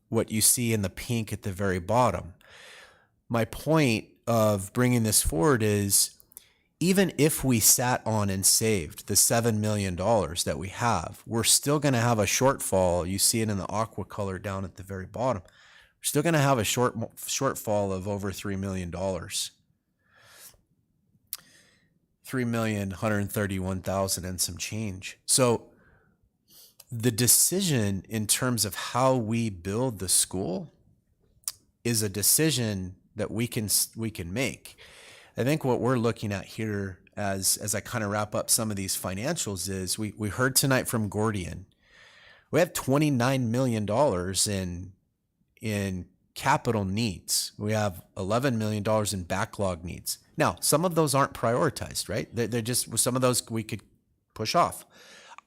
what you see in the pink at the very bottom. My point of bringing this forward is, even if we sat on and saved the $7 million that we have, we're still going to have a shortfall. You see it in the aqua color down at the very bottom. We're still going to have a shortfall of over $3 million. $3,131,000 and some change. So the decision in terms of how we build the school is a decision that we can make. I think what we're looking at here as I kind of wrap up some of these financials is we heard tonight from Gordian. We have $29 million in capital needs. We have $11 million in backlog needs. Now, some of those aren't prioritized, right? They're just, some of those we could push off.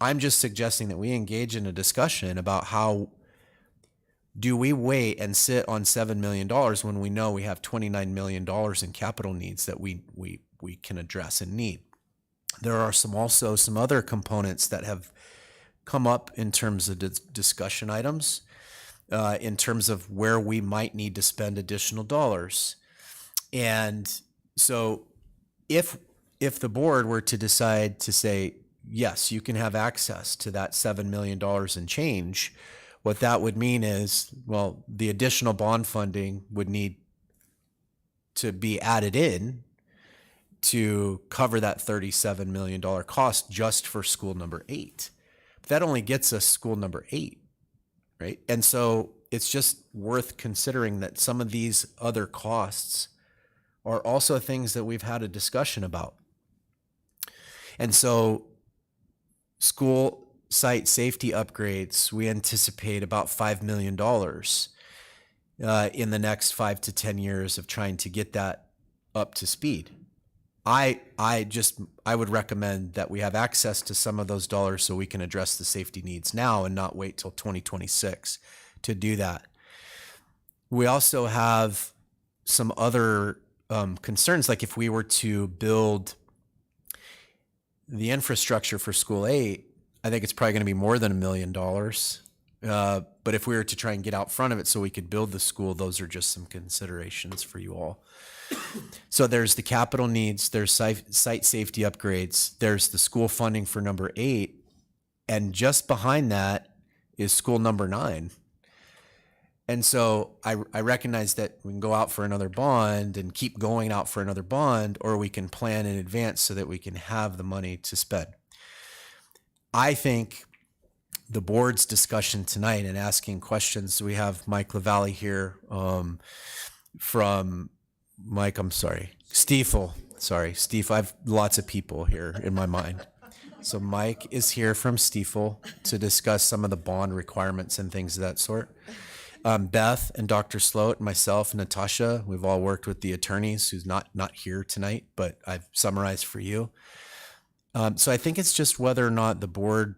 I'm just suggesting that we engage in a discussion about how do we wait and sit on $7 million when we know we have $29 million in capital needs that we can address and need. There are also some other components that have come up in terms of discussion items, in terms of where we might need to spend additional dollars. And so if the board were to decide to say, yes, you can have access to that $7 million in change, what that would mean is, well, the additional bond funding would need to be added in to cover that $37 million cost just for school number 8. But that only gets us school number 8, right? And so it's just worth considering that some of these other costs are also things that we've had a discussion about. And so school site safety upgrades, we anticipate about $5 million in the next 5 to 10 years of trying to get that up to speed. I would recommend that we have access to some of those dollars so we can address the safety needs now and not wait till 2026 to do that. We also have some other concerns, like if we were to build the infrastructure for school 8, I think it's probably going to be more than $1 million. But if we were to try and get out front of it so we could build the school, those are just some considerations for you all. So there's the capital needs, there's site safety upgrades, there's the school funding for number 8, and just behind that is school number 9. And so I recognize that we can go out for another bond and keep going out for another bond, or we can plan in advance so that we can have the money to spend. I think the board's discussion tonight and asking questions, we have Mike LaValle here from Mike, I'm sorry, Stiefel. Sorry, Stiefel. I have lots of people here in my mind. So Mike is here from Stiefel to discuss some of the bond requirements and things of that sort. Beth and Dr. Sloat, myself, and Natasha, we've all worked with the attorneys who's not here tonight, but I've summarized for you. So I think it's just whether or not the board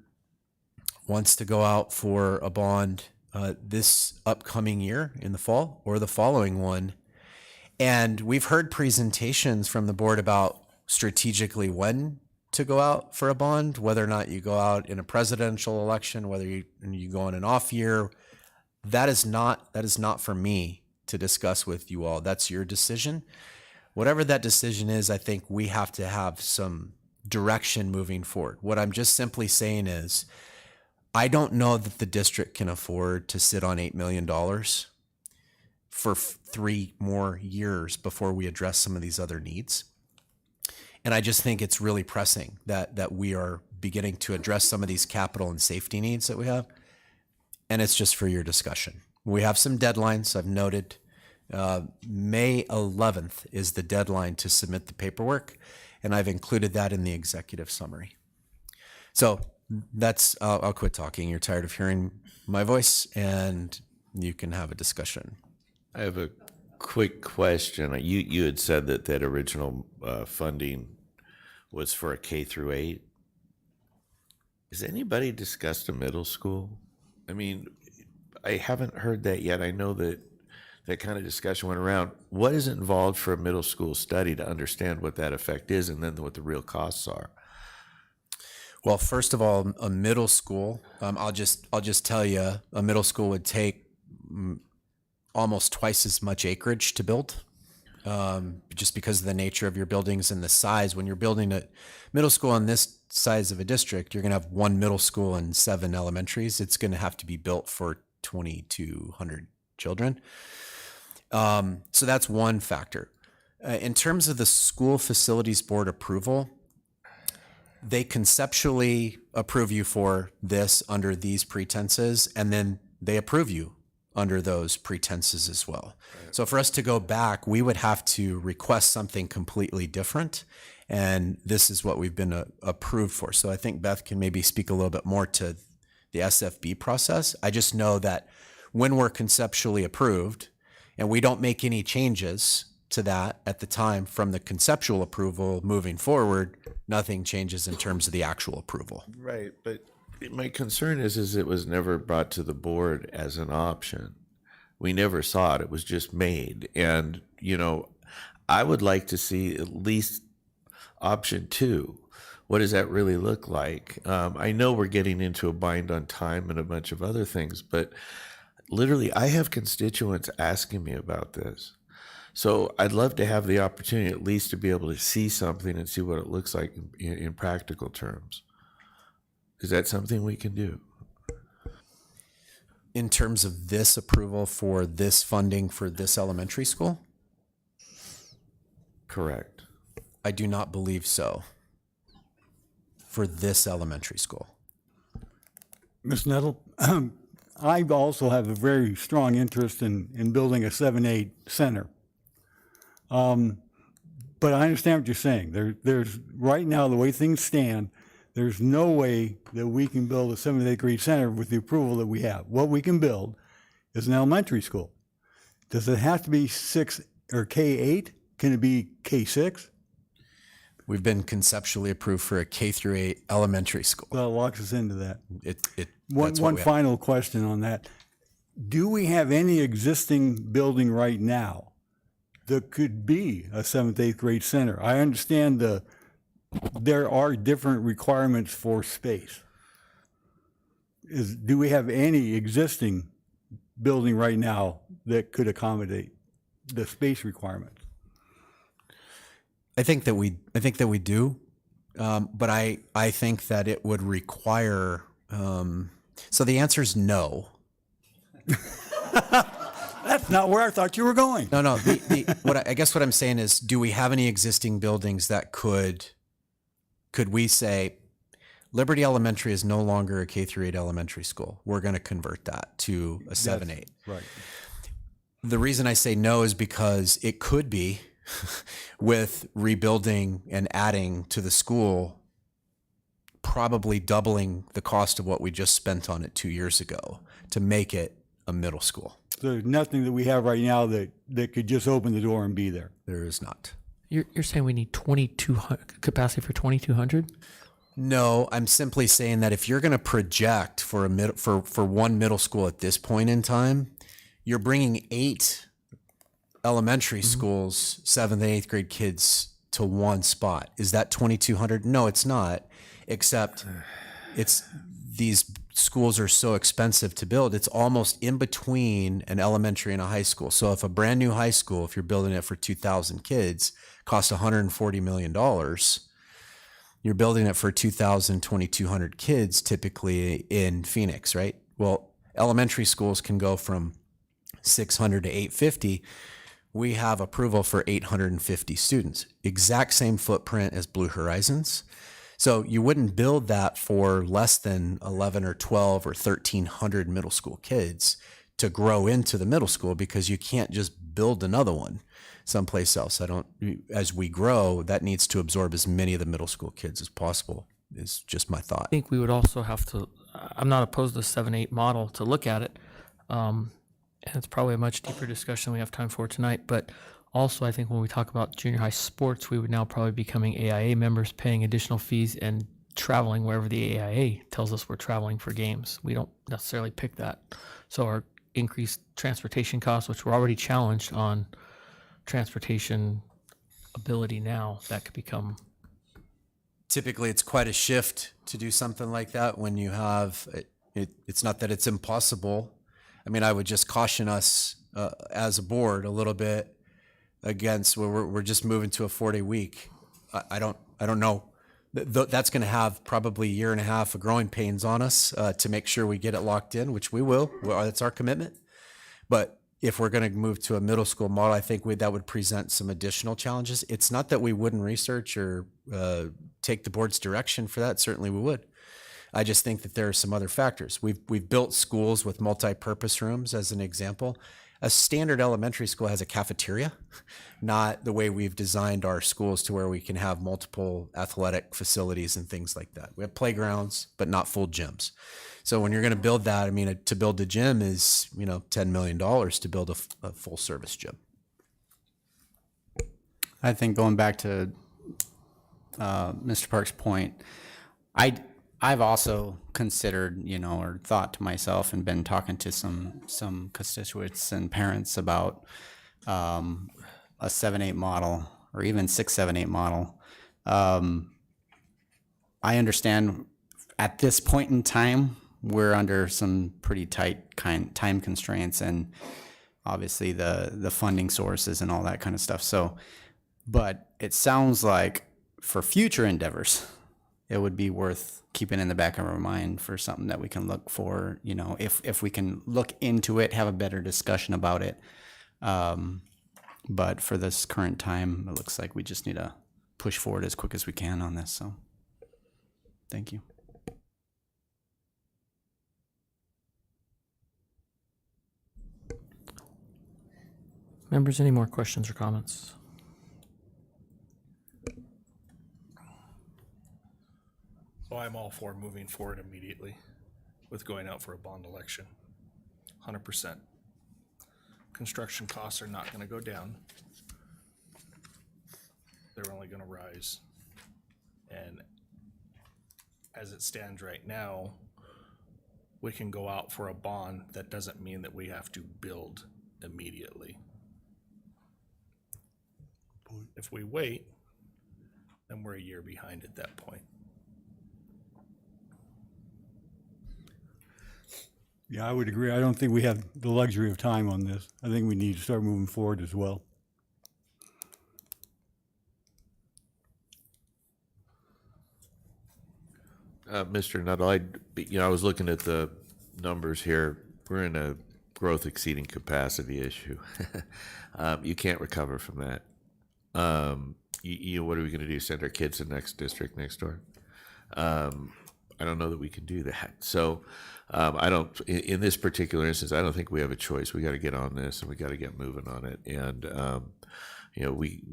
wants to go out for a bond this upcoming year in the fall or the following one. And we've heard presentations from the board about strategically when to go out for a bond, whether or not you go out in a presidential election, whether you go in an off year. That is not for me to discuss with you all. That's your decision. Whatever that decision is, I think we have to have some direction moving forward. What I'm just simply saying is, I don't know that the district can afford to sit on $8 million for 3 more years before we address some of these other needs. And I just think it's really pressing that we are beginning to address some of these capital and safety needs that we have. And it's just for your discussion. We have some deadlines I've noted. May 11th is the deadline to submit the paperwork, and I've included that in the executive summary. So that's, I'll quit talking. You're tired of hearing my voice, and you can have a discussion. I have a quick question. You had said that original funding was for a K through 8. Has anybody discussed a middle school? I mean, I haven't heard that yet. I know that kind of discussion went around. What is involved for a middle school study to understand what that effect is and then what the real costs are? Well, first of all, a middle school, I'll just tell you, a middle school would take almost twice as much acreage to build, just because of the nature of your buildings and the size. When you're building a middle school on this size of a district, you're going to have 1 middle school and 7 elementaries. It's going to have to be built for 2,200 children. So that's one factor. In terms of the school facilities board approval, they conceptually approve you for this under these pretenses, and then they approve you under those pretenses as well. Right. So for us to go back, we would have to request something completely different, and this is what we've been approved for. So I think Beth can maybe speak a little bit more to the SFB process. I just know that when we're conceptually approved and we don't make any changes to that at the time from the conceptual approval moving forward, nothing changes in terms of the actual approval. Right, but my concern is it was never brought to the board as an option. We never saw it. It was just made. And, I would like to see at least option 2. What does that really look like? I know we're getting into a bind on time and a bunch of other things, but literally I have constituents asking me about this. So I'd love to have the opportunity at least to be able to see something and see what it looks like in practical terms. Is that something we can do? In terms of this approval for this funding for this elementary school? Correct. I do not believe so for this elementary school. Ms. Nettle, I also have a very strong interest in building a 7-8 center. But I understand what you're saying. There's right now, the way things stand, there's no way that we can build a 7th, 8th grade center with the approval that we have. What we can build is an elementary school. Does it have to be 6 or K-8? Can it be K-6? We've been conceptually approved for a K-8 elementary school. That locks us into that. That's One what we have. final question on that. Do we have any existing building right now that could be a 7th, 8th grade center? I understand there are different requirements for space. Do we have any existing building right now that could accommodate the space requirements? I think that we do, but I think that it would require. So the answer is no. That's not where I thought you were going. No. I guess what I'm saying is, do we have any existing buildings that could we say Liberty Elementary is no longer a K-8 elementary school? We're going to convert that to a 7-8. Right. The reason I say no is because it could be with rebuilding and adding to the school, probably doubling the cost of what we just spent on it 2 years ago to make it a middle school. There's nothing that we have right now that could just open the door and be there. There is not. You're saying we need 2,200 capacity for 2,200? No, I'm simply saying that if you're going to project for one middle school at this point in time, you're bringing 8 elementary schools, 7th and 8th grade kids to one spot. Is that 2,200? No, it's not, except these schools are so expensive to build. It's almost in between an elementary and a high school. So if a brand new high school, if you're building it for 2,000 kids, costs $140 million, you're building it for 2,200 kids typically in Phoenix, right? Well, elementary schools can go from 600 to 850. We have approval for 850 students, exact same footprint as Blue Horizons. So you wouldn't build that for less than 11 or 12 or 1,300 middle school kids to grow into the middle school, because you can't just build another one someplace else. As we grow, that needs to absorb as many of the middle school kids as possible, is just my thought. I think we would also have to, I'm not opposed to the 7-8 model to look at it. And it's probably a much deeper discussion than we have time for tonight. But also, I think when we talk about junior high sports, we would now probably be becoming AIA members, paying additional fees and traveling wherever the AIA tells us we're traveling for games. We don't necessarily pick that. So our increased transportation costs, which we're already challenged on transportation ability now, that could become. Typically, it's quite a shift to do something like that when you have, it's not that it's impossible. I mean, I would just caution us as a board a little bit against where we're just moving to a 4-day week. I don't know. That's going to have probably a year and a half of growing pains on us to make sure we get it locked in, which we will. That's our commitment. But if we're going to move to a middle school model, I think that would present some additional challenges. It's not that we wouldn't research or take the board's direction for that. Certainly we would. I just think that there are some other factors. We've built schools with multi-purpose rooms, as an example. A standard elementary school has a cafeteria, not the way we've designed our schools to where we can have multiple athletic facilities and things like that. We have playgrounds, but not full gyms. So when you're going to build that, I mean, to build a gym is, $10 million to build a full service gym. I think going back to Mr. Park's point, I've also considered, or thought to myself and been talking to some constituents and parents about a 7-8 model or even 6-7-8 model. I understand at this point in time, we're under some pretty tight time constraints and obviously the funding sources and all that kind of stuff. So, but it sounds like for future endeavors, it would be worth keeping in the back of our mind for something that we can look for, if we can look into it, have a better discussion about it, But for this current time, it looks like we just need to push forward as quick as we can on this. So thank you. Members, any more questions or comments? So I'm all for moving forward immediately with going out for a bond election. 100%. Construction costs are not gonna go down. They're only gonna rise. And as it stands right now, we can go out for a bond. That doesn't mean that we have to build immediately. If we wait, then we're a year behind at that point. Yeah, I would agree. I don't think we have the luxury of time on this. I think we need to start moving forward as well. Mr. Nuttall, I was looking at the numbers here. We're in a growth exceeding capacity issue. You can't recover from that. What are we going to do? Send our kids to the next district next door? I don't know that we can do that. So I don't, in this particular instance, I don't think we have a choice. We got to get on this and we got to get moving on it. And, we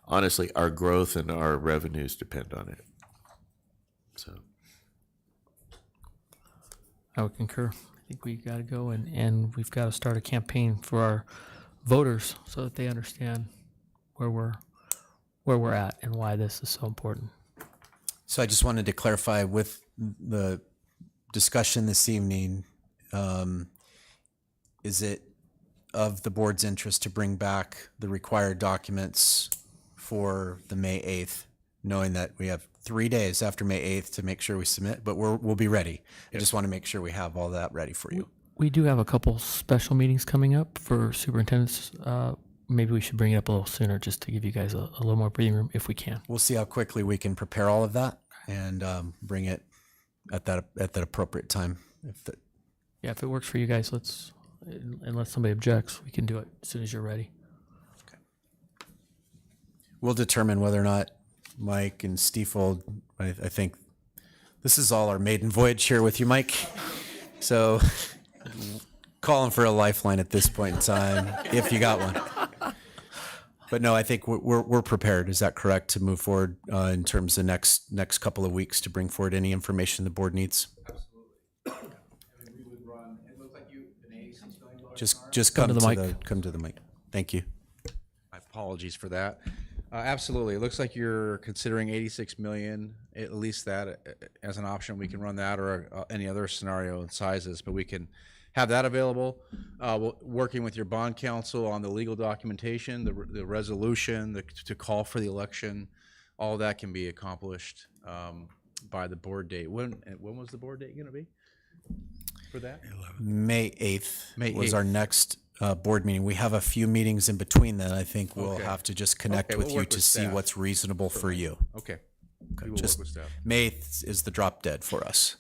honestly, our growth and our revenues depend on it. So. I would concur. I think we got to go and we've got to start a campaign for our voters so that they understand where we're at and why this is so important. So I just wanted to clarify with the discussion this evening, is it of the board's interest to bring back the required documents for the May 8th, knowing that we have 3 days after May 8th to make sure we submit, but we'll be ready. I just want to make sure we have all that ready for you. We do have a couple special meetings coming up for superintendents. Maybe we should bring it up a little sooner just to give you guys a little more breathing room if we can. We'll see how quickly we can prepare all of that and bring it at that appropriate time. Yeah, if it works for you guys, unless somebody objects, we can do it as soon as you're ready. Okay. We'll determine whether or not Mike and Stiefel, I think this is all our maiden voyage here with you, Mike. So calling for a lifeline at this point in time, if you got one. But no, I think we're prepared. Is that correct to move forward in terms of next couple of weeks to bring forward any information the board needs? Absolutely. We would run. It looks like just come to the mic. Come to the mic. Thank you. My apologies for that. Absolutely. It looks like you're considering 86 million, at least that as an option. We can run that or any other scenario and sizes, but we can have that available. Working with your bond counsel on the legal documentation, the resolution, to call for the election, all that can be accomplished by the board date. When was the board date going to be for that? May 8th was our next board meeting. We have a few meetings in between then. I think we'll have to just connect with you to see what's reasonable for you. Okay. We will work with staff. May 8th is the drop dead for us.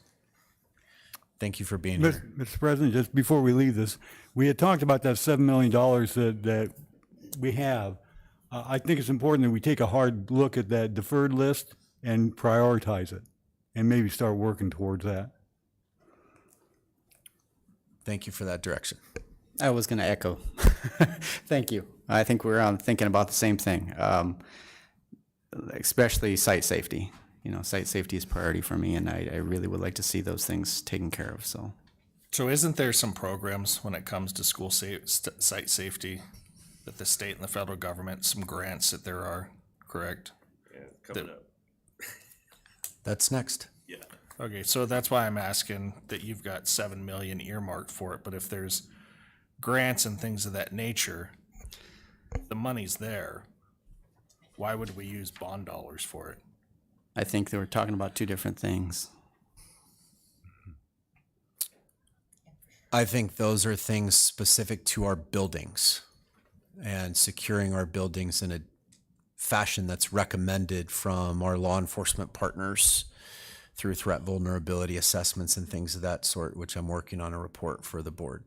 Thank you for being here. Mr. President, just before we leave this, we had talked about that $7 million that we have. I think it's important that we take a hard look at that deferred list and prioritize it and maybe start working towards that. Thank you for that direction. I was going to echo. Thank you. I think we're thinking about the same thing, especially site safety. Site safety is priority for me, and I really would like to see those things taken care of. So isn't there some programs when it comes to school site safety that the state and the federal government, some grants that there are, correct? Yeah, coming up. That's next. Yeah. Okay, so that's why I'm asking that you've got 7 million earmarked for it, but if there's grants and things of that nature, the money's there. Why would we use bond dollars for it? I think they were talking about two different things. I think those are things specific to our buildings and securing our buildings in a fashion that's recommended from our law enforcement partners through threat vulnerability assessments and things of that sort, which I'm working on a report for the board.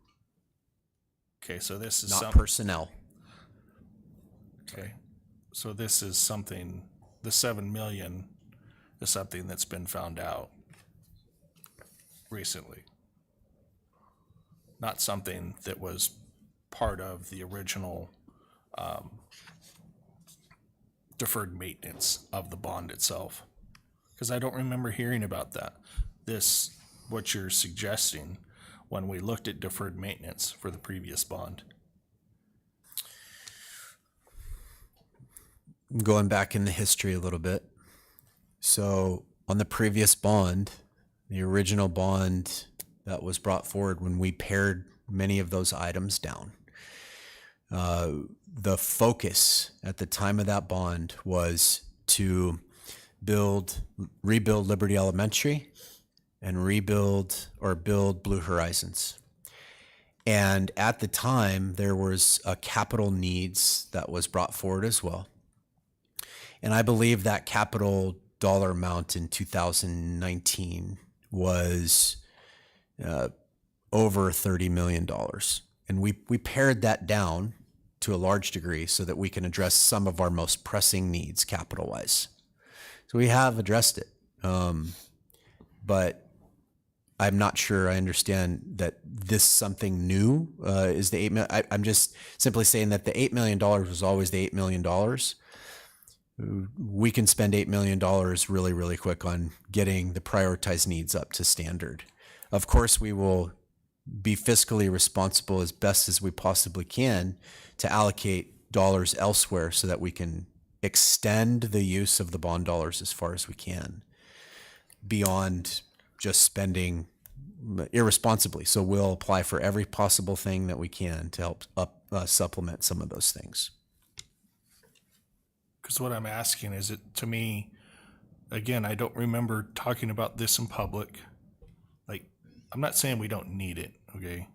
Okay, so this is not personnel. Okay, so this is something, the 7 million is something that's been found out recently. Not something that was part of the original deferred maintenance of the bond itself. Because I don't remember hearing about that. This, what you're suggesting, when we looked at deferred maintenance for the previous bond. Going back in the history a little bit. So on the previous bond, the original bond that was brought forward when we pared many of those items down, the focus at the time of that bond was to rebuild Liberty Elementary and build Blue Horizons. And at the time, there was a capital needs that was brought forward as well. And I believe that capital dollar amount in 2019 was over $30 million. And we pared that down to a large degree so that we can address some of our most pressing needs capital-wise. So we have addressed it. But I'm not sure I understand that this something new is the $8 million. I'm just simply saying that the $8 million was always the $8 million. We can spend $8 million really, really quick on getting the prioritized needs up to standard. Of course, we will be fiscally responsible as best as we possibly can to allocate dollars elsewhere so that we can extend the use of the bond dollars as far as we can beyond just spending irresponsibly. So we'll apply for every possible thing that we can to help supplement some of those things. Because what I'm asking is, it to me, again, I don't remember talking about this in public. Like, I'm not saying we don't need it, okay?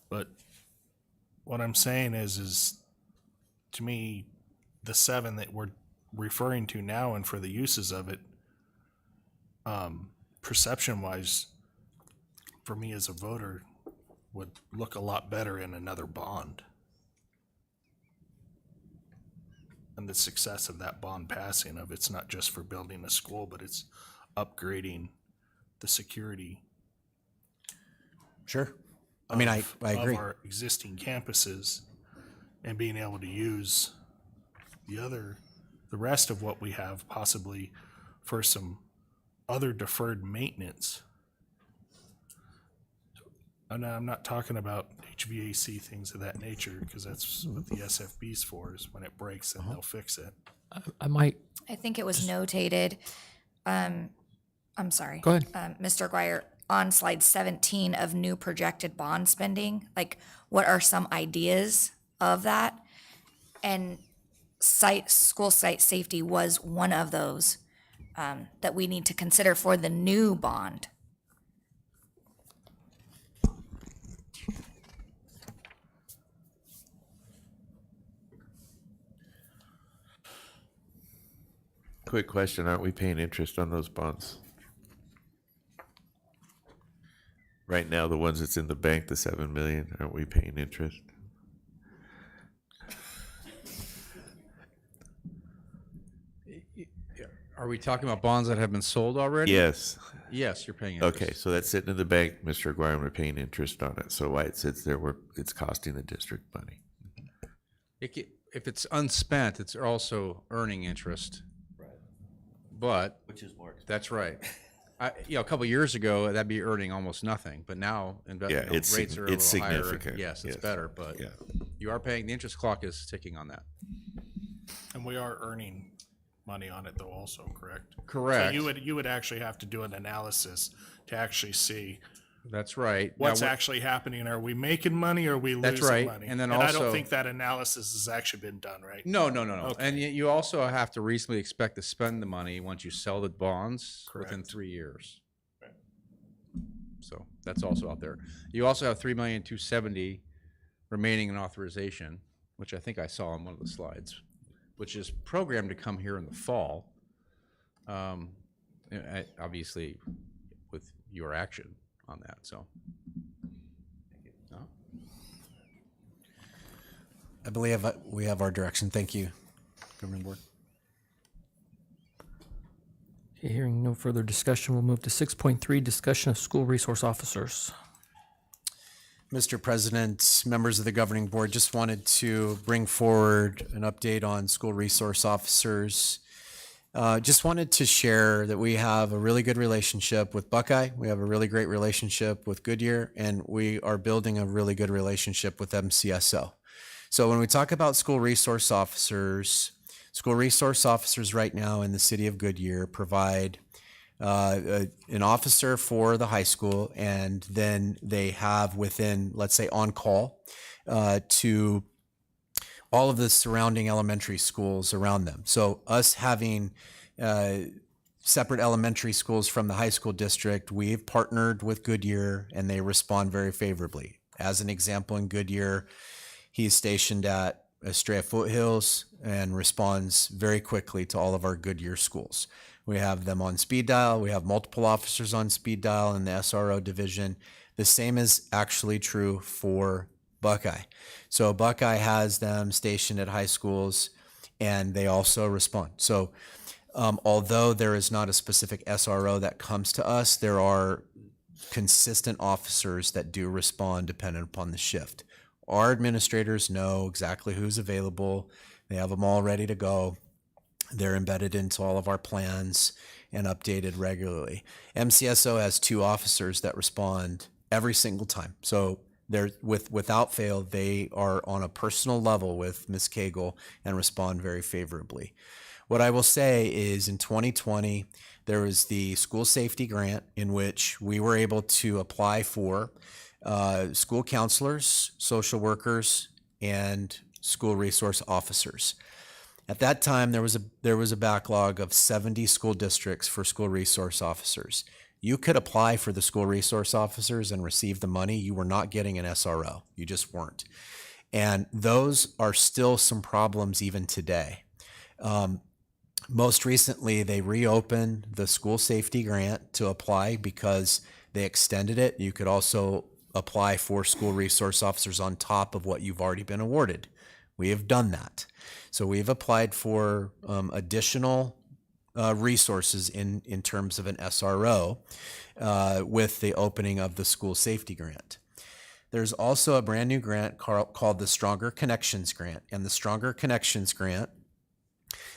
But what I'm saying is to me, the 7 that we're referring to now and for the uses of it, perception-wise, for me as a voter, would look a lot better in another bond. And the success of that bond passing of it's not just for building a school, but it's upgrading the security. Sure. I mean, I agree. Of our existing campuses and being able to use the rest of what we have possibly for some other deferred maintenance. And I'm not talking about HVAC, things of that nature, because that's what the SFB's for, is when it breaks, then they'll fix it. I think it was notated, I'm sorry. Go ahead. Mr. Guire, on slide 17 of new projected bond spending, like what are some ideas of that? And school site safety was one of those that we need to consider for the new bond. Quick question, aren't we paying interest on those bonds? Right now, the ones that's in the bank, the 7 million, aren't we paying interest? Are we talking about bonds that have been sold already? Yes. Yes, you're paying interest. Okay, so that's sitting in the bank, Mr. Aguirre, and we're paying interest on it. So why it sits there, it's costing the district money. If it's unspent, it's also earning interest. Right. But Which is more expensive. That's right. A couple of years ago, that'd be earning almost nothing, but now investment rates are a little higher. Significant. Yes, it's better, but you are paying. The interest clock is ticking on that. And we are earning money on it though also, correct? Correct. So you would actually have to do an analysis to actually see That's right. what's Now, actually happening. Are we making money or are we losing That's right. money? And then I also- don't think that analysis has actually been done, right? No. Okay. And you also have to reasonably expect to spend the money once you sell the bonds within Correct. 3 years. So that's also out there. You also have $3,270,000 remaining in authorization, which I think I saw on one of the slides, which is programmed to come here in the fall. Obviously, with your action on that. So. No? I believe we have our direction. Thank you. Governing Board. Okay, hearing no further discussion, we'll move to 6.3, discussion of school resource officers. Mr. President, members of the Governing Board, just wanted to bring forward an update on school resource officers. Just wanted to share that we have a really good relationship with Buckeye. We have a really great relationship with Goodyear, and we are building a really good relationship with MCSO. So when we talk about school resource officers right now in the city of Goodyear provide an officer for the high school, and then they have within, let's say, on call to all of the surrounding elementary schools around them. So us having separate elementary schools from the high school district, we've partnered with Goodyear, and they respond very favorably. As an example, in Goodyear, he's stationed at Estrella Foothills and responds very quickly to all of our Goodyear schools. We have them on speed dial. We have multiple officers on speed dial in the SRO division. The same is actually true for Buckeye. So Buckeye has them stationed at high schools, and they also respond. So although there is not a specific SRO that comes to us, there are consistent officers that do respond dependent upon the shift. Our administrators know exactly who's available. They have them all ready to go. They're embedded into all of our plans and updated regularly. MCSO has 2 officers that respond every single time. So they're without fail, they are on a personal level with Ms. Cagle and respond very favorably. What I will say is in 2020, there was the school safety grant in which we were able to apply for school counselors, social workers, and school resource officers. At that time, there was a backlog of 70 school districts for school resource officers. You could apply for the school resource officers and receive the money. You were not getting an SRO. You just weren't. And those are still some problems even today. Most recently, they reopened the school safety grant to apply because they extended it. You could also apply for school resource officers on top of what you've already been awarded. We have done that. So we've applied for additional resources in terms of an SRO with the opening of the school safety grant. There's also a brand new grant called the Stronger Connections Grant. And the Stronger Connections Grant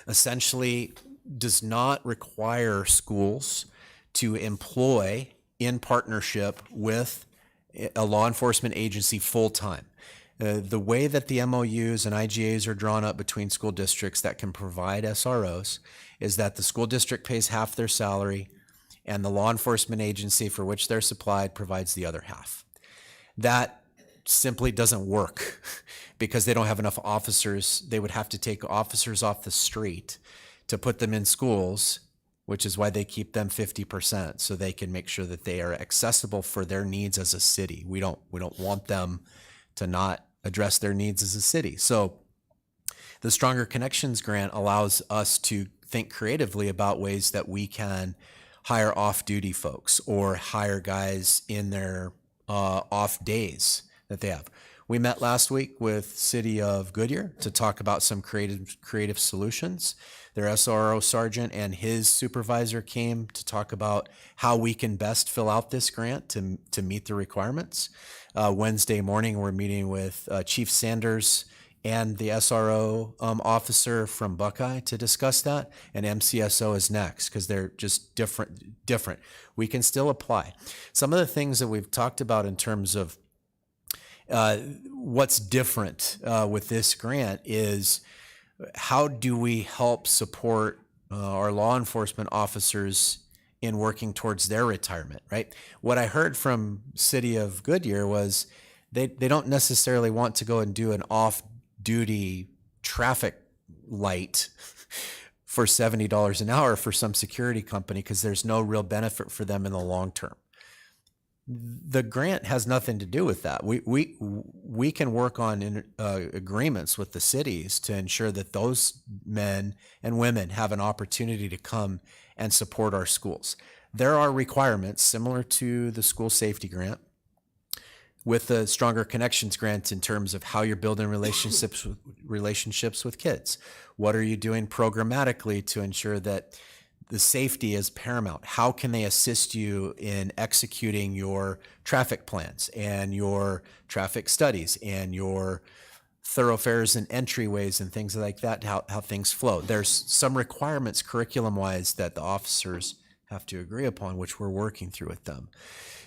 essentially does not require schools to employ in partnership with a law enforcement agency full-time. The way that the MOUs and IGAs are drawn up between school districts that can provide SROs is that the school district pays half their salary and the law enforcement agency for which they're supplied provides the other half. That simply doesn't work because they don't have enough officers. They would have to take officers off the street to put them in schools, which is why they keep them 50%, so they can make sure that they are accessible for their needs as a city. We don't want them to not address their needs as a city. So the Stronger Connections Grant allows us to think creatively about ways that we can hire off-duty folks or hire guys in their off days that they have. We met last week with City of Goodyear to talk about some creative solutions. Their SRO sergeant and his supervisor came to talk about how we can best fill out this grant to meet the requirements. Wednesday morning, we're meeting with Chief Sanders and the SRO officer from Buckeye to discuss that, and MCSO is next because they're just different. We can still apply. Some of the things that we've talked about in terms of what's different with this grant is how do we help support our law enforcement officers in working towards their retirement, right? What I heard from City of Goodyear was they don't necessarily want to go and do an off-duty traffic light for $70 an hour for some security company because there's no real benefit for them in the long term. The grant has nothing to do with that. We can work on agreements with the cities to ensure that those men and women have an opportunity to come and support our schools. There are requirements similar to the school safety grant with the Stronger Connections grant in terms of how you're building relationships with kids. What are you doing programmatically to ensure that the safety is paramount? How can they assist you in executing your traffic plans and your traffic studies and your thoroughfares and entryways and things like that, how things flow? There's some requirements curriculum-wise that the officers have to agree upon, which we're working through with them.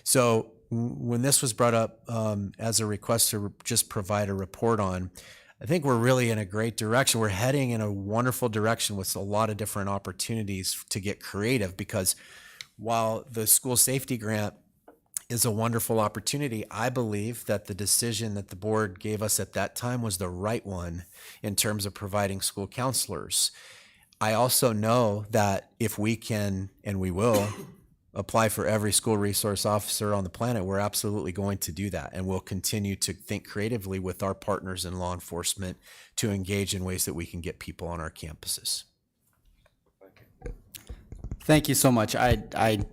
So when this was brought up as a request to just provide a report on, I think we're really in a great direction. We're heading in a wonderful direction with a lot of different opportunities to get creative, because while the school safety grant is a wonderful opportunity, I believe that the decision that the board gave us at that time was the right one in terms of providing school counselors. I also know that if we can, and we will, apply for every school resource officer on the planet, we're absolutely going to do that. And we'll continue to think creatively with our partners in law enforcement to engage in ways that we can get people on our campuses. Thank you so much. I've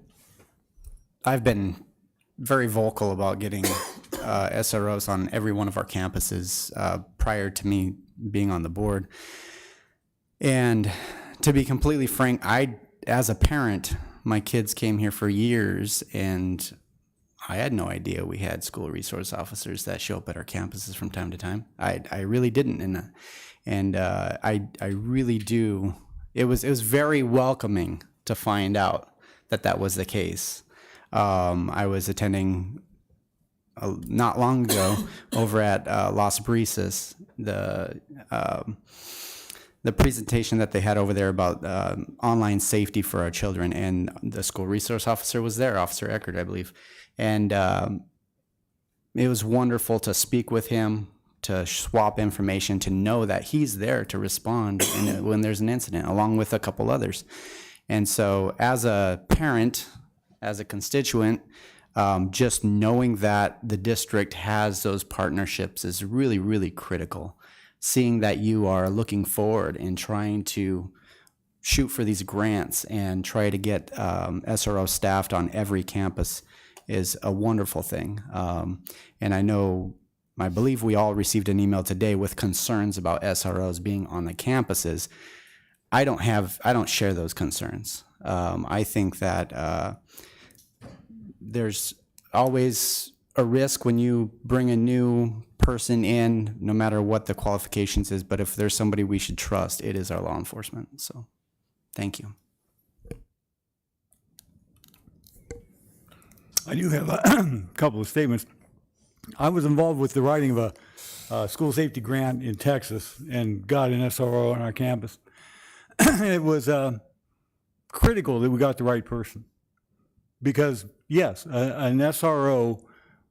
been very vocal about getting SROs on every one of our campuses prior to me being on the board. And to be completely frank, as a parent, my kids came here for years, and I had no idea we had school resource officers that show up at our campuses from time to time. I really didn't, and I really do. It was very welcoming to find out that was the case. I was attending not long ago over at Las Brisas, the presentation that they had over there about online safety for our children, and the school resource officer was there, Officer Eckert, I believe. And it was wonderful to speak with him, to swap information, to know that he's there to respond when there's an incident, along with a couple others. And so as a parent, as a constituent, just knowing that the district has those partnerships is really, really critical. Seeing that you are looking forward and trying to shoot for these grants and try to get SRO staffed on every campus is a wonderful thing. And I believe we all received an email today with concerns about SROs being on the campuses. I don't share those concerns. I think that there's always a risk when you bring a new person in, no matter what the qualifications is, but if there's somebody we should trust, it is our law enforcement. So thank you. I do have a couple of statements. I was involved with the writing of a school safety grant in Texas and got an SRO on our campus. It was critical that we got the right person, because yes, an SRO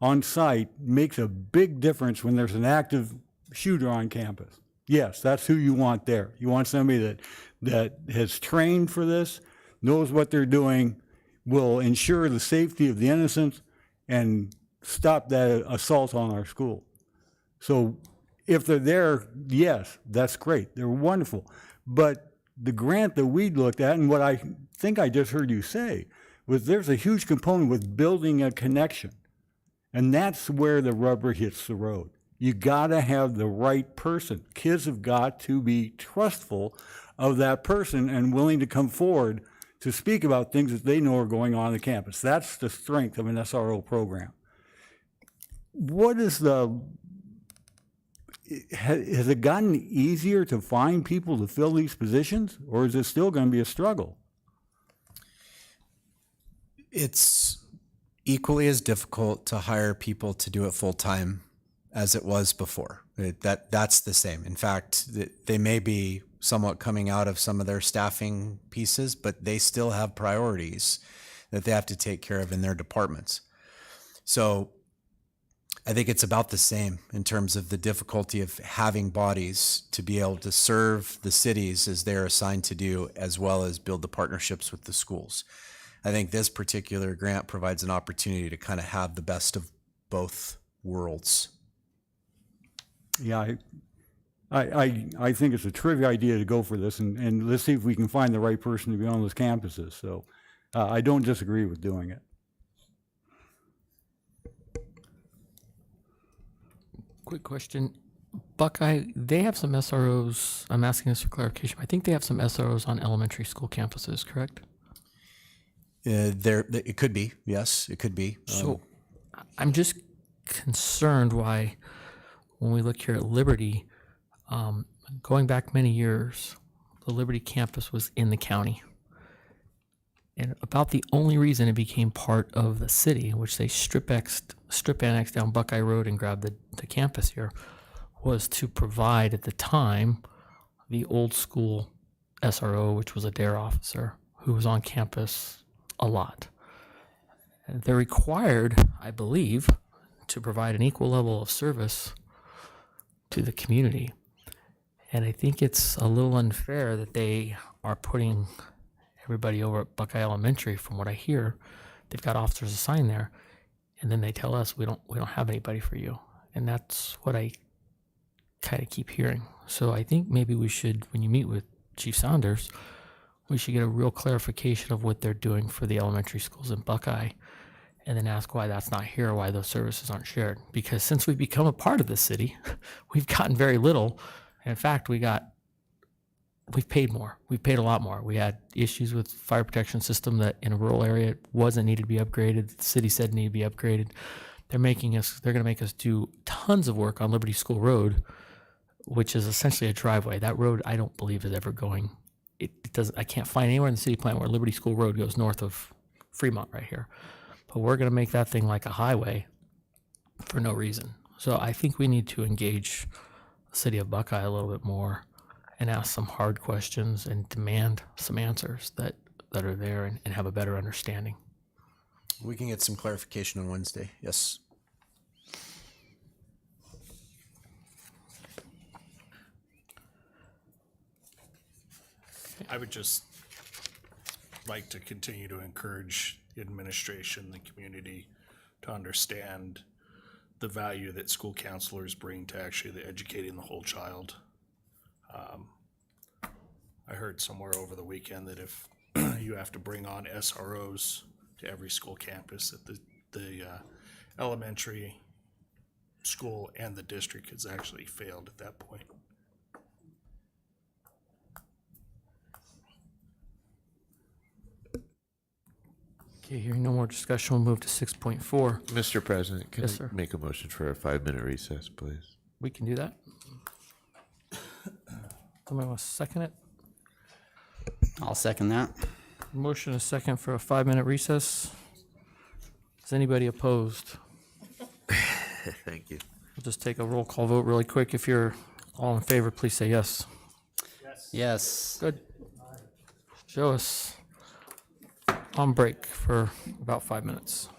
on site makes a big difference when there's an active shooter on campus. Yes, that's who you want there. You want somebody that has trained for this, knows what they're doing, will ensure the safety of the innocent, and stop that assault on our school. So if they're there, yes, that's great. They're wonderful. But the grant that we looked at, and what I think I just heard you say, was there's a huge component with building a connection. And that's where the rubber hits the road. You gotta have the right person. Kids have got to be trustful of that person and willing to come forward to speak about things that they know are going on the campus. That's the strength of an SRO program. Has it gotten easier to find people to fill these positions, or is it still gonna be a struggle? It's equally as difficult to hire people to do it full time as it was before. That's the same. In fact, they may be somewhat coming out of some of their staffing pieces, but they still have priorities that they have to take care of in their departments. So I think it's about the same in terms of the difficulty of having bodies to be able to serve the cities as they're assigned to do, as well as build the partnerships with the schools. I think this particular grant provides an opportunity to kind of have the best of both worlds. Yeah, I think it's a terrific idea to go for this, and let's see if we can find the right person to be on those campuses. So I don't disagree with doing it. Quick question. Buckeye, they have some SROs. I'm asking this for clarification. I think they have some SROs on elementary school campuses, correct? It could be, yes, it could be. So I'm just concerned why, when we look here at Liberty, going back many years, the Liberty campus was in the county. And about the only reason it became part of the city, which they strip annexed down Buckeye Road and grabbed the campus here, was to provide at the time the old school SRO, which was a DARE officer who was on campus a lot. And they're required, I believe, to provide an equal level of service to the community. And I think it's a little unfair that they are putting everybody over at Buckeye Elementary. From what I hear, they've got officers assigned there, and then they tell us we don't have anybody for you. And that's what I kind of keep hearing. So I think maybe we should, when you meet with Chief Saunders, we should get a real clarification of what they're doing for the elementary schools in Buckeye, and then ask why that's not here, why those services aren't shared. Because since we've become a part of the city, we've gotten very little. In fact, we've paid more. We've paid a lot more. We had issues with fire protection system that in a rural area wasn't needed to be upgraded. The city said needed to be upgraded. They're going to make us do tons of work on Liberty School Road, which is essentially a driveway. That road, I don't believe, is ever going. It doesn't. I can't find anywhere in the city plan where Liberty School Road goes north of Fremont right here. But we're going to make that thing like a highway for no reason. So I think we need to engage the city of Buckeye a little bit more and ask some hard questions and demand some answers that are there and have a better understanding. We can get some clarification on Wednesday. Yes. I would just like to continue to encourage the administration, the community, to understand the value that school counselors bring to actually educating the whole child. I heard somewhere over the weekend that if you have to bring on SROs to every school campus, that the elementary school and the district has actually failed at that point. Okay, hearing no more discussion, we'll move to 6.4. Mr. President, can Yes, I sir. make a motion for a 5-minute recess, please? We can do that. Somebody want to second it? I'll second that. Motion is second for a 5-minute recess. Is anybody opposed? Thank you. We'll just take a roll call vote really quick. If you're all in favor, please say yes. Yes. Good. Show us on break for about 5 minutes.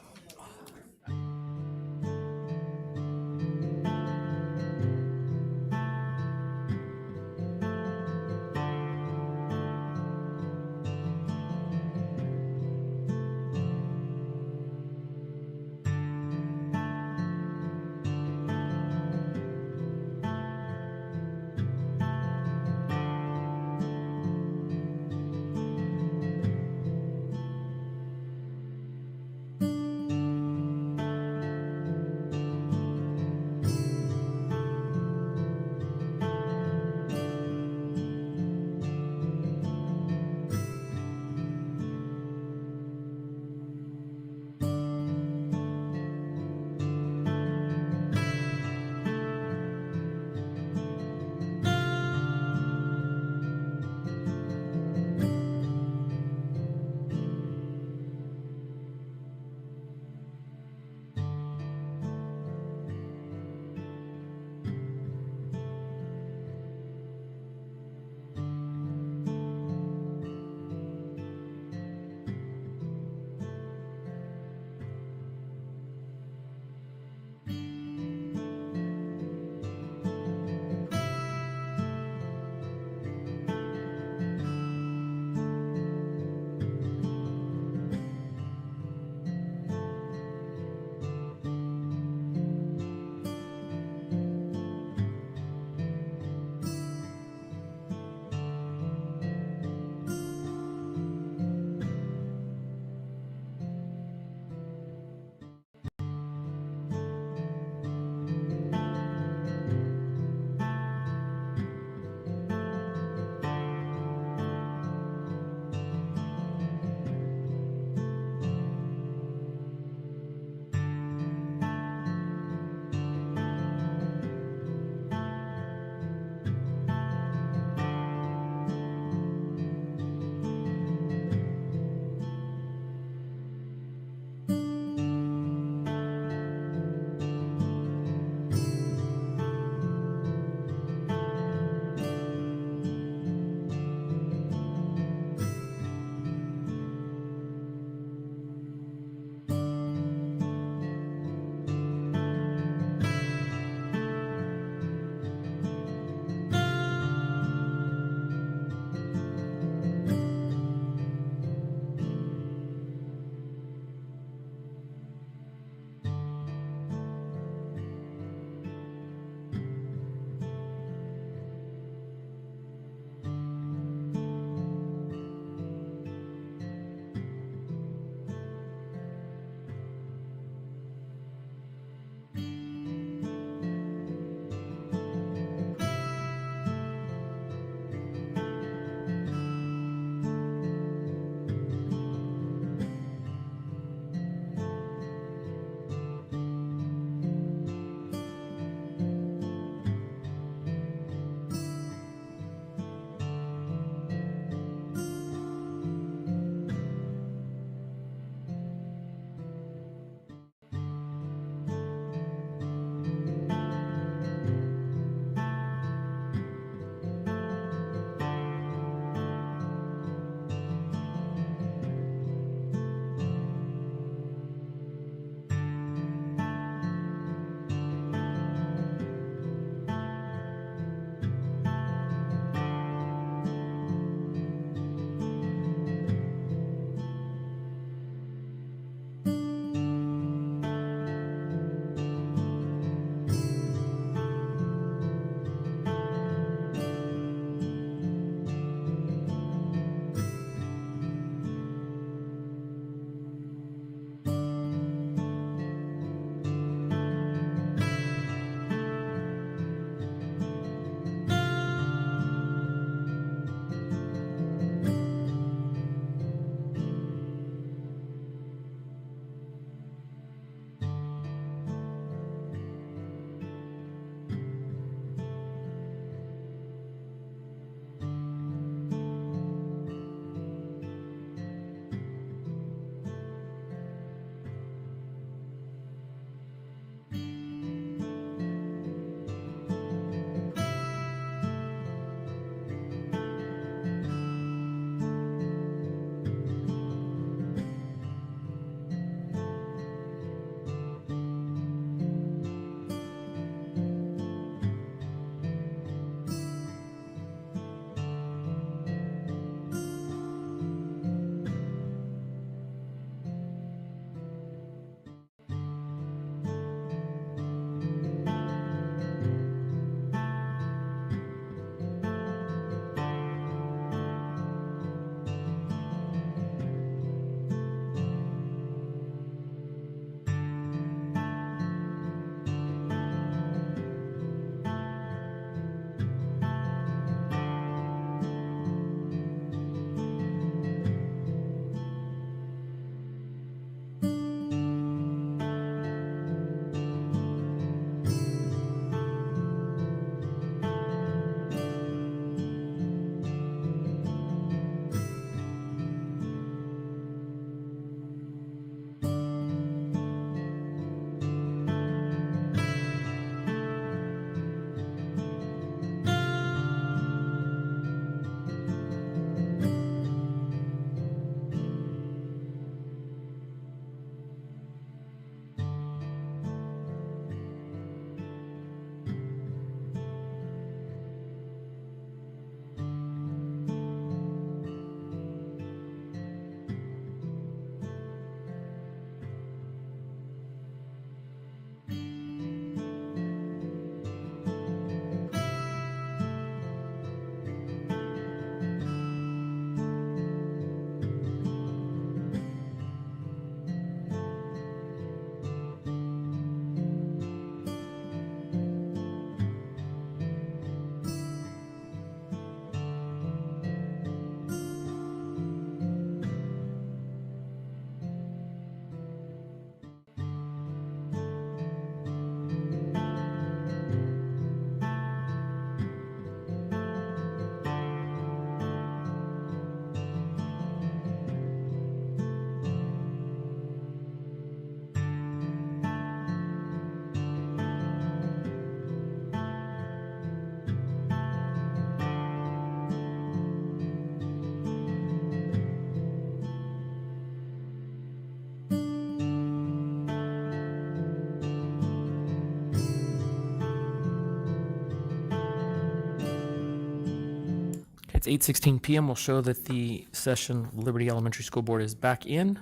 It's 8:16 p.m. We'll show that the session Liberty Elementary School Board is back in.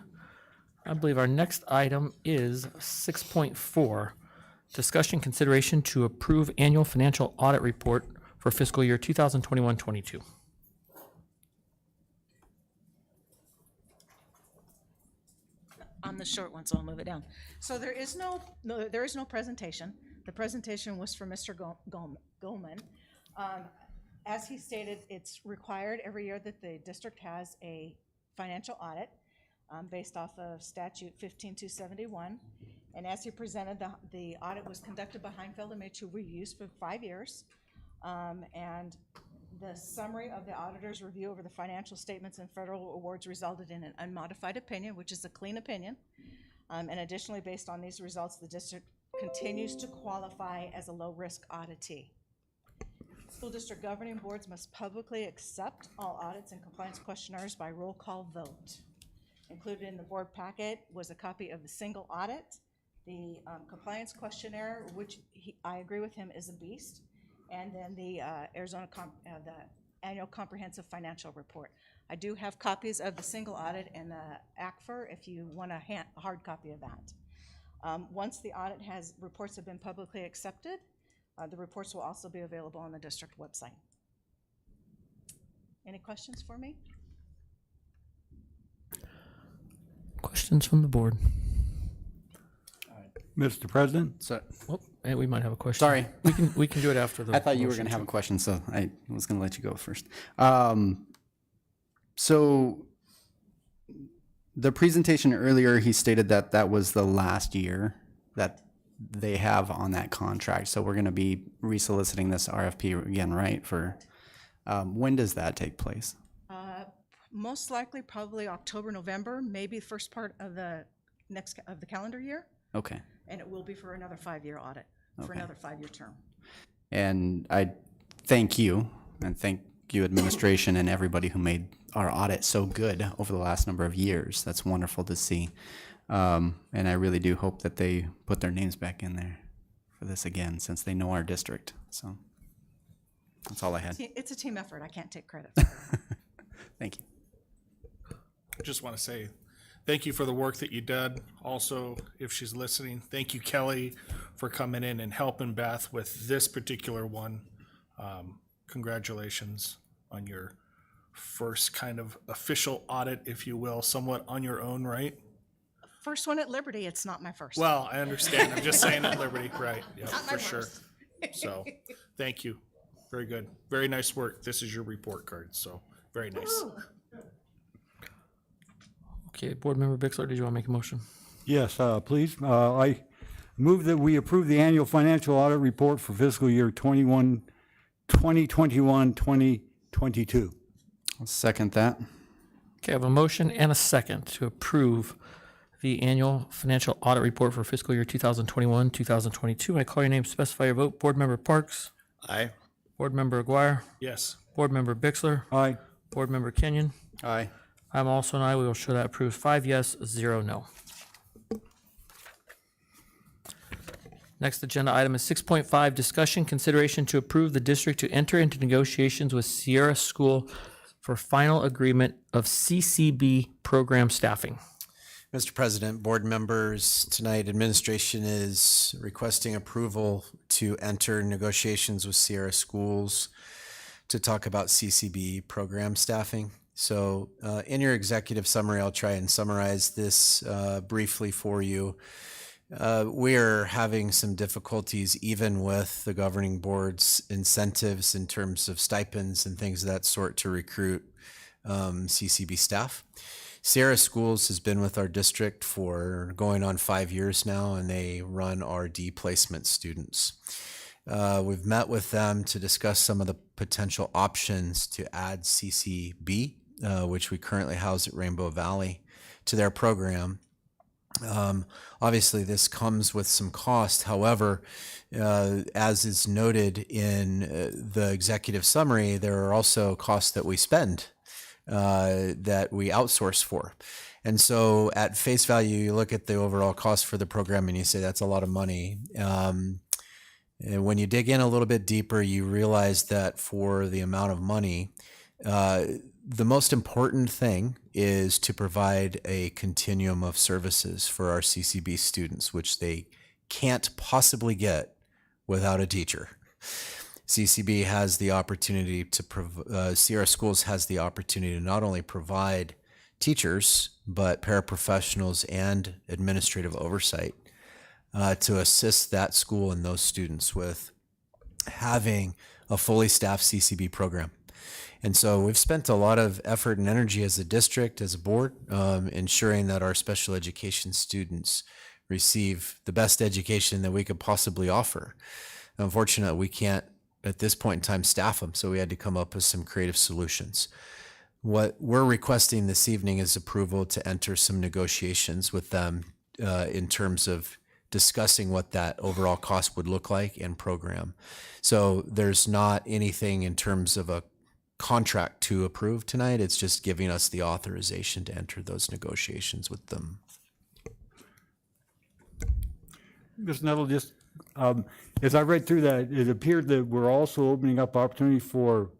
I believe our next item is 6.4, discussion consideration to approve annual financial audit report for fiscal year 2021-22. On the short one, so I'll move it down. So there is no presentation. The presentation was for Mr. Goldman. As he stated, it's required every year that the district has a financial audit based off of statute 15271. And as he presented, the audit was conducted by Heinfeld and Mitchell reviews for 5 years. And the summary of the auditor's review over the financial statements and federal awards resulted in an unmodified opinion, which is a clean opinion. And additionally, based on these results, the district continues to qualify as a low-risk auditee. School district governing boards must publicly accept all audits and compliance questionnaires by roll call vote. Included in the board packet was a copy of the single audit, the compliance questionnaire, which I agree with him is a beast, and then the the annual comprehensive financial report. I do have copies of the single audit and the ACFR if you want a hard copy of that. Once the audit reports have been publicly accepted, the reports will also be available on the district website. Any questions for me? Questions from the board? Mr. President? So, Oh, and we might have a question. Sorry. We can do it after the. I thought you were motion, going to have too. a question, so I was going to let you go first. So the presentation earlier, he stated that that was the last year that they have on that contract. So we're going to be resoliciting this RFP again, right? For when does that take place? Most likely, probably October, November, maybe the first part of the calendar year. Okay. And it will be for another 5-year audit, for Okay. another 5-year term. And I thank you, and thank you, administration, and everybody who made our audit so good over the last number of years. That's wonderful to see. And I really do hope that they put their names back in there for this again, since they know our district. So that's all I had. It's a team effort. I can't take credit. Thank you. I just want to say thank you for the work that you did. Also, if she's listening, thank you, Kelly, for coming in and helping Beth with this particular one. Congratulations on your first kind of official audit, if you will, somewhat on your own, right? First one at Liberty, it's not my first. Well, I understand. I'm just saying at Liberty, right? Yeah, Not my for sure. first. So, thank you. Very good. Very nice work. This is your report card, so very nice. Okay, Board Member Bixler, did you want to make a motion? Yes, please. I move that we approve the annual financial audit report for fiscal year 2021-2022. I'll second that. Okay, I have a motion and a second to approve the annual financial audit report for fiscal year 2021-2022. I call your name, specify your vote. Board Member Parks? Aye. Board Member Aguirre? Yes. Board Member Bixler? Aye. Board Member Kenyon? Aye. I'm also an aye. We will show that approved. 5 yes, 0 no. Next agenda item is 6.5, discussion consideration to approve the district to enter into negotiations with Sierra School for final agreement of CCB program staffing. Mr. President, board members, tonight administration is requesting approval to enter negotiations with Sierra Schools to talk about CCB program staffing. So in your executive summary, I'll try and summarize this briefly for you. We are having some difficulties even with the governing board's incentives in terms of stipends and things of that sort to recruit CCB staff. Sierra Schools has been with our district for going on 5 years now, and they run our D placement students. We've met with them to discuss some of the potential options to add CCB, which we currently house at Rainbow Valley, to their program. Obviously, this comes with some cost. However, as is noted in the executive summary, there are also costs that we spend that we outsource for. And so at face value, you look at the overall cost for the program and you say that's a lot of money. And when you dig in a little bit deeper, you realize that for the amount of money, The most important thing is to provide a continuum of services for our CCB students, which they can't possibly get without a teacher. CCB has the opportunity to Sierra Schools has the opportunity to not only provide teachers, but paraprofessionals and administrative oversight to assist that school and those students with having a fully staffed CCB program. And so we've spent a lot of effort and energy as a district, as a board, ensuring that our special education students receive the best education that we could possibly offer. Unfortunately, we can't, at this point in time, staff them, so we had to come up with some creative solutions. What we're requesting this evening is approval to enter some negotiations with them in terms of discussing what that overall cost would look like and program. So there's not anything in terms of a contract to approve tonight. It's just giving us the authorization to enter those negotiations with them. Ms. Nettle, just as I read through that, it appeared that we're also opening up opportunity for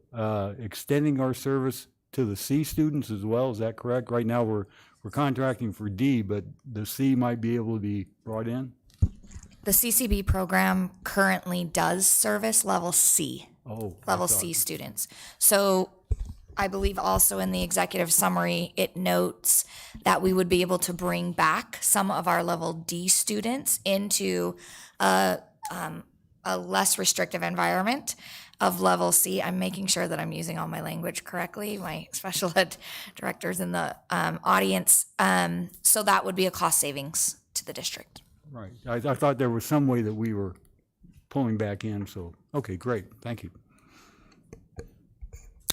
extending our service to the C students as well. Is that correct? Right now we're contracting for D, but the C might be able to be brought in? The CCB program currently does service level C. Level C students. So I believe also in the executive summary, it notes that we would be able to bring back some of our level D students into a less restrictive environment of level C. I'm making sure that I'm using all my language correctly, my special ed directors in the audience. So that would be a cost savings to the district. Right. I thought there was some way that we were pulling back in, so, okay, great, thank you.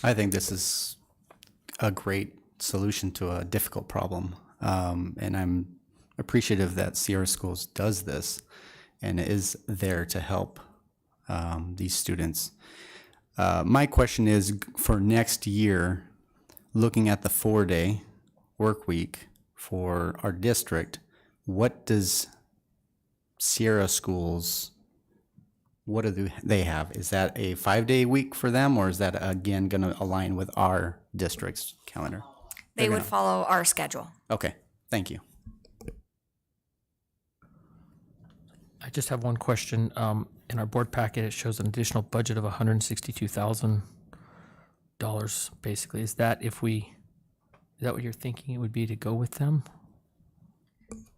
I think this is a great solution to a difficult problem. And I'm appreciative that Sierra Schools does this and is there to help these students. My question is, for next year, looking at the 4-day work week for our district, what does Sierra Schools, what do they have? Is that a 5-day week for them, or is that again going to align with our district's calendar? They would follow our schedule. Okay, thank you. I just have one question. In our board packet, it shows an additional budget of $162,000. Basically, is that what you're thinking it would be to go with them?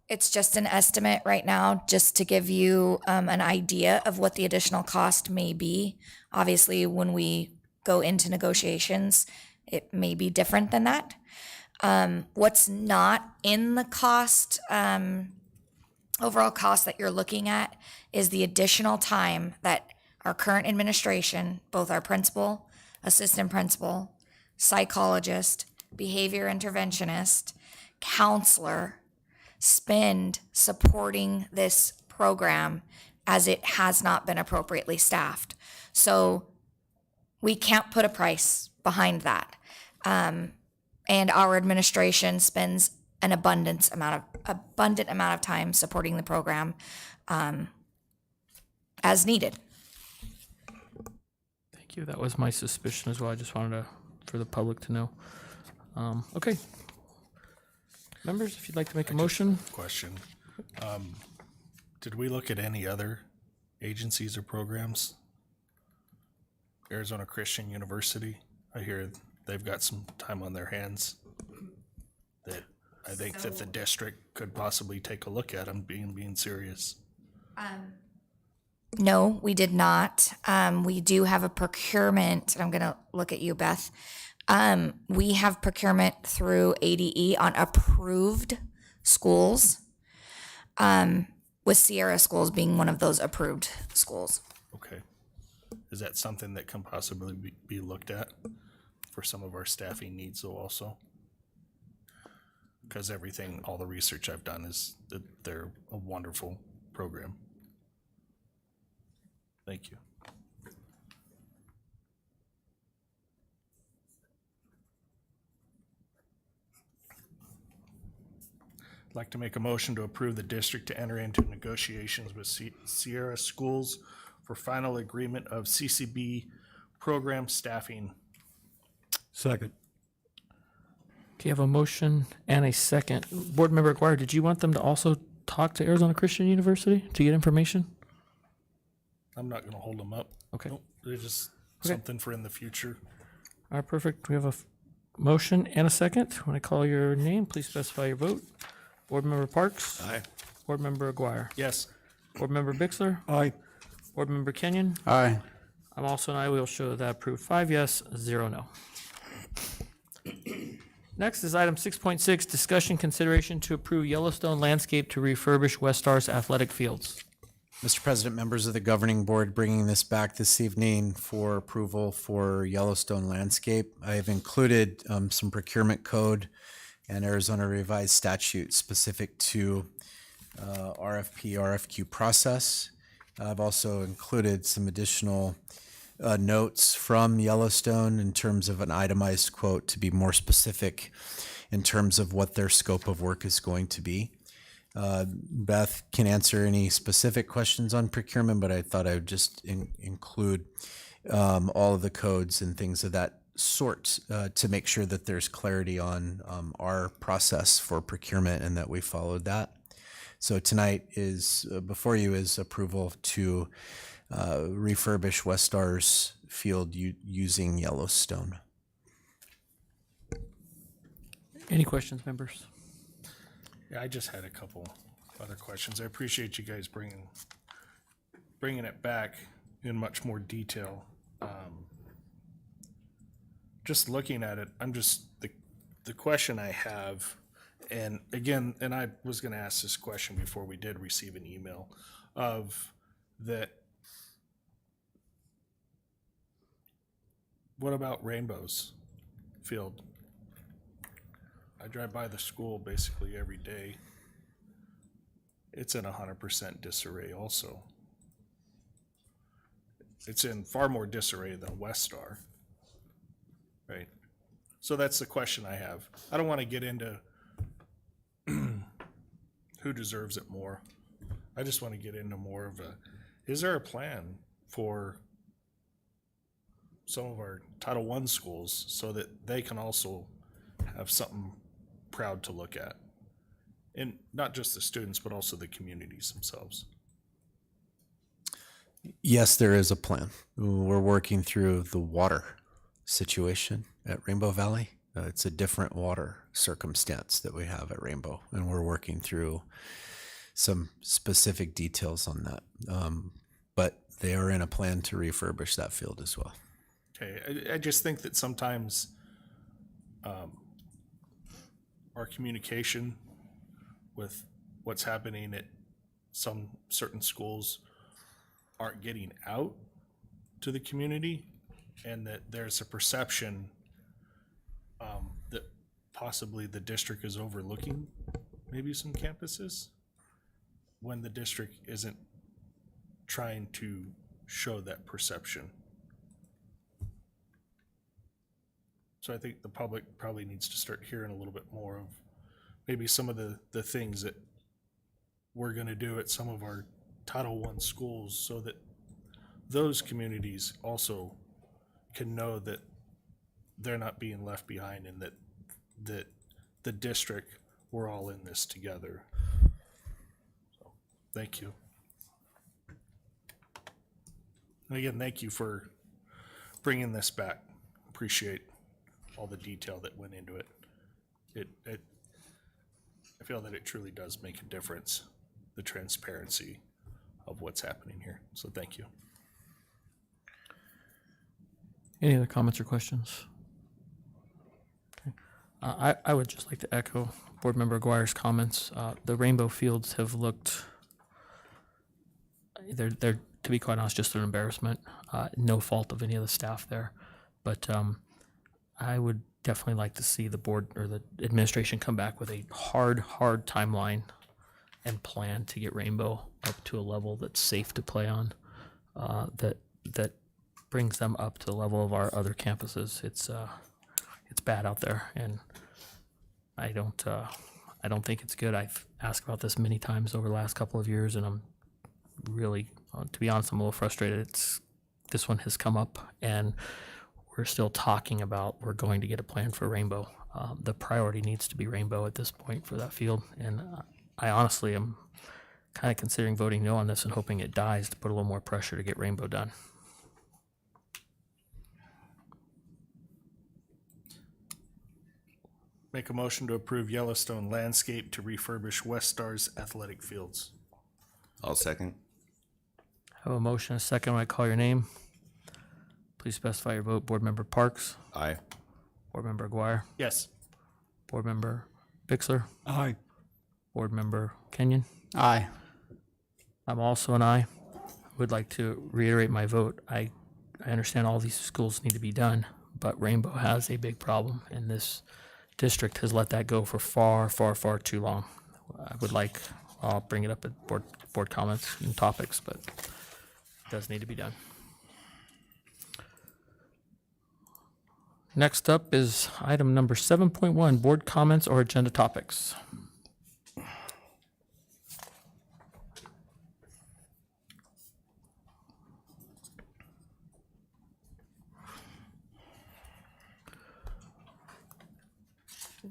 It's just an estimate right now, just to give you an idea of what the additional cost may be. Obviously, when we go into negotiations, it may be different than that. What's not in the cost, overall cost that you're looking at, is the additional time that our current administration, both our principal, assistant principal, psychologist, behavior interventionist, counselor, spend supporting this program as it has not been appropriately staffed. So we can't put a price behind that. And our administration spends an abundant amount of time supporting the program as needed. Thank you. That was my suspicion as well. I just wanted for the public to know. Okay. Members, if you'd like to make a motion. Question. Did we look at any other agencies or programs? Arizona Christian University, I hear they've got some time on their hands that I think that the district could possibly take a look at. I'm being serious. No, we did not. We do have a procurement, and I'm going to look at you, Beth. We have procurement through ADE on approved schools, with Sierra Schools being one of those approved schools. Okay. Is that something that can possibly be looked at for some of our staffing needs though also? Because all the research I've done is that they're a wonderful program. Thank you. I'd like to make a motion to approve the district to enter into negotiations with Sierra Schools for final agreement of CCB program staffing. Second. Okay, I have a motion and a second. Board Member Aguirre, did you want them to also talk to Arizona Christian University to get information? I'm not gonna hold them up. Okay. Nope, they're just Okay. something for in the future. All right, perfect. We have a motion and a second. When I call your name, please specify your vote. Board Member Parks? Aye. Board Member Aguirre? Yes. Board Member Bixler? Aye. Board Member Kenyon? Aye. I'm also an aye. We will show that approved. 5 yes, 0 no. Next is item 6.6, discussion consideration to approve Yellowstone landscape to refurbish West Stars athletic fields. Mr. President, members of the governing board, bringing this back this evening for approval for Yellowstone landscape. I have included some procurement code and Arizona revised statute specific to RFP, RFQ process. I've also included some additional notes from Yellowstone in terms of an itemized quote to be more specific in terms of what their scope of work is going to be. Beth can answer any specific questions on procurement, but I thought I would just include all of the codes and things of that sort to make sure that there's clarity on our process for procurement and that we followed that. So tonight is before you is approval to refurbish West Stars field using Yellowstone. Any questions, members? Yeah, I just had a couple other questions. I appreciate you guys bringing it back in much more detail. Just looking at it, the question I have, and again, and I was going to ask this question before we did receive an email of that. What about Rainbow's field? I drive by the school basically every day. It's in 100% disarray also. It's in far more disarray than West Star, right? So that's the question I have. I don't want to get into who deserves it more. I just want to get into more of is there a plan for some of our Title I schools so that they can also have something proud to look at? And not just the students, but also the communities themselves. Yes, there is a plan. We're working through the water situation at Rainbow Valley. It's a different water circumstance that we have at Rainbow, and we're working through some specific details on that. But they are in a plan to refurbish that field as well. Okay, I just think that sometimes our communication with what's happening at some certain schools aren't getting out to the community, and that there's a perception that possibly the district is overlooking maybe some campuses when the district isn't trying to show that perception. So I think the public probably needs to start hearing a little bit more of maybe some of the things that we're going to do at some of our Title I schools so that those communities also can know that they're not being left behind and that the district, we're all in this together. So, thank you. And again, thank you for bringing this back. Appreciate all the detail that went into it. I feel that it truly does make a difference, the transparency of what's happening here. So thank you. Any other comments or questions? Okay. I would just like to echo Board Member Aguirre's comments. The Rainbow Fields have looked, they're to be quite honest, just an embarrassment. No fault of any of the staff there. But I would definitely like to see the board or the administration come back with a hard timeline and plan to get Rainbow up to a level that's safe to play on, that brings them up to the level of our other campuses. It's bad out there, and I don't think it's good. I've asked about this many times over the last couple of years, and I'm really, to be honest, I'm a little frustrated. This one has come up, and we're still talking about, we're going to get a plan for Rainbow. The priority needs to be Rainbow at this point for that field. And I honestly am kind of considering voting no on this and hoping it dies to put a little more pressure to get Rainbow done. Make a motion to approve Yellowstone Landscape to refurbish West Star's athletic fields. I'll second. I have a motion, a second. When I call your name, please specify your vote. Board Member Parks. Aye. Board Member Aguirre. Yes. Board Member Bixler. Aye. Board Member Kenyon. Aye. I'm also an aye. Would like to reiterate my vote. I understand all these schools need to be done, but Rainbow has a big problem, and this district has let that go for far, far, far too long. I would like, I'll bring it up at board comments and topics, but it does need to be done. Next up is item number 7.1, board comments or agenda topics.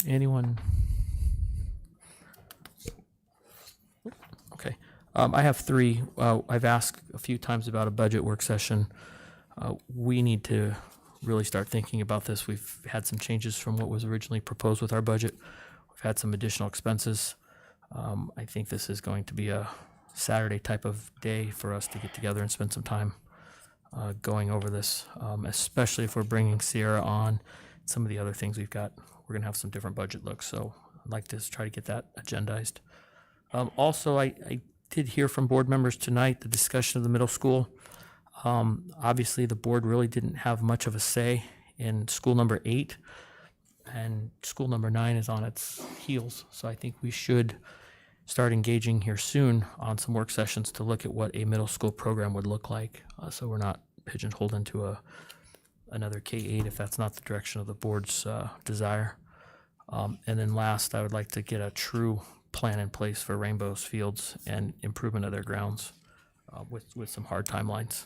Anyone? Okay. I have three. I've asked a few times about a budget work session. We need to really start thinking about this. We've had some changes from what was originally proposed with our budget. We've had some additional expenses. I think this is going to be a Saturday type of day for us to get together and spend some time going over this, especially if we're bringing Sierra on. Some of the other things we've got, we're going to have some different budget looks, so I'd like to try to get that agendized. Also, I did hear from board members tonight the discussion of the middle school. Obviously, the board really didn't have much of a say in school number 8, and school number 9 is on its heels, so I think we should start engaging here soon on some work sessions to look at what a middle school program would look like, so we're not pigeonholed into another K-8 if that's not the direction of the board's desire. And then last, I would like to get a true plan in place for Rainbow's fields and improvement of their grounds with some hard timelines.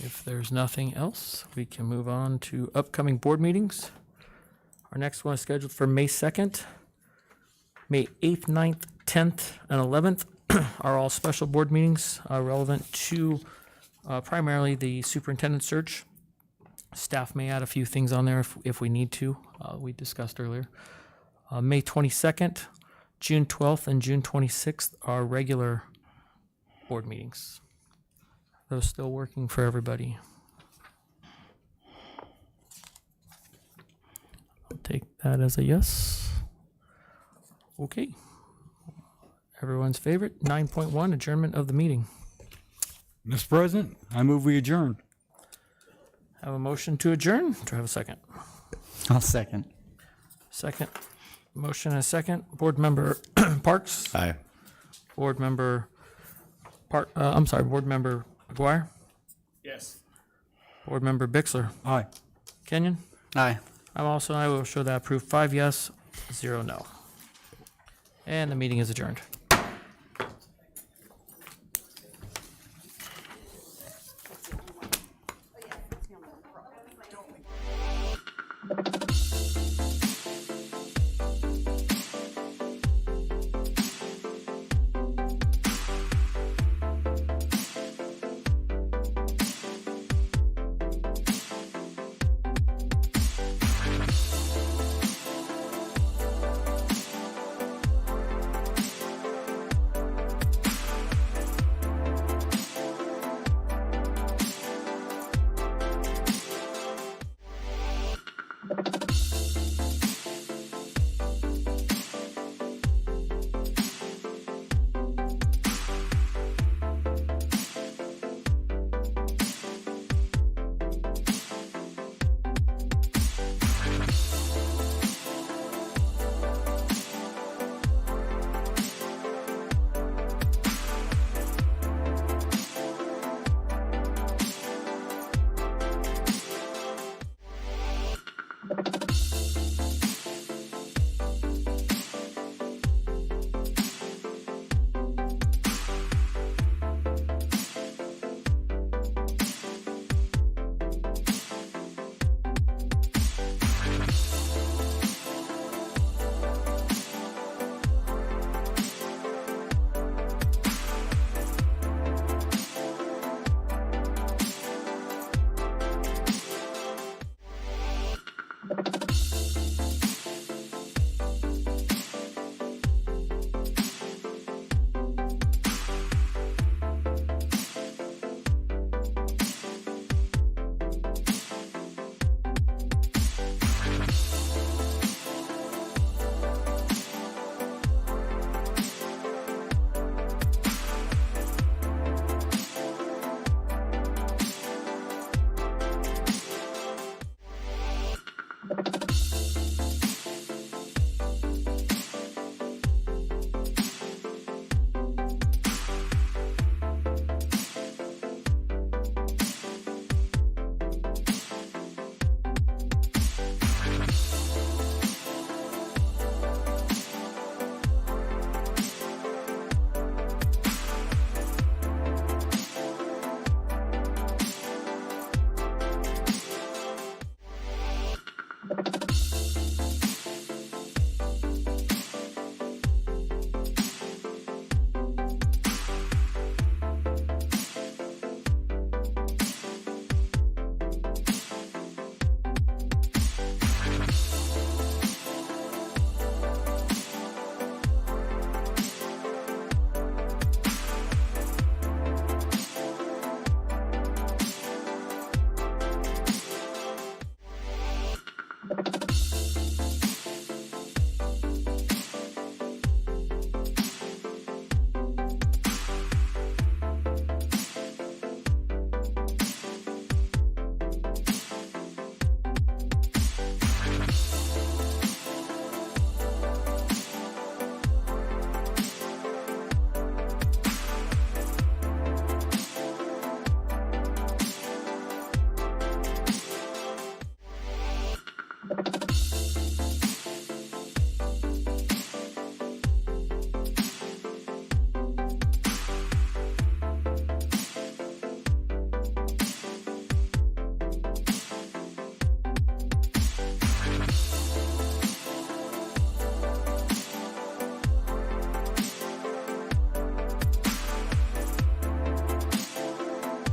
If there's nothing else, we can move on to upcoming board meetings. Our next one is scheduled for May 2nd. May 8th, 9th, 10th, and 11th are all special board meetings relevant to primarily the superintendent search. Staff may add a few things on there if we need to, we discussed earlier. May 22nd, June 12th, and June 26th are regular board meetings. Those still working for everybody? I'll take that as a yes. Okay. Everyone's favorite, 9.1, adjournment of the meeting. Mr. President, I move we adjourn. Have a motion to adjourn. Do I have a second? I'll second. Second. Motion and a second. Board Member Parks? Aye. Board Member Board Member Aguirre? Yes. Board Member Bixler? Aye. Kenyon? Aye. I'm also, I will show that approved 5 yes, 0 no. And the meeting is adjourned.